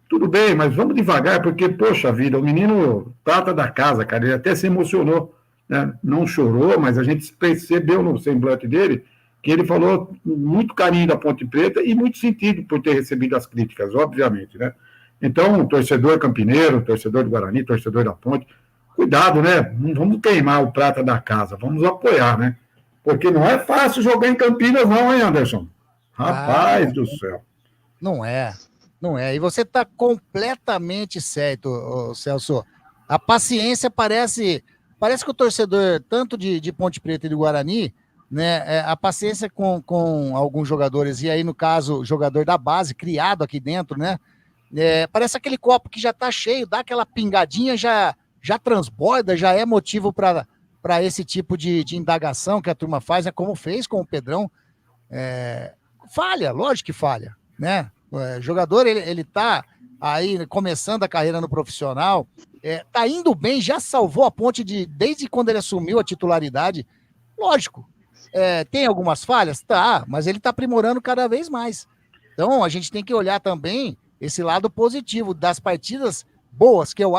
tudo bem, mas vamos devagar, porque, poxa vida, o menino trata da casa, cara, ele até se emocionou, né? Não chorou, mas a gente percebeu no semblante dele que ele falou muito carinho da Ponte Preta e muito sentido por ter recebido as críticas, obviamente, né? Então, torcedor campineiro, torcedor do Guarani, torcedor da Ponte, cuidado, né? Não vamos queimar o prata da casa, vamos apoiar, né? Porque não é fácil jogar em Campinas, não, hein, Anderson? Rapaz do céu. Não é. E você está completamente certo, Celso. A paciência parece parece que o torcedor, tanto de Ponte Preta e do Guarani, né, a paciência com alguns jogadores, e aí, no caso, jogador da base, criado aqui dentro, né? Parece aquele copo que já tá cheio, dá aquela pingadinha, já transborda, já é motivo para esse tipo de indagação que a turma faz, é como fez com o Pedrão. Falha, lógico que falha, né? O jogador, ele tá aí começando a carreira no profissional, tá indo bem, já salvou a Ponte desde quando ele assumiu a titularidade. Lógico, tem algumas falhas? Tá, mas ele tá aprimorando cada vez mais. Então, a gente tem que olhar também esse lado positivo das partidas boas, que eu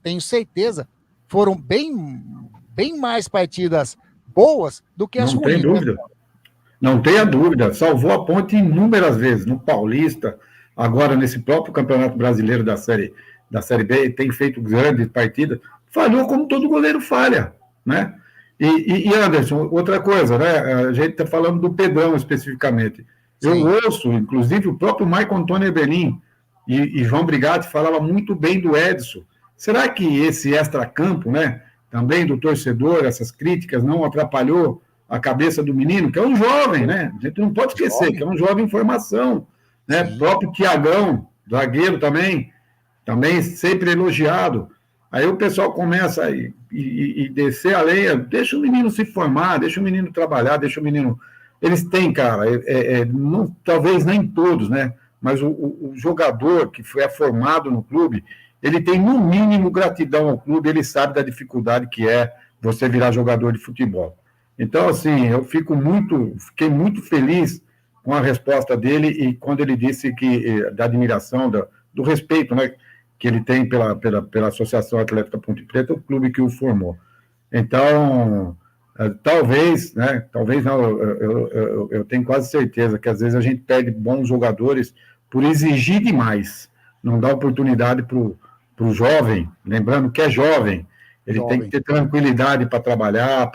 tenho certeza, foram bem mais partidas boas do que as ruins. Não tem dúvida. Né? Não tenha dúvida. Salvou a Ponte inúmeras vezes, no Paulista, agora nesse próprio Campeonato Brasileiro da Série B, tem feito grandes partidas. Falhou como todo goleiro falha, né? E Anderson, outra coisa, né? A gente está falando do Pedrão especificamente. Sim. Eu ouço, inclusive, o próprio Marco Antônio Eberlin e João Brigatti falava muito bem do Edson. Será que esse extracampo, né, também do torcedor, essas críticas, não atrapalhou a cabeça do menino, que é um jovem, né? A gente não pode esquecer que é um jovem em formação, né? O próprio Tiagão, zagueiro também sempre elogiado. Aí o pessoal começa a descer a lenha, deixa o menino se formar, deixa o menino trabalhar, deixa o menino... Eles têm, cara, talvez nem todos, né? Mas o jogador que foi formado no clube, ele tem, no mínimo, gratidão ao clube, ele sabe da dificuldade que é você virar jogador de futebol. Então, assim, eu fiquei muito feliz com a resposta dele e quando ele disse que da admiração, do respeito, né, que ele tem pela Associação Atlética Ponte Preta, o clube que o formou. Então, talvez não, eu tenho quase certeza que às vezes a gente perde bons jogadores por exigir demais, não dá oportunidade para o jovem, lembrando que é jovem, ele tem que ter tranquilidade para trabalhar,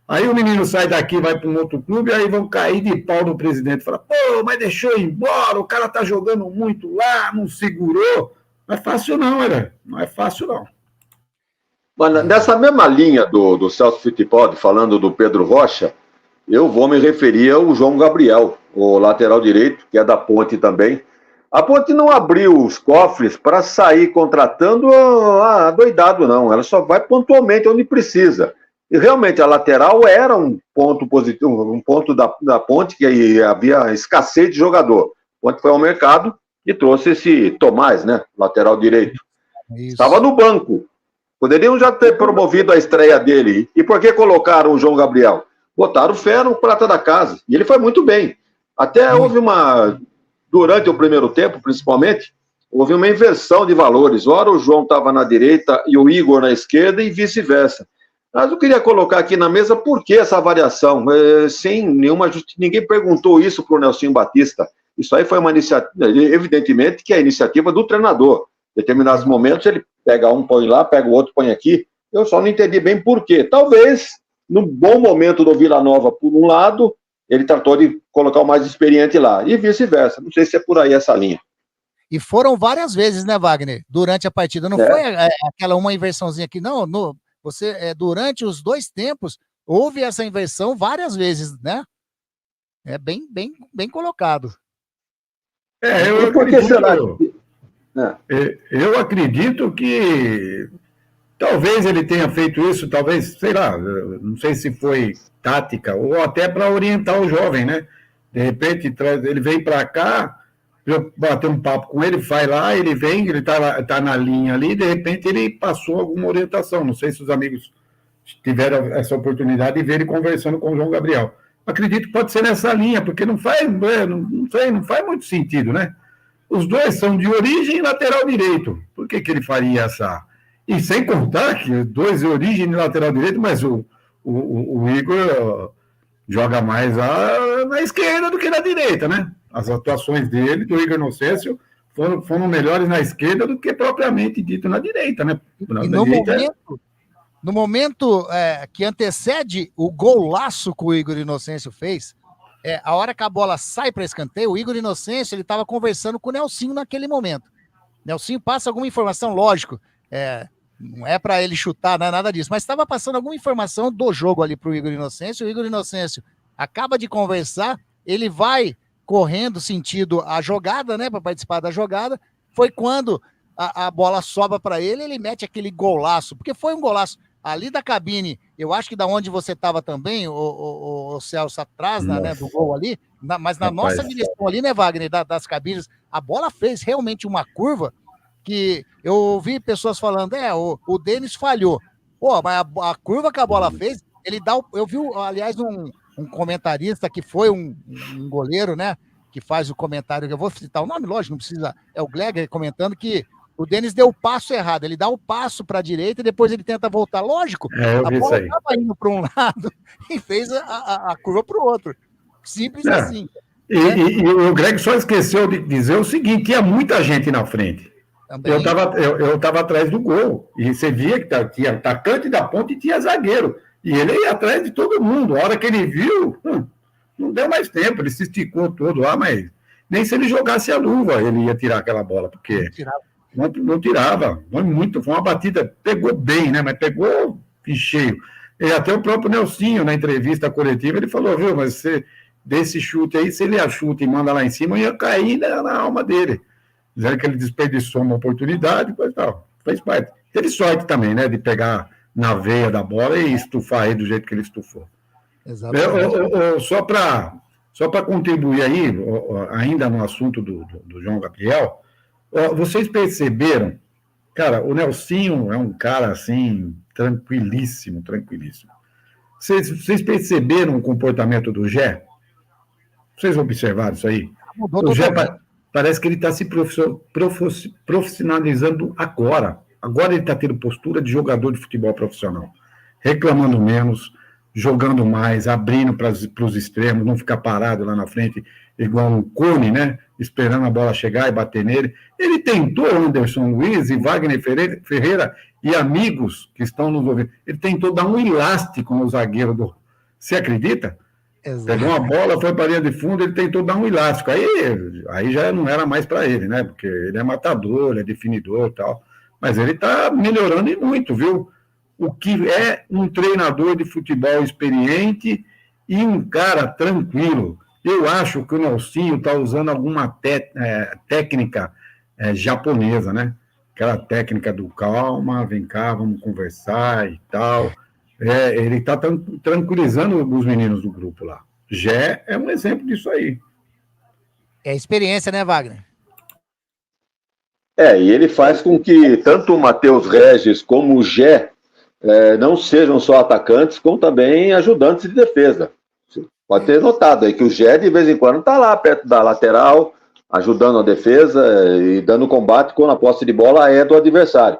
Aí o menino sai daqui, vai para um outro clube, aí vão cair de pau no presidente, fala, pô, mas deixou ir embora, o cara tá jogando muito lá, não segurou. Não é fácil não, não é fácil não. Mas nessa mesma linha do Celso Fittipaldi, falando do Pedro Rocha, eu vou me referir ao João Gabriel, o lateral direito, que é da Ponte também. A Ponte não abriu os cofres para sair contratando doidado, não. Ela só vai pontualmente onde precisa. E realmente a lateral era um ponto positivo, um ponto da Ponte, que havia escassez de jogador. A Ponte foi ao mercado e trouxe esse Tomás, né? Lateral direito. Isso. Estava no banco. Poderiam já ter promovido a estreia dele. E por que colocaram o João Gabriel? Botaram fé no prata da casa. E ele foi muito bem. Até houve durante o primeiro tempo, principalmente, houve uma inversão de valores. Ora o João estava na direita e o Igor na esquerda e vice-versa. Mas eu queria colocar aqui na mesa por que essa variação. Sem nenhuma justiça. Ninguém perguntou isso para o Nelsinho Batista. Isso aí foi uma iniciativa, evidentemente, que é a iniciativa do treinador. Em determinados momentos ele pega um, põe lá, pega o outro, põe aqui. Eu só não entendi bem por quê. Talvez, no bom momento do Vila Nova, por um lado, ele tratou de colocar o mais experiente lá. E vice-versa. Não sei se é por aí essa linha. E foram várias vezes, né, Wagner? Durante a partida. Não foi aquela uma inversãozinha aqui, não. Durante os dois tempos, houve essa inversão várias vezes, né? É bem colocado. Eu acredito que talvez ele tenha feito isso, talvez, sei lá, não sei se foi tática ou até para orientar o jovem, né? De repente, ele vem para cá, eu bater um papo com ele, vai lá, ele vem, ele tá na linha ali, de repente ele passou alguma orientação. Não sei se os amigos tiveram essa oportunidade de ver ele conversando com o João Gabriel. Acredito que pode ser nessa linha, porque não faz muito sentido, né? Os dois são de origem lateral direito. Por que ele faria essa? E sem contar que dois de origem lateral direito, mas o Igor joga mais na esquerda do que na direita, né? As atuações dele, do Igor Inocêncio, foram melhores na esquerda do que propriamente dito na direita, né? No momento que antecede o golaço que o Igor Inocêncio fez, a hora que a bola sai para escanteio, o Igor Inocêncio ele estava conversando com o Nelsinho naquele momento. Nelsinho passa alguma informação, lógico, Não é para ele chutar, não é nada disso. Mas estava passando alguma informação do jogo ali para o Igor Inocêncio. O Igor Inocêncio acaba de conversar, ele vai correndo sentido a jogada, né, para participar da jogada. Foi quando a bola sobra para ele, ele mete aquele golaço, porque foi um golaço ali da cabine. Eu acho que da onde você estava também, o Celso, atrás né, do gol ali, mas na nossa direção ali, né, Wagner, das cabines, a bola fez realmente uma curva que eu ouvi pessoas falando, o Denis falhou. Pô, mas a curva que a bola fez, ele dá. Eu vi, aliás, um comentarista que foi um goleiro, né? Que faz o comentário, que eu vou citar o nome, lógico, não precisa. É o Gleger comentando que o Denis deu o passo errado. Ele dá o passo para a direita e depois ele tenta voltar. Lógico, a bola estava indo para um lado e fez a curva para o outro. Simples assim. E o Greg só esqueceu de dizer o seguinte: tinha muita gente na frente. Também. Eu estava atrás do gol, e você via que tinha atacante da ponta e tinha zagueiro, e ele ia atrás de todo mundo. A hora que ele viu, não deu mais tempo, ele se esticou todo lá, mas nem se ele jogasse a luva ele ia tirar aquela bola, porque não tirava. Foi uma batida, pegou bem, né? Mas pegou em cheio. E até o próprio Nelsinho, na entrevista coletiva, ele falou, viu, mas você, desse chute aí, se ele achuta e manda lá em cima, ia cair na alma dele. Dizendo que ele desperdiçou uma oportunidade, pois tal, fez parte. Teve sorte também, né, de pegar na veia da bola e estufar aí do jeito que ele estufou. Exatamente. Só para contribuir aí, ainda no assunto do João Gabriel, vocês perceberam, cara, o Nelsinho é um cara, assim, tranquilíssimo. Vocês perceberam o comportamento do Gé? Vocês observaram isso aí? O Gé parece que ele está se profissionalizando agora. Agora ele está tendo postura de jogador de futebol profissional. Reclamando menos, jogando mais, abrindo para os extremos, não ficar parado lá na frente, igual o Cone, né? Esperando a bola chegar e bater nele. Ele tentou, Anderson Luiz e Wagner Ferreira e amigos que estão nos ouvindo, ele tentou dar um elástico no zagueiro do... Você acredita? Exato. Pegou uma bola, foi para a linha de fundo, ele tentou dar um elástico. Aí já não era mais para ele, né? Porque ele é matador, ele é definidor e tal. Mas ele está melhorando e muito, viu? O que é um treinador de futebol experiente e um cara tranquilo. Eu acho que o Nelsinho está usando alguma técnica japonesa, né? Aquela técnica do calma, vem cá, vamos conversar e tal. Ele está tranquilizando os meninos do grupo lá. Gé é um exemplo disso aí. É experiência, né, Wagner? E ele faz com que tanto o Matheus Regis como o Gé não sejam só atacantes, como também ajudantes de defesa. Você pode ter notado aí que o Gé, de vez em quando, está lá perto da lateral, ajudando a defesa e dando combate quando a posse de bola é do adversário.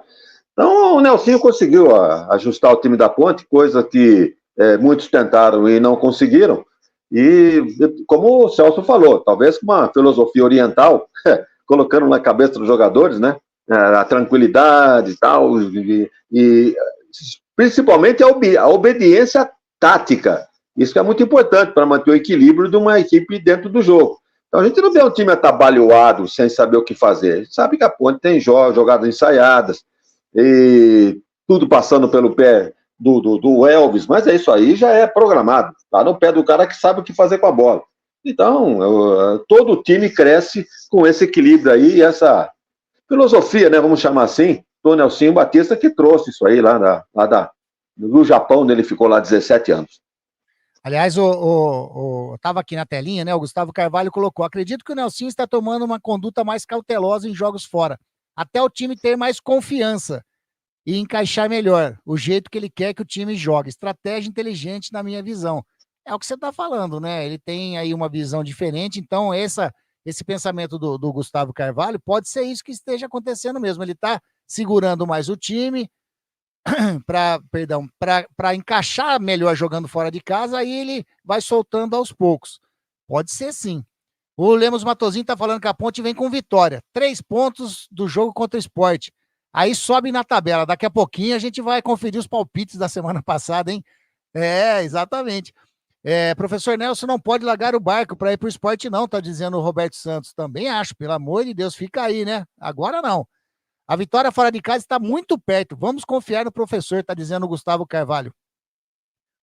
Então, o Nelsinho conseguiu ajustar o time da Ponte, coisa que muitos tentaram e não conseguiram. E, como o Celso falou, talvez com uma filosofia oriental, colocando na cabeça dos jogadores, né, a tranquilidade e tal, e principalmente a obediência tática. Isso que é muito importante para manter o equilíbrio de uma equipe dentro do jogo. Então, a gente não vê um time atabalhoado, sem saber o que fazer. A gente sabe que a Ponte tem jogadas ensaiadas, e tudo passando pelo pé do Elvis, mas isso aí já é programado, tá no pé do cara que sabe o que fazer com a bola. Então, todo time cresce com esse equilíbrio aí, e essa filosofia, né, vamos chamar assim, do Nelsinho Batista, que trouxe isso aí lá do Japão, onde ele ficou lá 17 anos. Aliás, estava aqui na telinha, né, o Gustavo Carvalho colocou, acredito que o Nelsinho está tomando uma conduta mais cautelosa em jogos fora, até o time ter mais confiança e encaixar melhor o jeito que ele quer que o time jogue. Estratégia inteligente, na minha visão. É o que você está falando, né? Ele tem aí uma visão diferente, então esse pensamento do Gustavo Carvalho pode ser isso que esteja acontecendo mesmo. Ele está segurando mais o time para encaixar melhor jogando fora de casa, aí ele vai soltando aos poucos. Pode ser sim. O Lemos Matosinho tá falando que a Ponte vem com vitória. 3 pontos do jogo contra o Sport. Aí sobe na tabela. Daqui a pouquinho a gente vai conferir os palpites da semana passada, hein? Exatamente. Professor Nelson não pode largar o barco para ir pro Sport, não, tá dizendo o Roberto Santos. Também acho, pelo amor de Deus, fica aí, né? Agora não. A vitória fora de casa está muito perto. Vamos confiar no professor, está dizendo o Gustavo Carvalho.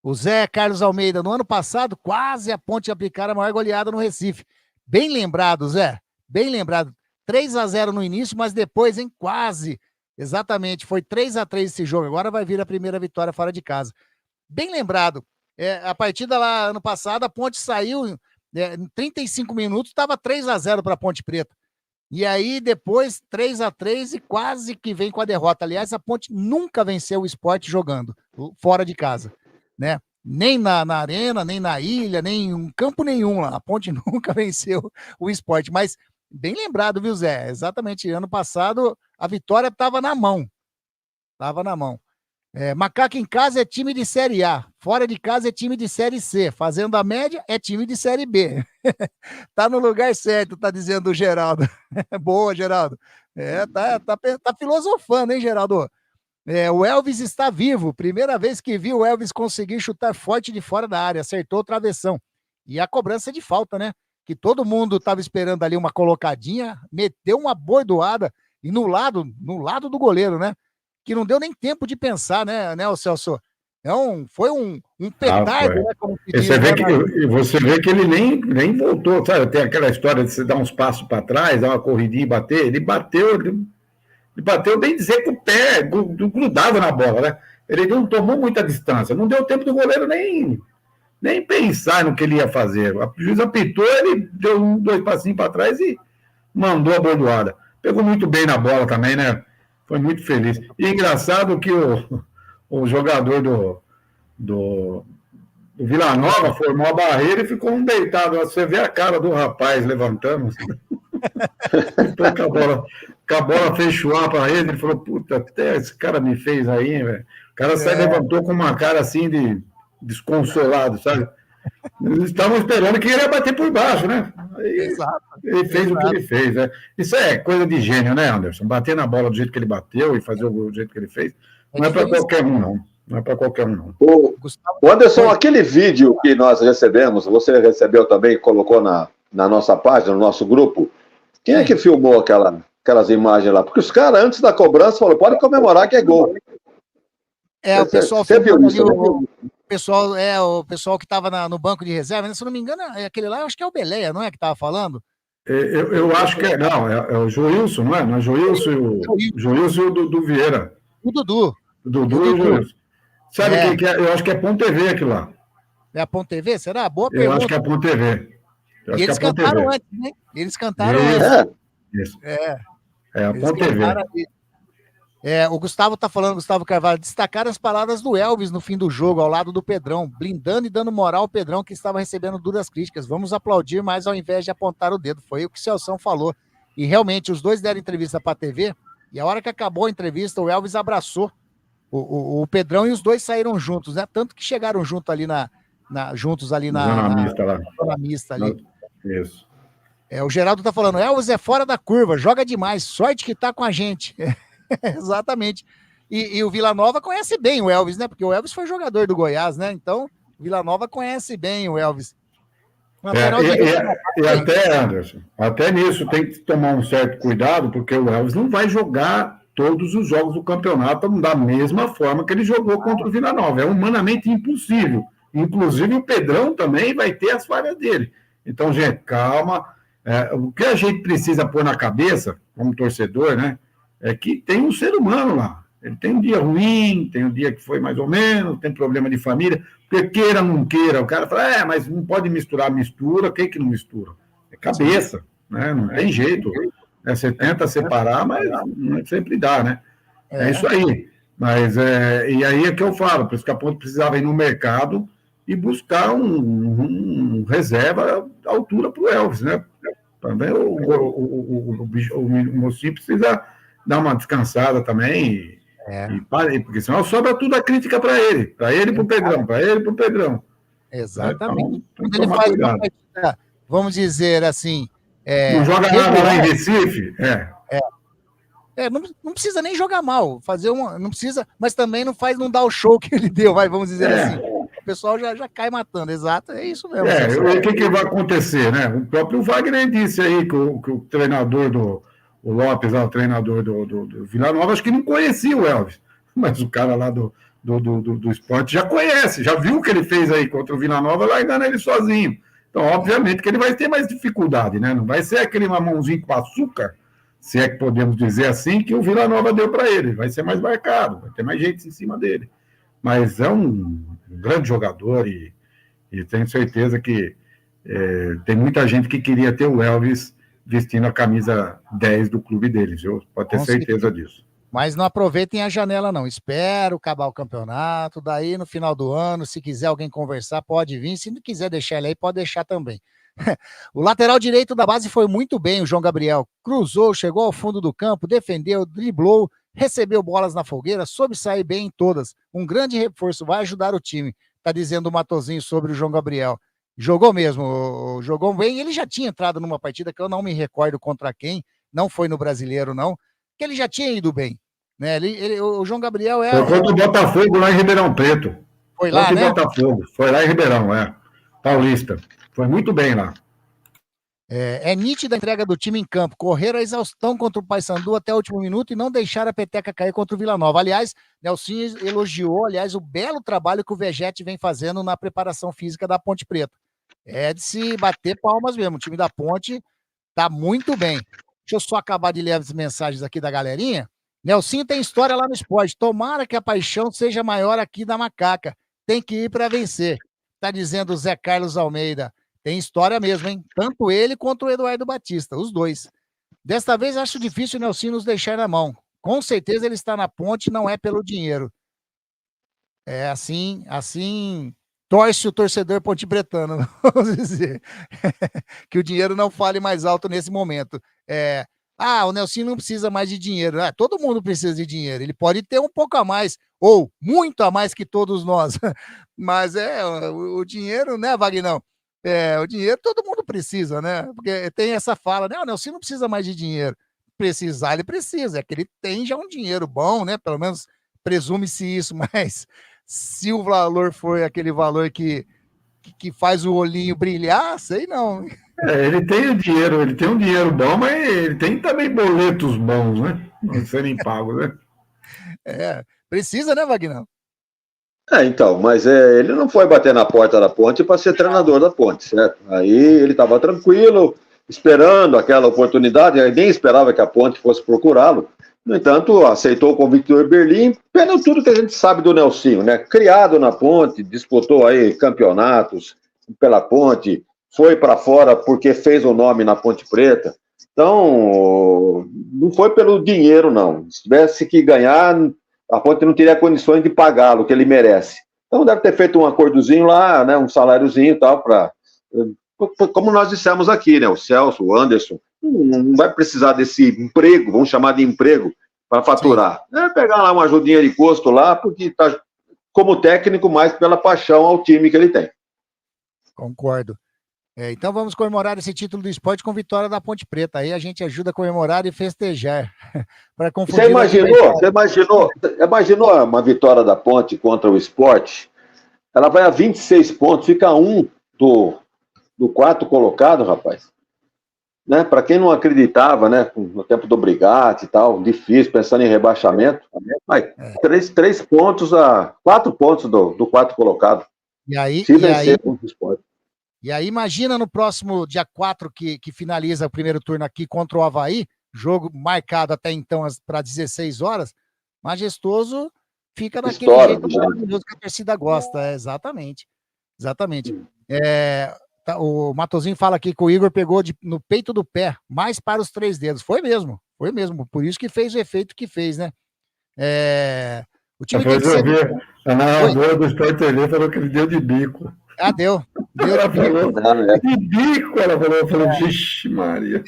O Zé Carlos Almeida, no ano passado, quase a Ponte aplicar a maior goleada no Recife. Bem lembrado, Zé. Bem lembrado. 3-0 no início, mas depois, hein? Quase. Exatamente. Foi 3-3 esse jogo. Agora vai vir a primeira vitória fora de casa. Bem lembrado. A partida lá, ano passado, a Ponte saiu em 35 minutos, estava 3-0 para a Ponte Preta. E aí, depois, 3-3 e quase que vem com a derrota. Aliás, a Ponte nunca venceu o Sport jogando fora de casa, né? Nem na arena, nem na ilha, nem em campo nenhum lá. A Ponte nunca venceu o Sport. Mas, bem lembrado, viu, Zé? Exatamente. Ano passado, a vitória estava na mão. Estava na mão. Macaco em casa é time de Série A. Fora de casa é time de Série C. Fazendo a média é time de Série B. Tá no lugar certo, tá dizendo o Geraldo. Boa, Geraldo. Tá filosofando, hein, Geraldo? O Elvis está vivo. Primeira vez que vi o Elvis conseguir chutar forte de fora da área. Acertou o travessão. E a cobrança de falta, né? Que todo mundo tava esperando ali uma colocadinha, meteu uma bordoada e no lado do goleiro, né? Que não deu nem tempo de pensar, né, o Celso? Foi um petardo, né? Como você vê que ele nem voltou, sabe? Tem aquela história de você dar uns passos para trás, dar uma corridinha e bater. Ele bateu, bem dizer, com o pé grudado na bola, né? Ele não tomou muita distância, não deu tempo do goleiro nem pensar no que ele ia fazer. O juiz apitou, ele deu 2 passinhos para trás e mandou a bordoada. Pegou muito bem na bola também, né? Foi muito feliz. E engraçado que o jogador do Vila Nova formou a barreira e ficou deitado. Você vê a cara do rapaz levantando. Então, com a bola fez chuar para ele falou, puta, até esse cara me fez aí, velho. O cara levantou com uma cara assim de desconsolado, sabe? Eles estavam esperando que ele ia bater por baixo, né? Exato. Ele fez o que ele fez, né? Isso é coisa de gênio, né, Anderson? Bater na bola do jeito que ele bateu e fazer o gol do jeito que ele fez, não é para qualquer um, não. Não é para qualquer um, não. O Anderson, aquele vídeo que nós recebemos, você recebeu também e colocou na nossa página, no nosso grupo, quem é que filmou aquelas imagens lá? Porque os caras, antes da cobrança, falaram, pode comemorar que é gol. O pessoal você viu isso, o pessoal que estava no banco de reserva, né? Se eu não me engano, aquele lá, eu acho que é o Beleia, não é que estava falando? Eu acho que é o Joilson, não é? Não é Joilson e o do Vieira. O Dudu. O Dudu e o Joilson. Sabe o que é? Eu acho que é Ponto TV aquilo lá. É a Ponto TV? Será? Boa pergunta. pergunta. Eu acho que é a Ponto TV. E eles cantaram antes, né? Eles cantaram antes. Isso. É a Ponto TV. O Gustavo tá falando, Gustavo Carvalho, destacar as palavras do Elvis no fim do jogo, ao lado do Pedrão, blindando e dando moral ao Pedrão, que estava recebendo duras críticas. Vamos aplaudir, mas ao invés de apontar o dedo. Foi o que o Celção falou. E realmente, os dois deram entrevista para a TV, e a hora que acabou a entrevista, o Elvis abraçou o Pedrão e os dois saíram juntos, né? Tanto que chegaram junto ali juntos ali na zona mista ali. Isso. O Geraldo tá falando, Elvis é fora da curva, joga demais, sorte que tá com a gente. Exatamente. E o Vila Nova conhece bem o Elvis, né? Porque o Elvis foi jogador do Goiás, né? Então, o Vila Nova conhece bem o Elvis. E até, Anderson, até nisso tem que tomar um certo cuidado, porque o Elvis não vai jogar todos os jogos do campeonato da mesma forma que ele jogou contra o Vila Nova. É humanamente impossível. Inclusive, o Pedrão também vai ter as falhas dele. Então, gente, calma. O que a gente precisa pôr na cabeça, como torcedor, né? É que tem um ser humano lá. Ele tem um dia ruim, tem um dia que foi mais ou menos, tem problema de família, porque queira ou não queira, o cara fala, mas não pode misturar, mistura, quem que não mistura? É cabeça, né? Não tem jeito. Você tenta separar, mas não sempre dá, né? É isso aí. Mas, e aí é que eu falo, por isso que a Ponte precisava ir no mercado e buscar um reserva à altura para o Elvis, né? Também o mocinho precisa dar uma descansada também, porque senão sobra tudo a crítica para ele e para o Pedrão. Exatamente. Então, quando ele faz uma partida, vamos dizer assim... não joga nada lá em Recife? Não precisa nem jogar mal, não precisa, mas também não dá o show que ele deu, vamos dizer assim. O pessoal já cai matando, exato, é isso mesmo. O que vai acontecer, né? O próprio Wagner disse aí que o treinador o Lopes, o treinador do Vila Nova, acho que não conhecia o Elvis, mas o cara lá do esporte já conhece, já viu o que ele fez aí contra o Vila Nova, largando ele sozinho. Então, obviamente que ele vai ter mais dificuldade, né? Não vai ser aquele mamãozinho com açúcar, se é que podemos dizer assim, que o Vila Nova deu para ele. Vai ser mais marcado, vai ter mais gente em cima dele. Mas é um grande jogador e tenho certeza que tem muita gente que queria ter o Elvis vestindo a camisa 10 do clube deles, viu? Pode ter certeza disso. Mas não aproveitem a janela, não. Espero acabar o campeonato, daí no final do ano, se quiser alguém conversar, pode vir. Se não quiser deixar ele aí, pode deixar também. O lateral direito da base foi muito bem, o João Gabriel. Cruzou, chegou ao fundo do campo, defendeu, driblou, recebeu bolas na fogueira, soube sair bem em todas. Um grande reforço, vai ajudar o time. Tá dizendo o Matozinho sobre o João Gabriel. Jogou mesmo, jogou bem. Ele já tinha entrado numa partida que eu não me recordo contra quem, não foi no Brasileiro, não, que ele já tinha ido bem. Né? O João Gabriel Foi contra o Botafogo lá em Ribeirão Preto. Foi lá, né? Botafogo. Foi lá em Ribeirão, Paulista. Foi muito bem lá. É nítida a entrega do time em campo. Correram a exaustão contra o Paysandu até o último minuto e não deixaram a peteca cair contra o Vila Nova. Aliás, Nelsinho elogiou, o belo trabalho que o Vegete vem fazendo na preparação física da Ponte Preta. É de se bater palmas mesmo. O time da Ponte tá muito bem. Deixa eu só acabar de ler as mensagens aqui da galerinha. Nelsinho tem história lá no esporte. Tomara que a paixão seja maior aqui da Macaca. Tem que ir para vencer. Tá dizendo o Zé Carlos Almeida. Tem história mesmo, hein? Tanto ele quanto o Eduardo Batista, os dois. Desta vez acho difícil o Nelsinho nos deixar na mão. Com certeza ele está na Ponte, não é pelo dinheiro. É assim torce o torcedor pontepretano, vamos dizer. Que o dinheiro não fale mais alto nesse momento. O Nelsinho não precisa mais de dinheiro. Todo mundo precisa de dinheiro. Ele pode ter um pouco a mais, ou muito a mais que todos nós. Mas o dinheiro, né, Vagnão? O dinheiro todo mundo precisa, né? Porque tem essa fala, né? O Nelsinho não precisa mais de dinheiro. Precisar, ele precisa. É que ele tem já um dinheiro bom, né? Pelo menos presume-se isso, mas se o valor for aquele valor que faz o olhinho brilhar, sei não. Ele tem o dinheiro, ele tem um dinheiro bom, mas ele tem também boletos bons, né? Não serem pagos, né? Precisa, né, Vagnão? Então, mas ele não foi bater na porta da Ponte para ser treinador da Ponte, certo? Aí ele estava tranquilo, esperando aquela oportunidade, ele nem esperava que a Ponte fosse procurá-lo. No entanto, aceitou o convite do Berlim, pelo tudo que a gente sabe do Nelsinho, né? Criado na Ponte, disputou aí campeonatos pela Ponte, foi para fora porque fez o nome na Ponte Preta. Então, não foi pelo dinheiro, não. Se tivesse que ganhar, a Ponte não teria condições de pagá-lo, que ele merece. Então, deve ter feito um acordozinho lá, né? Um saláriozinho e tal, como nós dissemos aqui, né? O Celso, o Anderson, não vai precisar desse emprego, vamos chamar de emprego, para faturar. Pegar lá uma ajudinha de custo lá, porque está como técnico, mais pela paixão ao time que ele tem. Concordo. Então vamos comemorar esse título do esporte com vitória da Ponte Preta. Aí a gente ajuda a comemorar e festejar. Você imaginou uma vitória da Ponte contra o Sport? Ela vai a 26 pontos, fica um do quarto colocado, rapaz. Né? Para quem não acreditava, né, no tempo do Brigatti e tal, difícil, pensando em rebaixamento, vai 3 pontos a 4 pontos do quarto colocado. E aí, se vencer contra o Sport. E aí, imagina no próximo dia 4 que finaliza o primeiro turno aqui contra o Avaí, jogo marcado até então para 16 horas, majestoso, fica daquele jeito maravilhoso que a torcida gosta. Exatamente. O Matozinho fala aqui que o Igor pegou no peito do pé, mais para os 3 dedos. Foi mesmo. Por isso que fez o efeito que fez, né? O time tem que ser... A narradora do Sport TV falou que ele deu de bico. Deu. Ela falou de bico, ela falou, vixe Maria.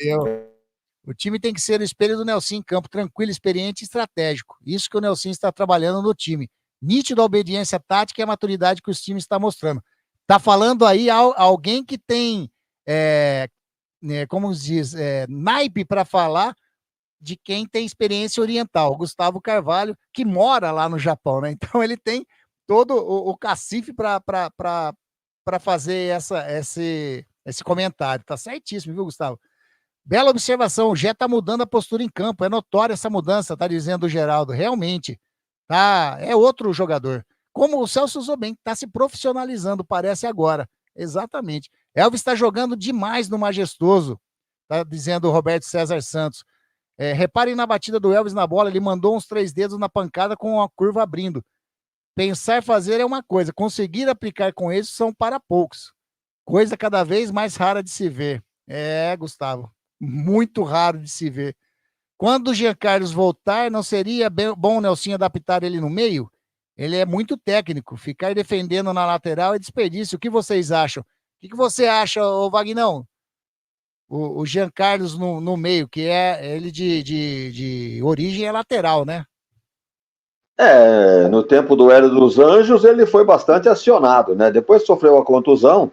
O time tem que ser o espelho do Nelsinho em campo, tranquilo, experiente e estratégico. Isso que o Nelsinho está trabalhando no time. Nítido a obediência tática e a maturidade que os times estão mostrando. Tá falando aí alguém que tem, como se diz, naipe para falar de quem tem experiência oriental. Gustavo Carvalho, que mora lá no Japão, né? Então ele tem todo o cacife para fazer esse comentário. Tá certíssimo, viu, Gustavo? Bela observação, o Gé tá mudando a postura em campo, é notória essa mudança, tá dizendo o Geraldo, realmente, tá, é outro jogador. Como o Celso usou bem, tá se profissionalizando, parece agora, exatamente. Elvis está jogando demais no Majestoso, tá dizendo o Roberto César Santos. Reparem na batida do Elvis na bola, ele mandou uns 3 dedos na pancada com a curva abrindo. Pensar fazer é uma coisa, conseguir aplicar com isso são para poucos. Coisa cada vez mais rara de se ver. Gustavo, muito raro de se ver. Quando o Jean Carlos voltar, não seria bom o Nelsinho adaptar ele no meio? Ele é muito técnico, ficar defendendo na lateral é desperdício. O que vocês acham? O que você acha, ô Vagnão? O Jean Carlos no meio, que é ele de origem é lateral, né? No tempo do Hélio dos Anjos, ele foi bastante acionado, né? Depois sofreu a contusão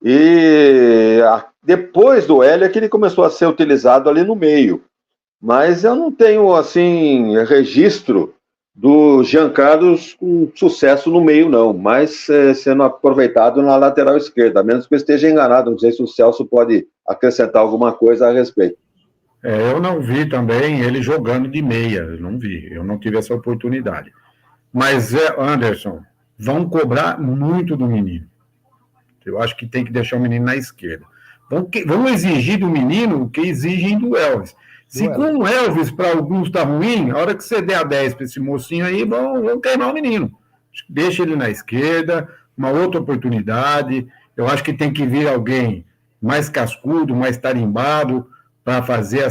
e depois do Hélio é que ele começou a ser utilizado ali no meio. Mas eu não tenho, assim, registro do Jean Carlos com sucesso no meio, não. Mas sendo aproveitado na lateral esquerda, a menos que eu esteja enganado. Não sei se o Celso pode acrescentar alguma coisa a respeito. Eu não vi também ele jogando de meia, eu não tive essa oportunidade. Mas, Anderson, vão cobrar muito do menino. Eu acho que tem que deixar o menino na esquerda. Vão exigir do menino o que exigem do Elvis. Se com o Elvis, para alguns, está ruim, a hora que você der a 10 para esse mocinho aí, vão queimar o menino. Deixa ele na esquerda, uma outra oportunidade. Eu acho que tem que vir alguém mais cascudo, mais tarimbado, para fazer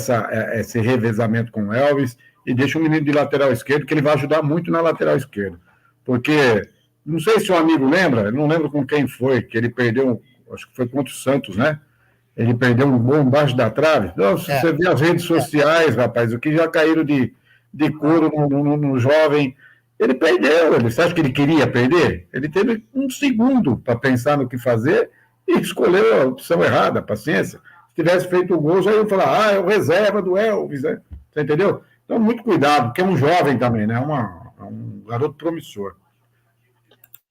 esse revezamento com o Elvis, e deixa o menino de lateral esquerdo, que ele vai ajudar muito na lateral esquerda. Porque, não sei se o amigo lembra, não lembro com quem foi, que ele perdeu, acho que foi contra o Santos, né? Ele perdeu um gol embaixo da trave. Então, se você vê as redes sociais, rapaz, o que já caíram de couro no jovem, ele perdeu. Você acha que ele queria perder? Ele teve um segundo para pensar no que fazer e escolheu a opção errada, paciência. Se tivesse feito o gol, já iam falar, é o reserva do Elvis, né? Você entendeu? Então, muito cuidado, porque é um jovem também, né? É um garoto promissor.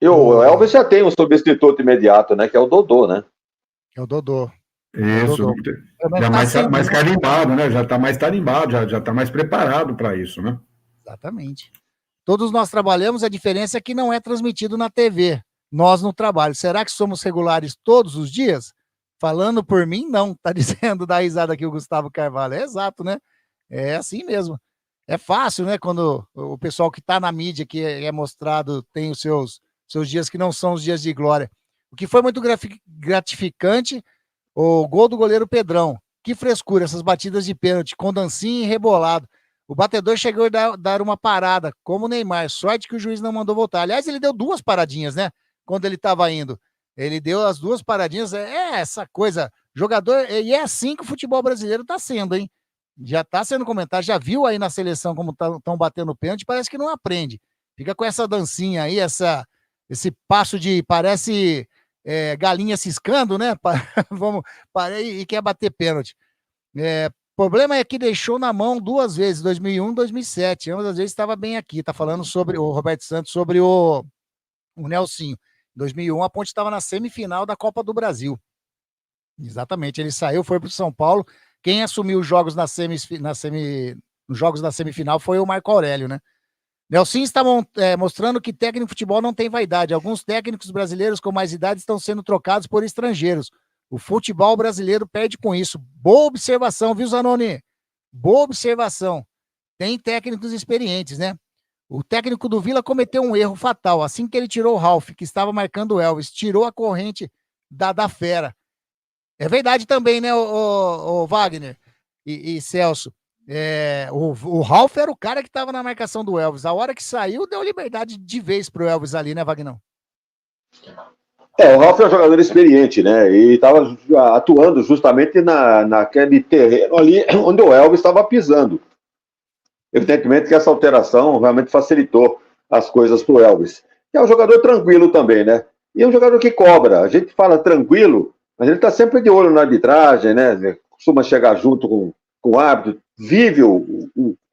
E o Elvis já tem um substituto imediato, né? Que é o Dodô, né? É o Dodô. Isso, já mais carimbado, né? Já está mais tarimbado, já está mais preparado para isso, né? Exatamente. Todos nós trabalhamos, a diferença é que não é transmitido na TV. Nós no trabalho. Será que somos regulares todos os dias? Falando por mim, não. Tá dizendo da risada aqui o Gustavo Carvalho. É exato, né? É assim mesmo. É fácil, né? Quando o pessoal que está na mídia, que é mostrado, tem os seus dias que não são os dias de glória. O que foi muito gratificante, o gol do goleiro Pedrão. Que frescura, essas batidas de pênalti, com dancinha e rebolado. O batedor chegou a dar uma parada, como o Neymar. Sorte que o juiz não mandou voltar. Aliás, ele deu 2 paradinhas, né? Quando ele estava indo. Ele deu as 2 paradinhas. Essa coisa. Jogador. E é assim que o futebol brasileiro está sendo, hein? Já está sendo comentado. Já viu aí na seleção como estão batendo pênalti? Parece que não aprende. Fica com essa dancinha aí, esse passo de. Parece galinha ciscando, né? E quer bater pênalti. O problema é que deixou na mão 2 vezes, 2001 e 2007. Ambas as vezes estava bem aqui. Tá falando sobre o Roberto Santos, sobre o Nelsinho. Em 2001, a Ponte estava na semifinal da Copa do Brasil. Exatamente. Ele saiu, foi para o São Paulo. Quem assumiu os jogos os jogos da semifinal foi o Marco Aurélio, né? Nelsinho está mostrando que técnico de futebol não tem vaidade. Alguns técnicos brasileiros com mais idade estão sendo trocados por estrangeiros. O futebol brasileiro perde com isso. Boa observação, viu, Zanoni? Boa observação. Tem técnicos experientes, né? O técnico do Vila cometeu um erro fatal. Assim que ele tirou o Ralf, que estava marcando o Elvis, tirou a corrente da fera. É verdade também, né, o Wagner e Celso? O Ralf era o cara que estava na marcação do Elvis. A hora que saiu, deu liberdade de vez pro Elvis ali, né, Wagnão? O Ralf é um jogador experiente, né? E estava atuando justamente naquele terreno ali onde o Elvis estava pisando. Evidentemente que essa alteração realmente facilitou as coisas para o Elvis. É um jogador tranquilo também, né? E é um jogador que cobra. A gente fala tranquilo, mas ele está sempre de olho na arbitragem, né? Costuma chegar junto com o árbitro, vive,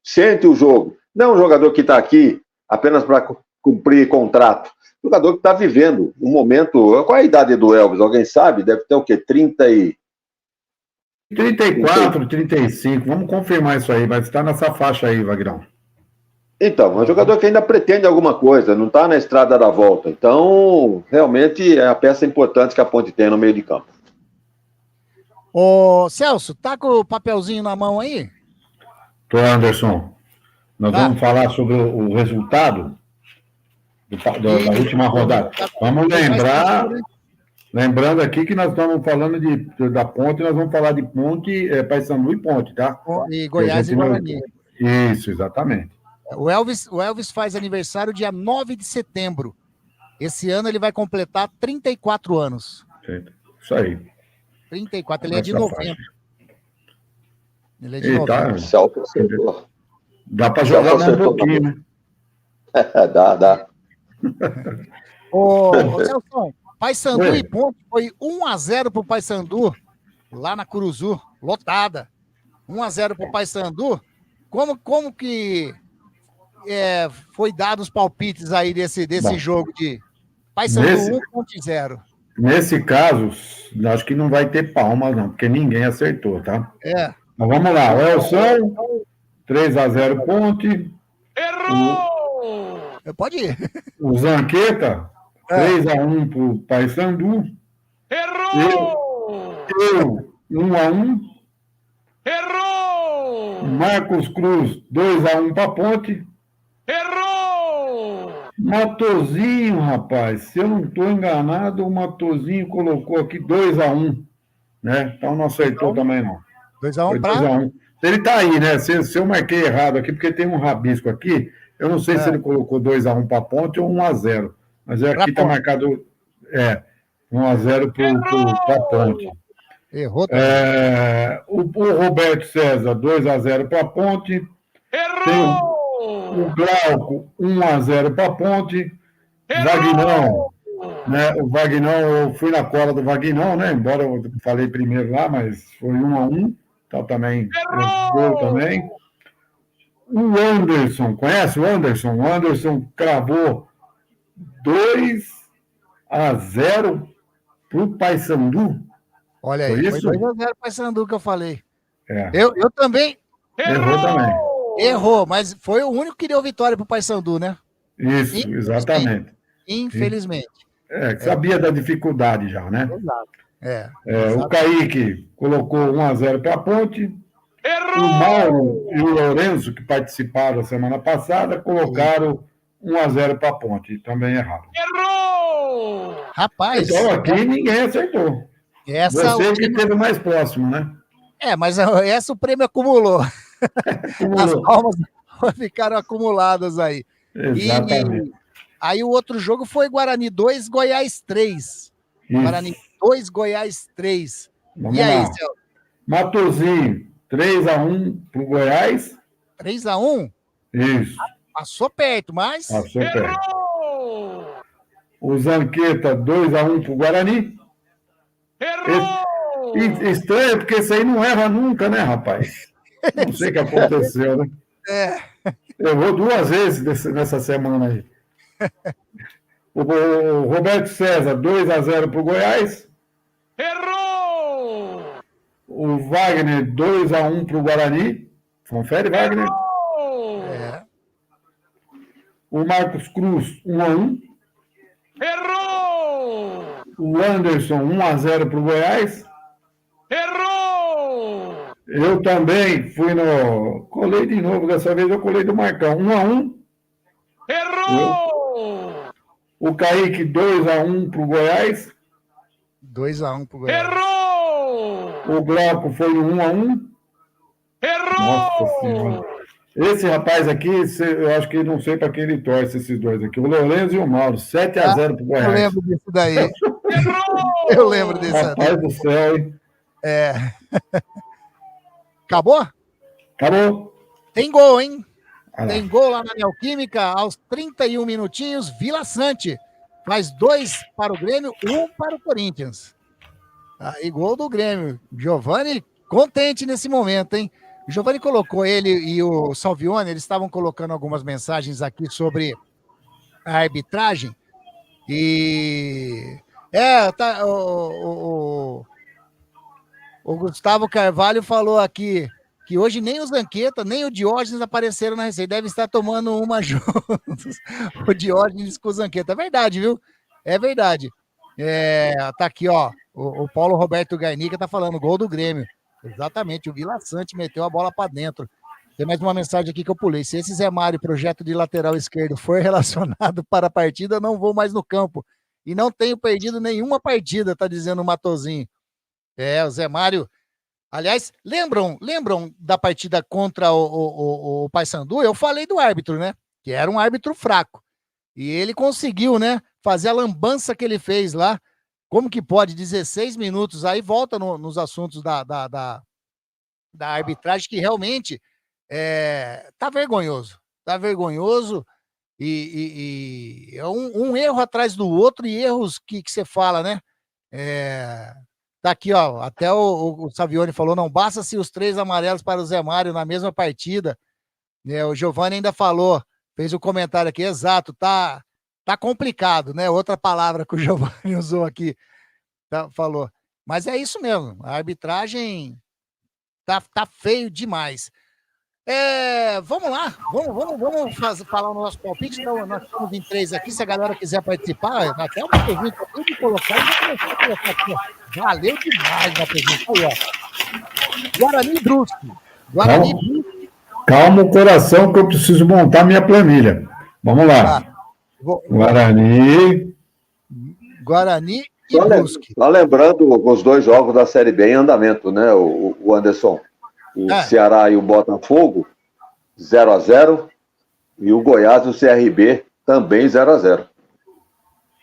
sente o jogo. Não é um jogador que está aqui apenas para cumprir contrato. Jogador que está vivendo um momento... Qual é a idade do Elvis? Alguém sabe? Deve ter o quê? 30 e... 34, 35. Vamos confirmar isso aí, mas está nessa faixa aí, Vagrão. Então, é um jogador que ainda pretende alguma coisa, não está na estrada da volta. Então, realmente é a peça importante que a Ponte tem no meio de campo. Ô, Celso, tá com o papelzinho na mão aí? Tô, Anderson. Nós vamos falar sobre o resultado da última rodada. Vamos lembrar, lembrando aqui que nós estamos falando da Ponte, nós vamos falar de Ponte, Paysandu e Ponte, tá? E Goiás e Guarani. Isso, exatamente. O Elvis faz aniversário dia 9 de setembro. Esse ano ele vai completar 34 anos. Isso aí. 34, ele é de novembro. Ele é de novembro. Dá para jogar mais um pouquinho, né? Dá. Ô Celso, Paysandu e Ponte foi 1-0 pro Paysandu, lá na Curuzu, lotada. 1-0 pro Paysandu. Como que foi dado os palpites aí desse jogo de Paysandu 1 Ponte 0? Nesse caso, acho que não vai ter palmas, não, porque ninguém acertou, tá? Mas vamos lá. O Elson, 3-0 Ponte. Errou! Pode ir. O Zanqueta, 3-1 pro Paysandu. Errou! Eu, 1-1. Errou! Marcos Cruz, 2-1 para Ponte. Errou! Matozinho, rapaz, se eu não estou enganado, o Matozinho colocou aqui 2-1, né? Então não acertou também, não. 2-1 para? 2-1. Ele tá aí, né? Se eu marquei errado aqui, porque tem um rabisco aqui, eu não sei se ele colocou 2-1 para Ponte ou 1-0. Mas aqui tá marcado 1-0 para Ponte. Errou também. O Roberto César, 2-0 para Ponte. Errou! O Glauco, 1-0 para Ponte. Vagnão, né? O Vagnão, eu fui na cola do Vagnão, né? Embora eu falei primeiro lá, mas foi 1-1. Então também, gol também. O Anderson, conhece o Anderson? O Anderson cravou 2-0 pro Paysandu. Olha aí, foi 2-0 pro Paysandu que eu falei. É. Eu também. Errou também. Errou, mas foi o único que deu vitória pro Paysandu, né? Isso, exatamente. Infelizmente. Sabia da dificuldade já, né? Exato. O Kaique colocou 1-0 para a Ponte. Errou! O Mauro e o Lourenço, que participaram a semana passada, colocaram 1-0 para a Ponte. Também erraram. Errou! Rapaz. Então aqui ninguém acertou. Você que esteve mais próximo, né? Mas essa o prêmio acumulou. As palmas ficaram acumuladas aí. Exatamente. Aí o outro jogo foi Guarani 2, Goiás 3. Isso. Guarani 2, Goiás 3. Vamos e aí, lá. Celso? Matozinho, 3-1 pro Goiás. 3-1? Isso. Passou perto, mas... Passou perto. O Zanqueta, 2-1 pro Guarani. Errou! Estranho, porque esse aí não erra nunca, né, rapaz? Não sei o que aconteceu, né? Errou 2 vezes nessa semana aí. O Roberto César, 2-0 para o Goiás. Errou! O Wagner, 2-1 para o Guarani. Confere, Wagner. O Marcos Cruz, 1-1. Errou! O Anderson, 1-0 para o Goiás. Errou! Eu também fui no... Colei de novo, dessa vez eu colei do Marcão. 1-1. Errou! O Kaique, 2-1 pro Goiás. 2-1 pro Goiás. Errou! O Glauco foi 1-1. Errou! Nossa Senhora. Esse rapaz aqui, eu acho que não sei para quem ele torce, esses dois aqui. O Lourenço e o Mauro. 7-0 pro Goiás. Eu lembro disso daí. Eu lembro desse. Rapaz do céu, hein? Acabou? Acabou. Tem gol, hein? Tem gol lá na Neoquímica, aos 31 minutinhos, Vila Sante faz 2 para o Grêmio, 1 para o Corinthians. Aí, gol do Grêmio. Giovani contente nesse momento, hein? O Giovani colocou, ele e o Salvione, eles estavam colocando algumas mensagens aqui sobre a arbitragem. E... O Gustavo Carvalho falou aqui que hoje nem o Zanqueta, nem o Diógenes apareceram na receita. Deve estar tomando uma juntos. O Diógenes com o Zanqueta. É verdade, viu? É verdade. Tá aqui, ó. O Paulo Roberto Garnica tá falando, gol do Grêmio. Exatamente, o Vila Sante meteu a bola para dentro. Tem mais uma mensagem aqui que eu pulei. Se esse Zé Mário, projeto de lateral esquerdo, for relacionado para a partida, não vou mais no campo. E não tenho perdido nenhuma partida, tá dizendo o Matozinho. O Zé Mário... Aliás, lembram da partida contra o Paysandu? Eu falei do árbitro, né? Que era um árbitro fraco. E ele conseguiu, né? Fazer a lambança que ele fez lá. Como que pode? 16 minutos. Aí volta nos assuntos da arbitragem, que realmente tá vergonhoso. Tá vergonhoso. E é um erro atrás do outro, e erros que você fala, né? Tá aqui, ó, até o Savione falou, não basta se os 3 amarelos para o Zé Mário na mesma partida. O Giovanni ainda falou, fez um comentário aqui, exato, tá complicado, né? Outra palavra que o Giovanni usou aqui, falou. Mas é isso mesmo, a arbitragem tá feio demais. Vamos lá, vamos falar o nosso palpite. Então, nós estamos em 3 aqui, se a galera quiser participar, até o Matheus acabou de colocar, e vou começar a colocar aqui, ó. Valeu demais, Matheus. Aí, ó. Guarani e Brusque. Calma o coração que eu preciso montar minha planilha. Vamos lá. Guarani e Brusque. Só lembrando os 2 jogos da Série B em andamento, né, o Anderson? O Ceará e o Botafogo, 0-0. E o Goiás e o CRB, também 0-0.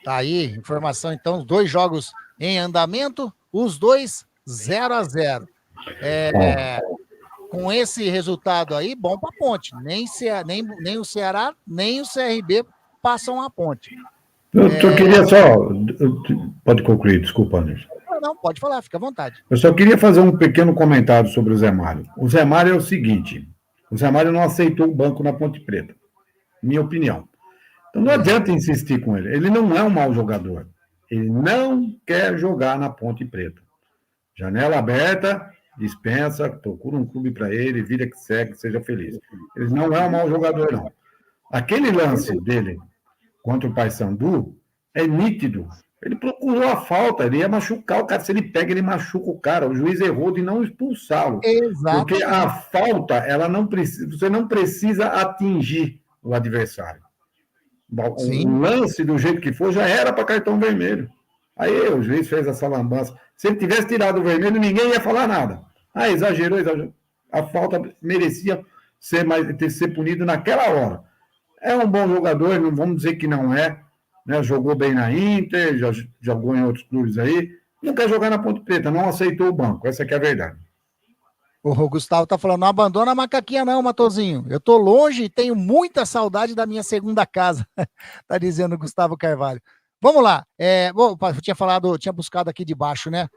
Tá aí, informação, então, os 2 jogos em andamento, os 2 0-0. Com esse resultado aí, bom pra Ponte. Nem o Ceará, nem o CRB passam a Ponte. Eu queria só... Pode concluir, desculpa, Anderson. Não, pode falar, fica à vontade. Eu só queria fazer um pequeno comentário sobre o Zé Mário. O Zé Mário é o seguinte, o Zé Mário não aceitou o banco na Ponte Preta, minha opinião. Então não adianta insistir com ele. Ele não é um mau jogador. Ele não quer jogar na Ponte Preta. Janela aberta, dispensa, procura um clube para ele, vida que segue, seja feliz. Ele não é um mau jogador, não. Aquele lance dele contra o Paysandu é nítido. Ele procurou a falta, ele ia machucar o cara. Se ele pega, ele machuca o cara. O juiz errou de não expulsá-lo. Exato. Porque a falta, ela não precisa, você não precisa atingir o adversário. O lance, do jeito que for, já era para cartão vermelho. Aí o juiz fez essa lambança. Se ele tivesse tirado o vermelho, ninguém ia falar nada. Exagerou. A falta merecia ser punido naquela hora. É um bom jogador, não vamos dizer que não é. Né, jogou bem na Inter, já jogou em outros clubes aí, não quer jogar na Ponte Preta, não aceitou o banco, essa que é a verdade. O Gustavo tá falando, não abandona a macaquinha não, Matozinho, eu tô longe e tenho muita saudade da minha segunda casa, tá dizendo o Gustavo Carvalho. Vamos lá, eu tinha buscado aqui de baixo, né?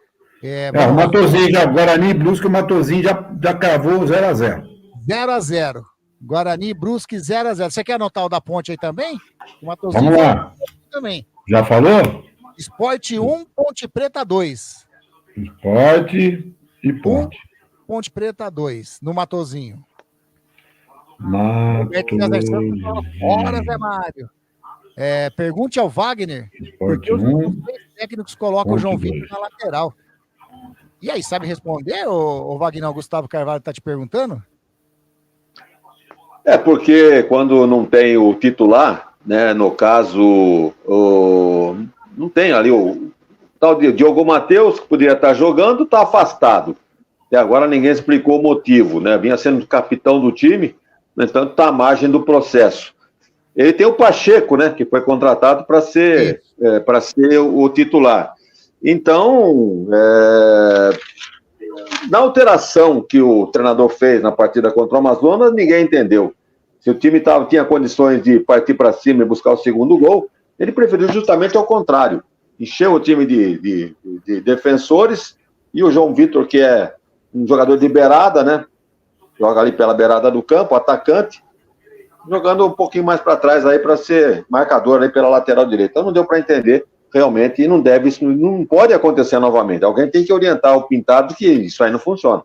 O Matozinho já, Guarani e Brusque, o Matozinho já cravou 0-0. 0-0. Guarani e Brusque 0-0. Você quer anotar o da Ponte aí também? Vamos lá. Também. Já falou? Sport 1, Ponte Preta 2. Sport e Ponte. Ponte Preta 2, no Matozinho. Ora, Zé Mário. Pergunte ao Wagner porque os técnicos colocam o João Vitor na lateral. E aí, sabe responder, o Wagner? O Gustavo Carvalho tá te perguntando? Porque quando não tem o titular, né, no caso, não tem ali o tal de Diogo Matheus, que poderia estar jogando, está afastado. Até agora ninguém explicou o motivo, né? Vinha sendo capitão do time, no entanto, está à margem do processo. Ele tem o Pacheco, né, que foi contratado para ser o titular. Então, na alteração que o treinador fez na partida contra o Amazonas, ninguém entendeu. Se o time tinha condições de partir para cima e buscar o segundo gol, ele preferiu justamente ao contrário. Encheu o time de defensores e o João Vitor, que é um jogador de beirada, né? Joga ali pela beirada do campo, atacante, jogando um pouquinho mais para trás aí para ser marcador aí pela lateral direita. Então não deu para entender realmente e não pode acontecer novamente. Alguém tem que orientar o Pintado que isso aí não funciona.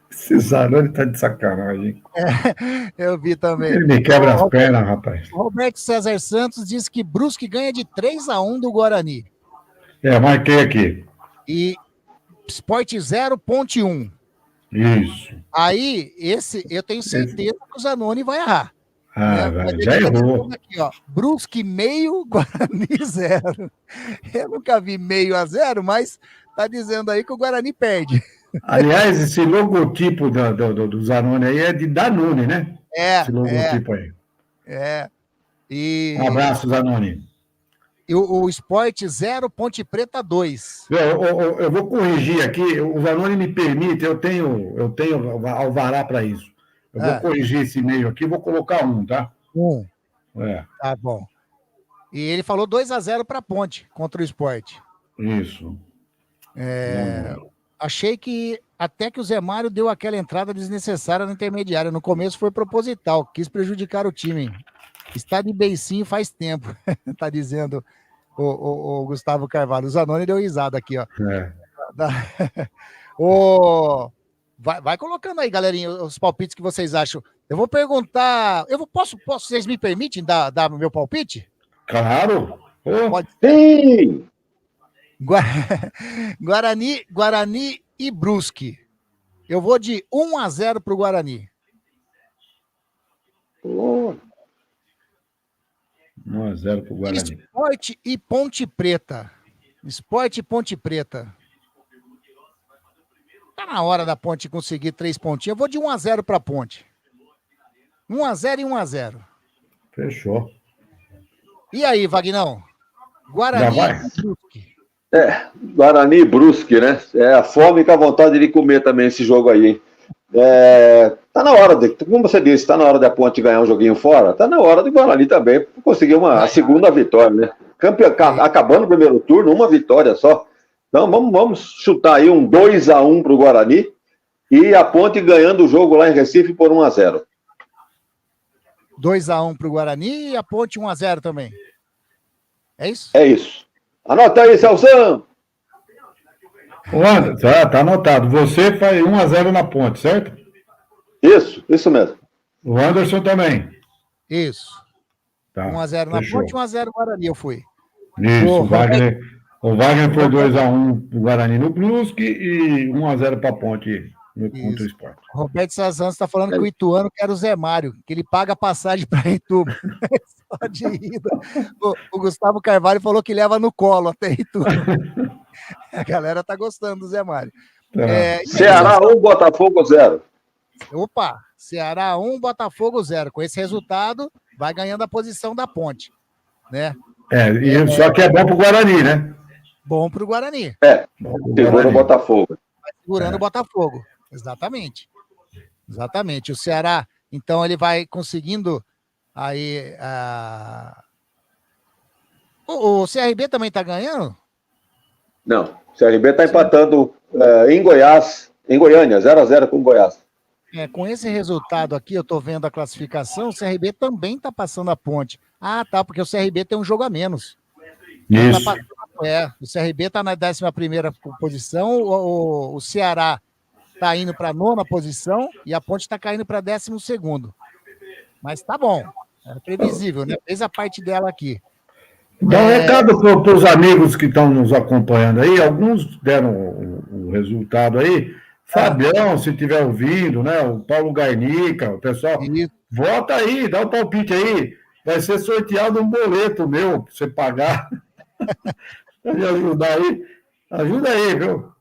Esse Zanoni tá de sacanagem. Eu vi também. Ele me quebra as pernas, rapaz. Roberto César Santos disse que Brusque ganha de 3-1 do Guarani. Marquei aqui. E Sport 0, Ponte 1. Isso. Aí, eu tenho certeza que o Zanoni vai errar. Já errou. Aqui, ó, Brusque meio, Guarani 0. Eu nunca vi 0-0, mas tá dizendo aí que o Guarani perde. Aliás, esse logotipo do Zanoni aí é de Danone, né? Esse logotipo aí. E... Um abraço, Zanoni. E o Sport 0, Ponte Preta 2. Eu vou corrigir aqui, o Zanoni me permite, eu tenho alvará para isso. Eu vou corrigir esse e-mail aqui, vou colocar 1, tá? 1. Tá bom. E ele falou 2-0 para Ponte contra o Sport. Isso. Achei que até que o Zé Mário deu aquela entrada desnecessária no intermediário. No começo foi proposital, quis prejudicar o time. Está de beicinho faz tempo, tá dizendo o Gustavo Carvalho. O Zanoni deu risada aqui, ó. Vai colocando aí, galerinha, os palpites que vocês acham. Eu vou perguntar. Posso vocês me permitem dar o meu palpite? Claro. Pode. Sim! Guarani e Brusque. Eu vou de 1-0 pro Guarani. 1-0 pro Guarani. Sport e Ponte Preta. Sport e Ponte Preta. Tá na hora da Ponte conseguir 3 pontinhos. Eu vou de 1-0 pra Ponte. 1-0 e 1-0. Fechou. E aí, Vagnão? Guarani e Brusque. Guarani e Brusque, né? É a fome com a vontade de comer também esse jogo aí, hein? Tá na hora, como você disse, tá na hora da Ponte ganhar um joguinho fora, tá na hora do Guarani também conseguir a segunda vitória, né? Acabando o primeiro turno, uma vitória só. Então vamos chutar aí um 2-1 pro Guarani e a Ponte ganhando o jogo lá em Recife por 1-0. 2-1 pro Guarani e a Ponte 1-0 também. É isso? É isso. Anota aí, Celção! Tá anotado. Você faz 1-0 na Ponte, certo? Isso mesmo. O Anderson também. Isso. Tá, 1-0 na Ponte, 1-0 Guarani, eu fui. Isso, o Wagner foi 2-1 pro Guarani no Brusque e 1-0 pra Ponte contra o Sport. Roberto Sazan está falando que o Ituano quer o Zé Mário, que ele paga a passagem para Ituba. Só de ida. O Gustavo Carvalho falou que leva no colo até Ituba. A galera tá gostando do Zé Mário. Ceará 1, Botafogo 0. Opa, Ceará 1, Botafogo 0. Com esse resultado, vai ganhando a posição da Ponte, né? Só que é bom pro Guarani, né? Bom pro Guarani. Segura o Botafogo. Vai segurando o Botafogo. Exatamente. O Ceará, então, ele vai conseguindo aí... O CRB também tá ganhando? Não, o CRB tá empatando em Goiânia, 0-0 com o Goiás. Com esse resultado aqui, eu tô vendo a classificação, o CRB também tá passando a Ponte. Ah, tá, porque o CRB tem um jogo a menos. Isso. O CRB tá na 11ª posição, o Ceará tá indo para a 9ª posição e a Ponte tá caindo para 12º. Mas tá bom, é previsível, né? Fez a parte dela aqui. Dá um recado para os amigos que estão nos acompanhando aí, alguns deram o resultado aí. Fabião, se estiver ouvindo, né? O Paulo Garnica, o pessoal, vota aí, dá um palpite aí. Vai ser sorteado um boleto meu para você pagar. Me ajudar aí. Ajuda aí, viu?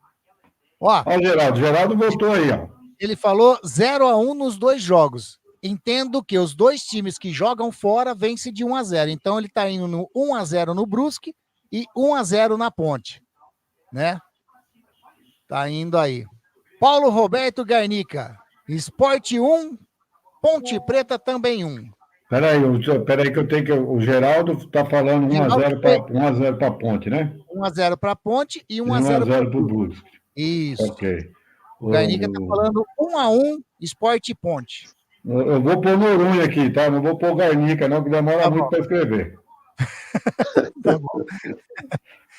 Ó, o Geraldo. Geraldo votou aí, ó. Ele falou 0-1 nos 2 jogos. Entendo que os 2 times que jogam fora vencem de 1-0. Então ele tá indo no 1-0 no Brusque e 1-0 na Ponte, né? Tá indo aí. Paulo Roberto Garnica, Sport 1, Ponte Preta também 1. Peraí que eu tenho que... O Geraldo tá falando 1-0 para Ponte, né? 1-0 para Ponte e 1-0 para o Brusque. Isso. Ok. O Garnica tá falando 1-1, Sport e Ponte. Eu vou pôr Noronha aqui, tá? Não vou pôr Garnica, não, que demora muito para escrever. Tá bom.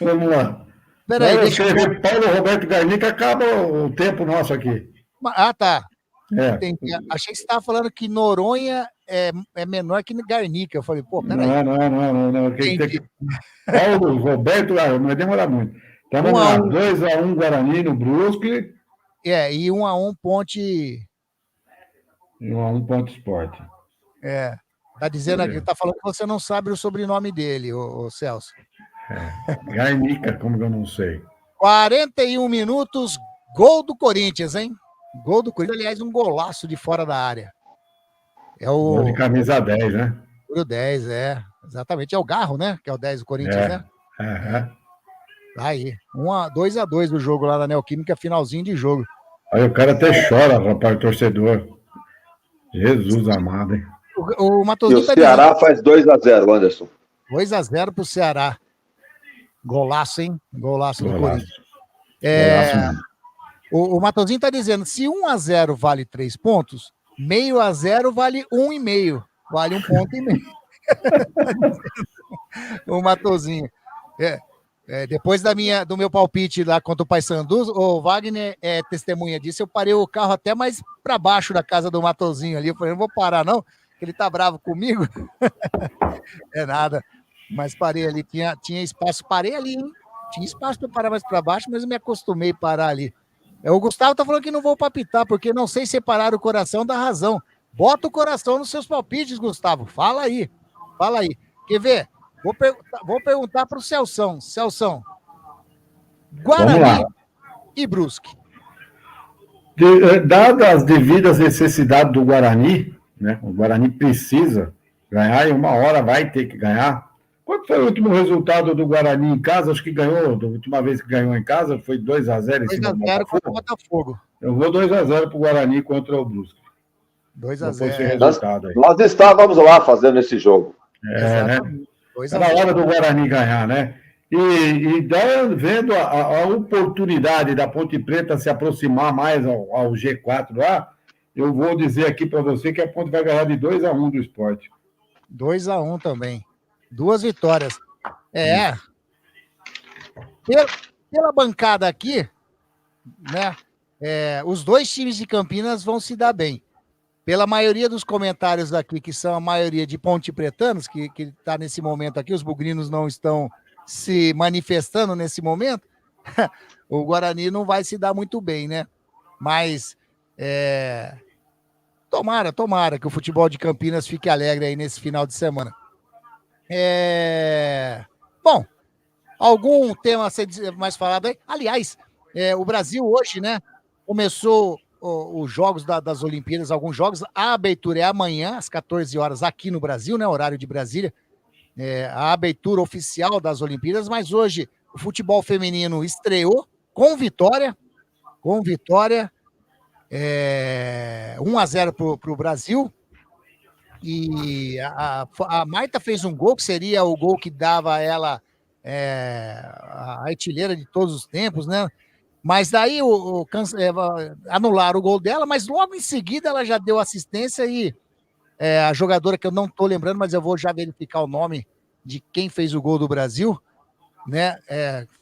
Vamos lá. Peraí, Vai deixa eu... escrever Paulo Roberto Garnica, acaba o tempo nosso aqui. Ah, tá. É. Entendi. Achei que você estava falando que Noronha é menor que Garnica. Eu falei, pô, peraí. Não. Paulo Roberto, vai demorar muito. Então vamos lá, 2-1 Guarani no Brusque. E 1-1 Ponte... E 1-1 Ponte Sport. Tá dizendo aqui, tá falando que você não sabe o sobrenome dele, o Celso. Garnica, como que eu não sei? 41 minutos, gol do Corinthians, hein? Gol do Corinthians, aliás, um golaço de fora da área. É o... Gol de camisa 10, né? Número 10, exatamente. É o Garro, né? Que é o 10 do Corinthians, né? Aí, 2-2 do jogo lá na Neoquímica, finalzinho de jogo. Aí o cara até chora, rapaz, o torcedor. Jesus amado, hein? O Matosinho e o Ceará faz 2-0, Anderson. 2-0 pro Ceará. Golaço, hein? Golaço do Corinthians. O Matosinho tá dizendo, se 1-0 vale 3 pontos, 0,5 vale 1,5. Vale 1,5 ponto. O Matosinho. Depois do meu palpite lá contra o Paysandu, o Wagner é testemunha disso, eu parei o carro até mais para baixo da casa do Matosinho ali. Eu falei, não vou parar não, porque ele tá bravo comigo. É nada. Mas parei ali, tinha espaço, parei ali, hein? Tinha espaço para parar mais para baixo, mas eu me acostumei a parar ali. O Gustavo tá falando que não vou palpitar, porque não sei separar o coração da razão. Bota o coração nos seus palpites, Gustavo. Fala aí. Quer ver? Vou perguntar para o Celção. Celção, Guarani e Brusque. Dadas as devidas necessidades do Guarani, né? O Guarani precisa ganhar e uma hora vai ter que ganhar. Quanto foi o último resultado do Guarani em casa? Acho que ganhou, a última vez que ganhou em casa foi 2-0 em cima do 2-0 contra o Botafogo. Eu vou 2-0 para o Guarani contra o Brusque. 2-0. Nós estávamos lá fazendo esse jogo. Né? É na hora do Guarani ganhar, né? E vendo a oportunidade da Ponte Preta se aproximar mais ao G4 lá, eu vou dizer aqui para você que a Ponte vai ganhar de 2-1 do Sport. 2-1 também. 2 vitórias. Pela bancada aqui, né? Os 2 times de Campinas vão se dar bem. Pela maioria dos comentários aqui, que são a maioria de ponte pretanos, que está nesse momento aqui, os bugrinos não estão se manifestando nesse momento, o Guarani não vai se dar muito bem, né? Mas tomara que o futebol de Campinas fique alegre aí nesse final de semana. Bom, algum tema a ser mais falado aí? Aliás, o Brasil hoje, né, começou os jogos das Olimpíadas, alguns jogos, a abertura é amanhã, às 14 horas, aqui no Brasil, né, horário de Brasília, a abertura oficial das Olimpíadas, mas hoje o futebol feminino estreou com vitória, 1-0 para o Brasil, e a Marta fez um gol, que seria o gol que dava a ela a artilheira de todos os tempos, né? Mas daí anularam o gol dela, mas logo em seguida ela já deu assistência e a jogadora, que eu não estou lembrando, mas eu vou já verificar o nome de quem fez o gol do Brasil, né?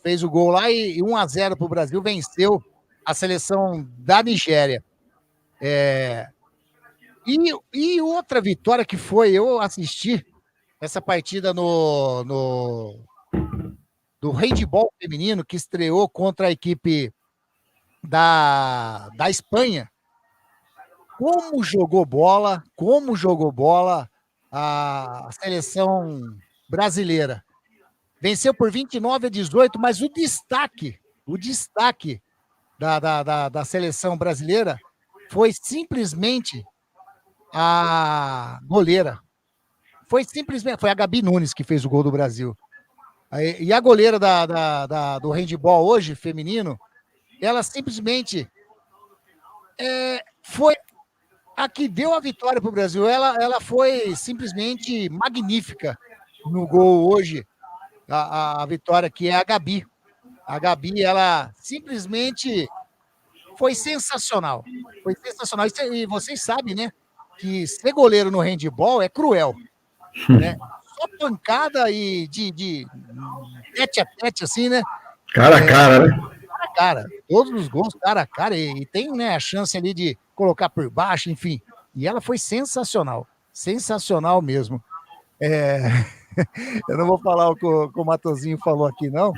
Fez o gol lá e 1-0 para o Brasil, venceu a seleção da Nigéria. E outra vitória que eu assisti essa partida do handebol feminino, que estreou contra a equipe da Espanha. Como jogou bola a seleção brasileira. Venceu por 29-18, mas o destaque da seleção brasileira foi simplesmente a goleira. Foi a Gabi Nunes que fez o gol do Brasil. E a goleira do handebol hoje, feminino, ela simplesmente foi a que deu a vitória para o Brasil. Ela foi simplesmente magnífica no gol hoje, a vitória, que é a Gabi. A Gabi, ela simplesmente foi sensacional. E vocês sabem, né, que ser goleiro no handebol é cruel. Né? só pancada e de tete a tete, assim, né? Cara a cara, né? Cara a cara. Todos os gols cara a cara. E tem, né, a chance ali de colocar por baixo, enfim. E ela foi sensacional. Sensacional mesmo. Eu não vou falar o que o Matosinho falou aqui, não.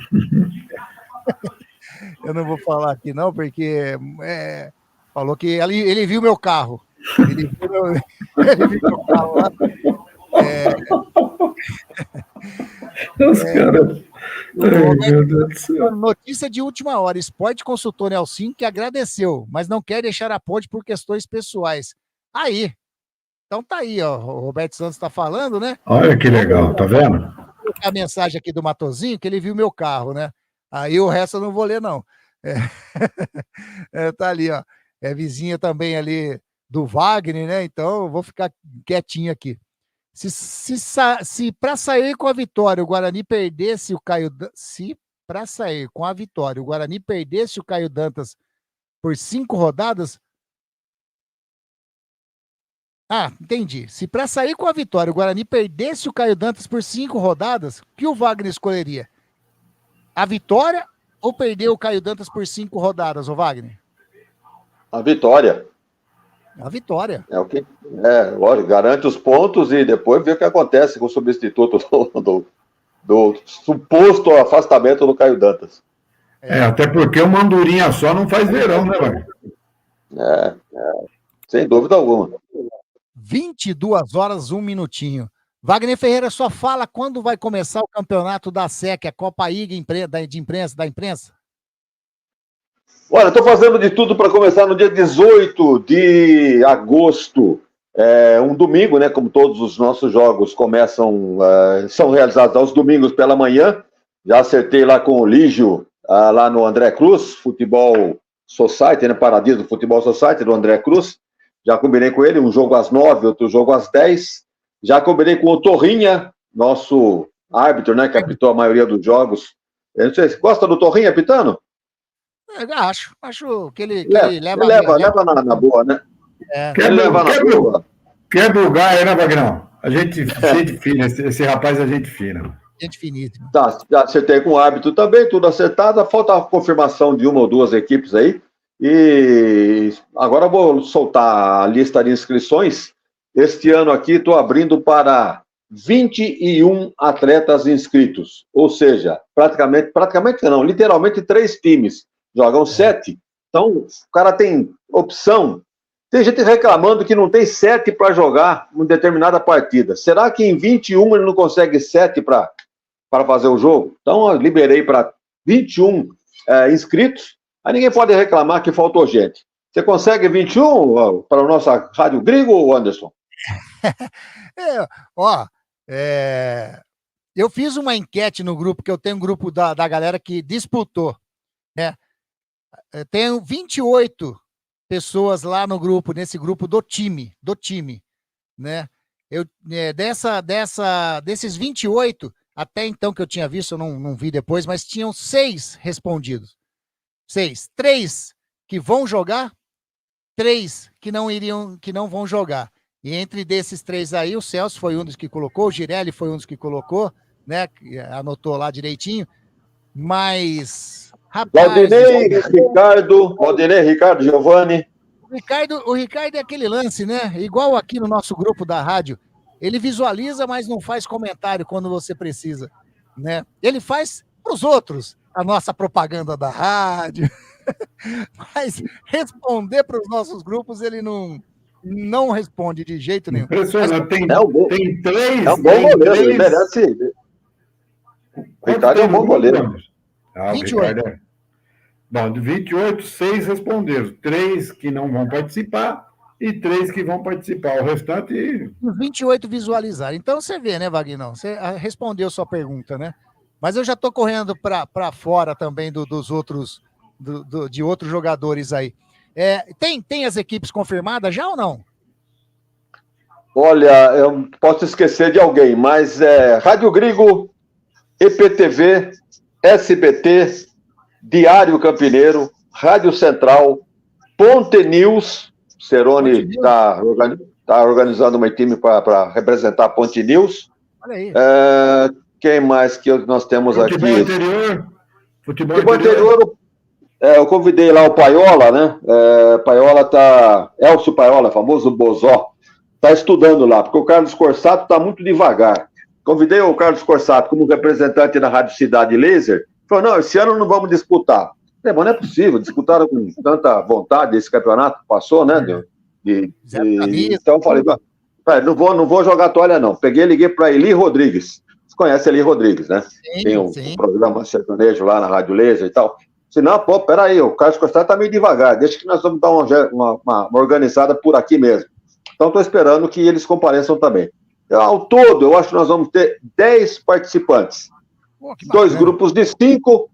Eu não vou falar aqui, não, porque falou que ele viu meu carro. Ele viu meu carro lá. Os caras. Ai, meu Deus do céu. Notícia de última hora. Esporte consultou Nelson que agradeceu, mas não quer deixar a ponte por questões pessoais. Aí. Então tá aí, ó. O Roberto Santos tá falando, né? Olha que legal, tá vendo? A mensagem aqui do Matosinho, que ele viu meu carro, né? Aí o resto eu não vou ler, não. Tá ali, ó. É vizinha também ali do Wagner, né? Então eu vou ficar quietinho aqui. Se para sair com a vitória o Guarani perdesse o Caio... Se para sair com a vitória o Guarani perdesse o Caio Dantas por 5 rodadas... Ah, entendi. Se para sair com a vitória o Guarani perdesse o Caio Dantas por 5 rodadas, o que o Wagner escolheria? A vitória ou perder o Caio Dantas por 5 rodadas, ô Wagner? A vitória. A vitória. Lógico, garante os pontos e depois vê o que acontece com o substituto do suposto afastamento do Caio Dantas. Até porque uma andorinha só não faz verão, né, Wagner? Sem dúvida alguma. 22 horas, 1 minutinho. Wagner Ferreira, só fala quando vai começar o campeonato da SEC, a Copa IG da imprensa? Olha, estou fazendo de tudo para começar no dia 18 de agosto, um domingo, né? Como todos os nossos jogos começam, são realizados aos domingos pela manhã. Já acertei lá com o Lígio, lá no André Cruz, Futebol Society, né? Paradiso do Futebol Society, do André Cruz. Já combinei com ele, um jogo às 9, outro jogo às 10. Já combinei com o Torrinha, nosso árbitro, né? Que apitou a maioria dos jogos. Eu não sei, você gosta do Torrinha apitando? Acho que ele leva na boa, né? Quebra o galho, né, Vagnão? A gente fina, esse rapaz é gente fina. Gente finíssima. Tá, já acertei com o árbitro também, tudo acertado. Falta a confirmação de uma ou duas equipes aí. E agora eu vou soltar a lista de inscrições. Este ano aqui estou abrindo para 21 atletas inscritos. Ou seja, praticamente não, literalmente 3 times. Jogam 7. Então, o cara tem opção. Tem gente reclamando que não tem 7 para jogar em determinada partida. Será que em 21 ele não consegue 7 para fazer o jogo? Então, eu liberei para 21 inscritos. Aí ninguém pode reclamar que faltou gente. Você consegue 21 para a nossa Rádio Gringo, Anderson? Eu fiz uma enquete no grupo, que eu tenho um grupo da galera que disputou, né? Tenho 28 pessoas lá no grupo, nesse grupo do time, né? Desses 28, até então que eu tinha visto, eu não vi depois, mas tinham 6 respondidos. 6. 3 que vão jogar, 3 que não vão jogar. E entre desses 3 aí, o Celso foi um dos que colocou, o Girelli foi um dos que colocou, né? Anotou lá direitinho. Mas, rapaz... Valdinei, Ricardo, Giovanni. O Ricardo é aquele lance, né? Igual aqui no nosso grupo da rádio. Ele visualiza, mas não faz comentário quando você precisa, né? Ele faz para os outros a nossa propaganda da rádio. Mas responder para os nossos grupos, ele não responde de jeito nenhum. Impressionante. Tem 3. É um bom goleiro, ele merece. O Ricardo é um bom goleiro. 28. Bom, de 28, 6 responderam. 3 que não vão participar e 3 que vão participar. O restante... 28 visualizaram. Então você vê, né, Vagnão? Você respondeu sua pergunta, né? Mas eu já estou correndo para fora também dos outros, de outros jogadores aí. Tem as equipes confirmadas já ou não? Olha, eu posso esquecer de alguém, mas Rádio Gringo, EPTV, SBT, Diário Campineiro, Rádio Central, Ponte News, Cerone está organizando um time para representar a Ponte News, Olha aí. Quem mais que nós temos aqui? Futebol interior, eu convidei lá o Paiola, né? Elcio Paiola, famoso Bozó, está estudando lá, porque o Carlos Corsato está muito devagar. Convidei o Carlos Corsato como representante da Rádio Cidade Laser. Falou, não, esse ano não vamos disputar. Mas não é possível, disputaram com tanta vontade esse campeonato, passou, né? Então eu falei, não vou jogar toalha, não. Peguei e liguei para Eli Rodrigues. Você conhece Eli Rodrigues, né? Sim, tem um programa sertanejo lá na Rádio Laser e tal. Se não, peraí, o Carlos Corsato tá meio devagar, deixa que nós vamos dar uma organizada por aqui mesmo. Então estou esperando que eles compareçam também. Ao todo, eu acho que nós vamos ter 10 participantes. Dois grupos de 5,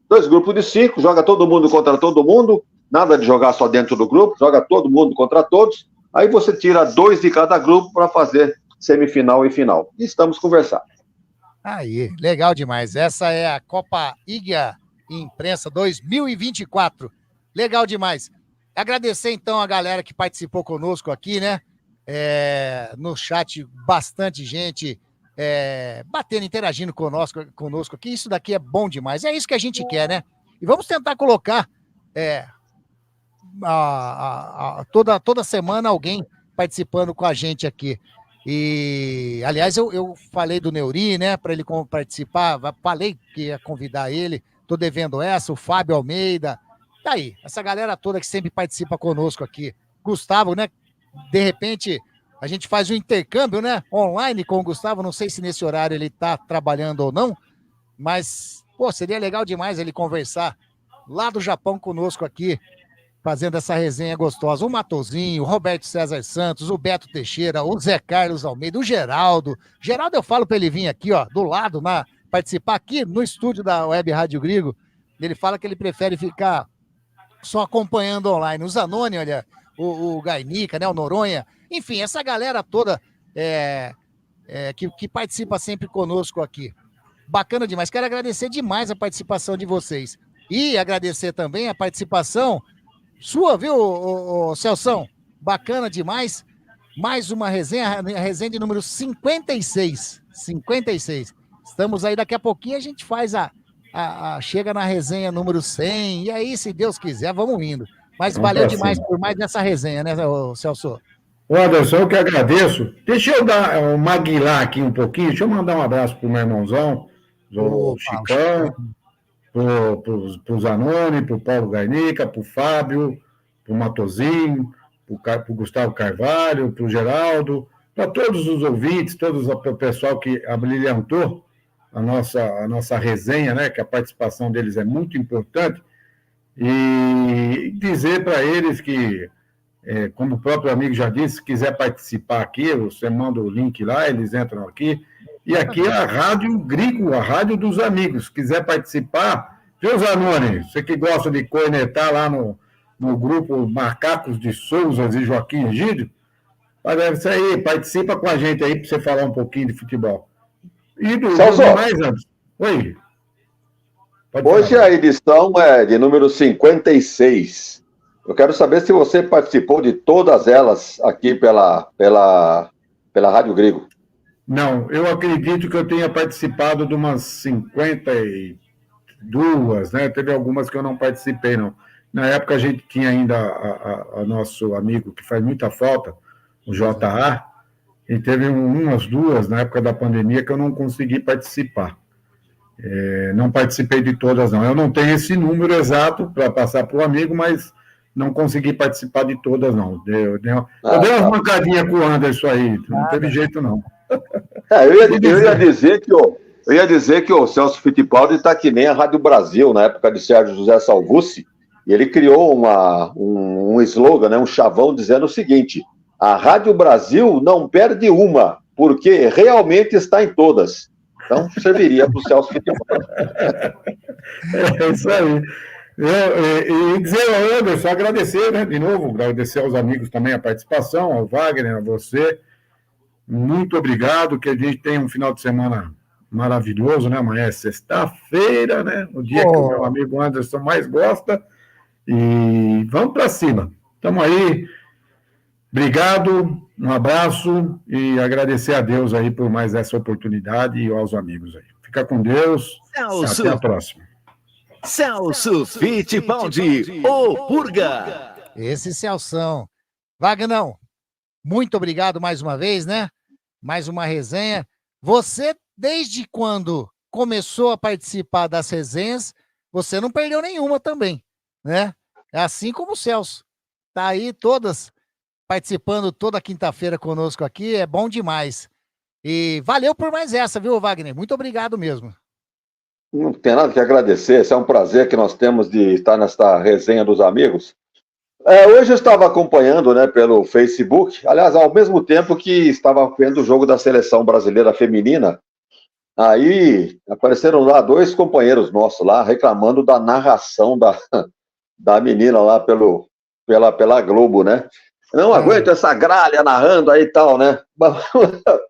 joga todo mundo contra todo mundo, nada de jogar só dentro do grupo, joga todo mundo contra todos, aí você tira 2 de cada grupo para fazer semifinal e final. E estamos conversando. Aí, legal demais. Essa é a Copa Iga Imprensa 2024. Legal demais. Agradecer, então, a galera que participou conosco aqui, né? No chat, bastante gente batendo, interagindo conosco aqui. Isso daqui é bom demais. É isso que a gente quer, né? E vamos tentar colocar toda semana alguém participando com a gente aqui. E, aliás, eu falei do Neuri, né, para ele participar, falei que ia convidar ele, tô devendo essa, o Fábio Almeida, tá aí, essa galera toda que sempre participa conosco aqui. Gustavo, né, de repente a gente faz um intercâmbio, né, online com o Gustavo, não sei se nesse horário ele tá trabalhando ou não, mas, seria legal demais ele conversar lá do Japão conosco aqui, fazendo essa resenha gostosa. O Matozinho, o Roberto César Santos, o Beto Teixeira, o Zé Carlos Almeida, o Geraldo. Geraldo, eu falo para ele vir aqui, do lado, participar aqui no estúdio da Web Rádio Grigo. Ele fala que ele prefere ficar só acompanhando online. O Zanoni, olha, o Gainica, né, o Noronha. Enfim, essa galera toda que participa sempre conosco aqui. Bacana demais. Quero agradecer demais a participação de vocês. E agradecer também a participação sua, viu, Celção? Bacana demais. Mais uma resenha, a resenha de número 56. 56. Estamos aí, daqui a pouquinho a gente faz chega na resenha número 100. E aí, se Deus quiser, vamos indo. Mas valeu demais por mais dessa resenha, né, Celso? Anderson, eu que agradeço. Deixa eu dar maguilar aqui um pouquinho. Deixa eu mandar um abraço pro meu irmãozão, o Chicão. Para o Zanoni, para o Paulo Garnica, para o Fábio, para o Matozinho, para o Gustavo Carvalho, para o Geraldo, para todos os ouvintes, o pessoal que abrilhantou a nossa resenha, né, que a participação deles é muito importante, e dizer para eles que, como o próprio amigo já disse, se quiser participar aqui, você manda o link lá, eles entram aqui. E aqui é a Rádio Grigo, a Rádio dos Amigos. Se quiser participar, viu, Zanoni? Você que gosta de cornetar lá no grupo Macacos de Souza e Joaquim Egídio, isso aí, participa com a gente aí para você falar um pouquinho de futebol. E do mais anos. Oi. Hoje a edição é de número 56. Eu quero saber se você participou de todas elas aqui pela Rádio Grigo. Não, eu acredito que eu tenha participado de umas 52, né? Teve algumas que eu não participei, não. Na época a gente tinha ainda a nosso amigo que faz muita falta, o JA, e teve umas 2 na época da pandemia que eu não consegui participar. Não participei de todas, não. Eu não tenho esse número exato para passar para o amigo, mas não consegui participar de todas, não. Eu dei umas mancadinhas com o Anderson aí, não teve jeito, não. Eu ia dizer que o Celso Fittipaldi está que nem a Rádio Brasil, na época de Sérgio José Salvucci, e ele criou um slogan, né, um chavão, dizendo o seguinte: a Rádio Brasil não perde uma, porque realmente está em todas. Então, serviria para o Celso Fittipaldi. É isso aí. E dizer ao Anderson, agradecer, né, de novo, agradecer aos amigos também a participação, ao Wagner, a você. Muito obrigado, que a gente tenha um final de semana maravilhoso, né? Amanhã é sexta-feira, né? O dia que o meu amigo Anderson mais gosta. E vamos para cima. Estamos aí. Obrigado, um abraço e agradecer a Deus aí por mais essa oportunidade e aos amigos aí. Fica com Deus, até a próxima. Celso Fittipaldi, o Purga. Esse Celção. Vagnão, muito obrigado mais uma vez, né? Mais uma resenha. Você, desde quando começou a participar das resenhas, você não perdeu nenhuma também, né? Assim como o Celso. Tá aí todas participando toda quinta-feira conosco aqui, é bom demais. E valeu por mais essa, viu, Wagner? Muito obrigado mesmo. Não tem nada que agradecer, esse é um prazer que nós temos de estar nesta resenha dos amigos. Hoje eu estava acompanhando, né, pelo Facebook, aliás, ao mesmo tempo que estava vendo o jogo da Seleção Brasileira Feminina, aí apareceram lá 2 companheiros nossos lá, reclamando da narração da menina lá pela Globo, né? Não aguento essa gralha narrando aí e tal, né?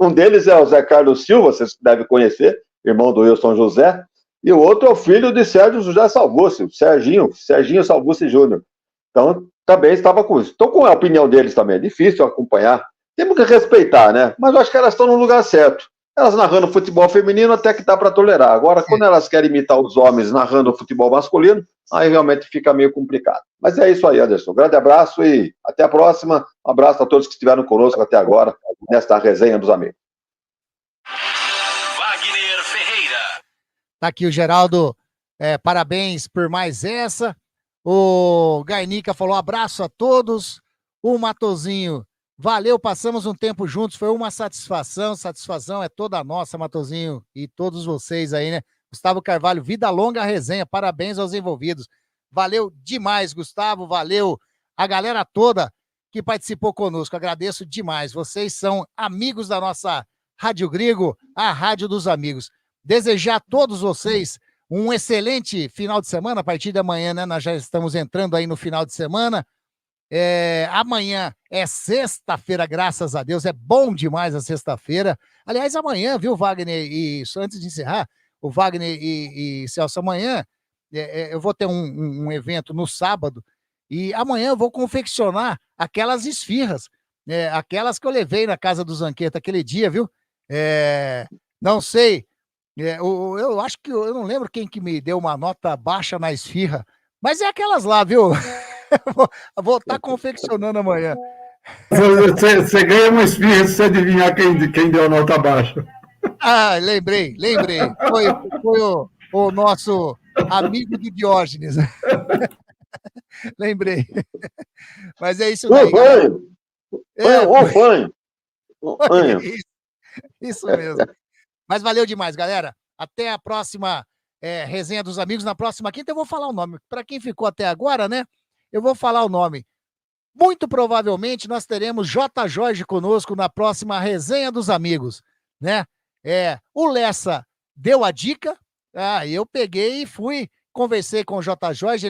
Um deles é o Zé Carlos Silva, vocês devem conhecer, irmão do Wilson José, e o outro é o filho de Sérgio José Salvucci, Serginho Salvucci Júnior. Então, também estava com isso. Estou com a opinião deles também, é difícil acompanhar. Temos que respeitar, né? Mas eu acho que elas estão no lugar certo. Elas narrando futebol feminino até que dá para tolerar. Agora, quando elas querem imitar os homens narrando futebol masculino, aí realmente fica meio complicado. Mas é isso aí, Anderson. Um grande abraço e até a próxima. Um abraço a todos que estiveram conosco até agora, nesta resenha dos amigos. Wagner Ferreira. Tá aqui o Geraldo, parabéns por mais essa. O Garnica falou abraço a todos. O Matozinho, valeu, passamos um tempo juntos, foi uma satisfação. Satisfação é toda nossa, Matozinho, e todos vocês aí, né? Gustavo Carvalho, vida longa a resenha, parabéns aos envolvidos. Valeu demais, Gustavo, valeu a galera toda que participou conosco, agradeço demais. Vocês são amigos da nossa Rádio Grigo, a Rádio dos Amigos. Desejar a todos vocês um excelente final de semana, a partir de amanhã, né? Nós já estamos entrando aí no final de semana. Amanhã é sexta-feira, graças a Deus, é bom demais a sexta-feira. Aliás, amanhã, viu, Wagner, e só antes de encerrar, o Wagner e Celso, amanhã eu vou ter um evento no sábado, e amanhã eu vou confeccionar aquelas esfirras, aquelas que eu levei na casa do Zanqueta aquele dia, viu? Não sei, eu acho que eu não lembro quem que me deu uma nota baixa na esfirra, mas é aquelas lá, viu? Vou estar confeccionando amanhã. Você ganha uma esfirra se você adivinhar quem deu a nota baixa. Ah, lembrei. Foi o nosso amigo de Diógenes. Lembrei. Mas é isso daí. Isso mesmo. Mas valeu demais, galera. Até a próxima resenha dos amigos. Na próxima quinta eu vou falar o nome. Para quem ficou até agora, né? Eu vou falar o nome. Muito provavelmente nós teremos J. Jorge conosco na próxima resenha dos amigos, né? O Lessa deu a dica, eu peguei e fui, conversei com o J. Jorge,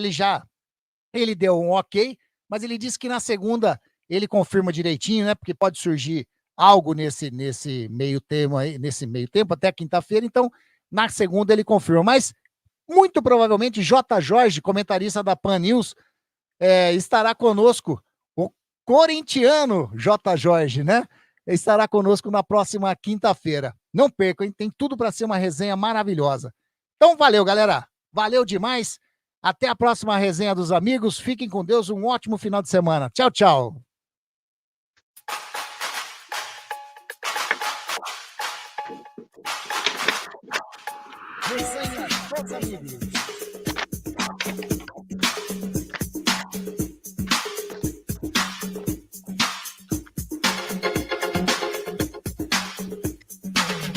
ele deu um ok, mas ele disse que na segunda ele confirma direitinho, né? Porque pode surgir algo nesse meio tempo aí, até quinta-feira, então na segunda ele confirma. Mas muito provavelmente J. Jorge, comentarista da Pan News, estará conosco, o corintiano J. Jorge, né? Estará conosco na próxima quinta-feira. Não percam, hein? Tem tudo para ser uma resenha maravilhosa. Então, valeu, galera. Valeu demais. Até a próxima resenha dos amigos. Fiquem com Deus. Um ótimo final de semana. Tchau, tchau. Resenha dos amigos.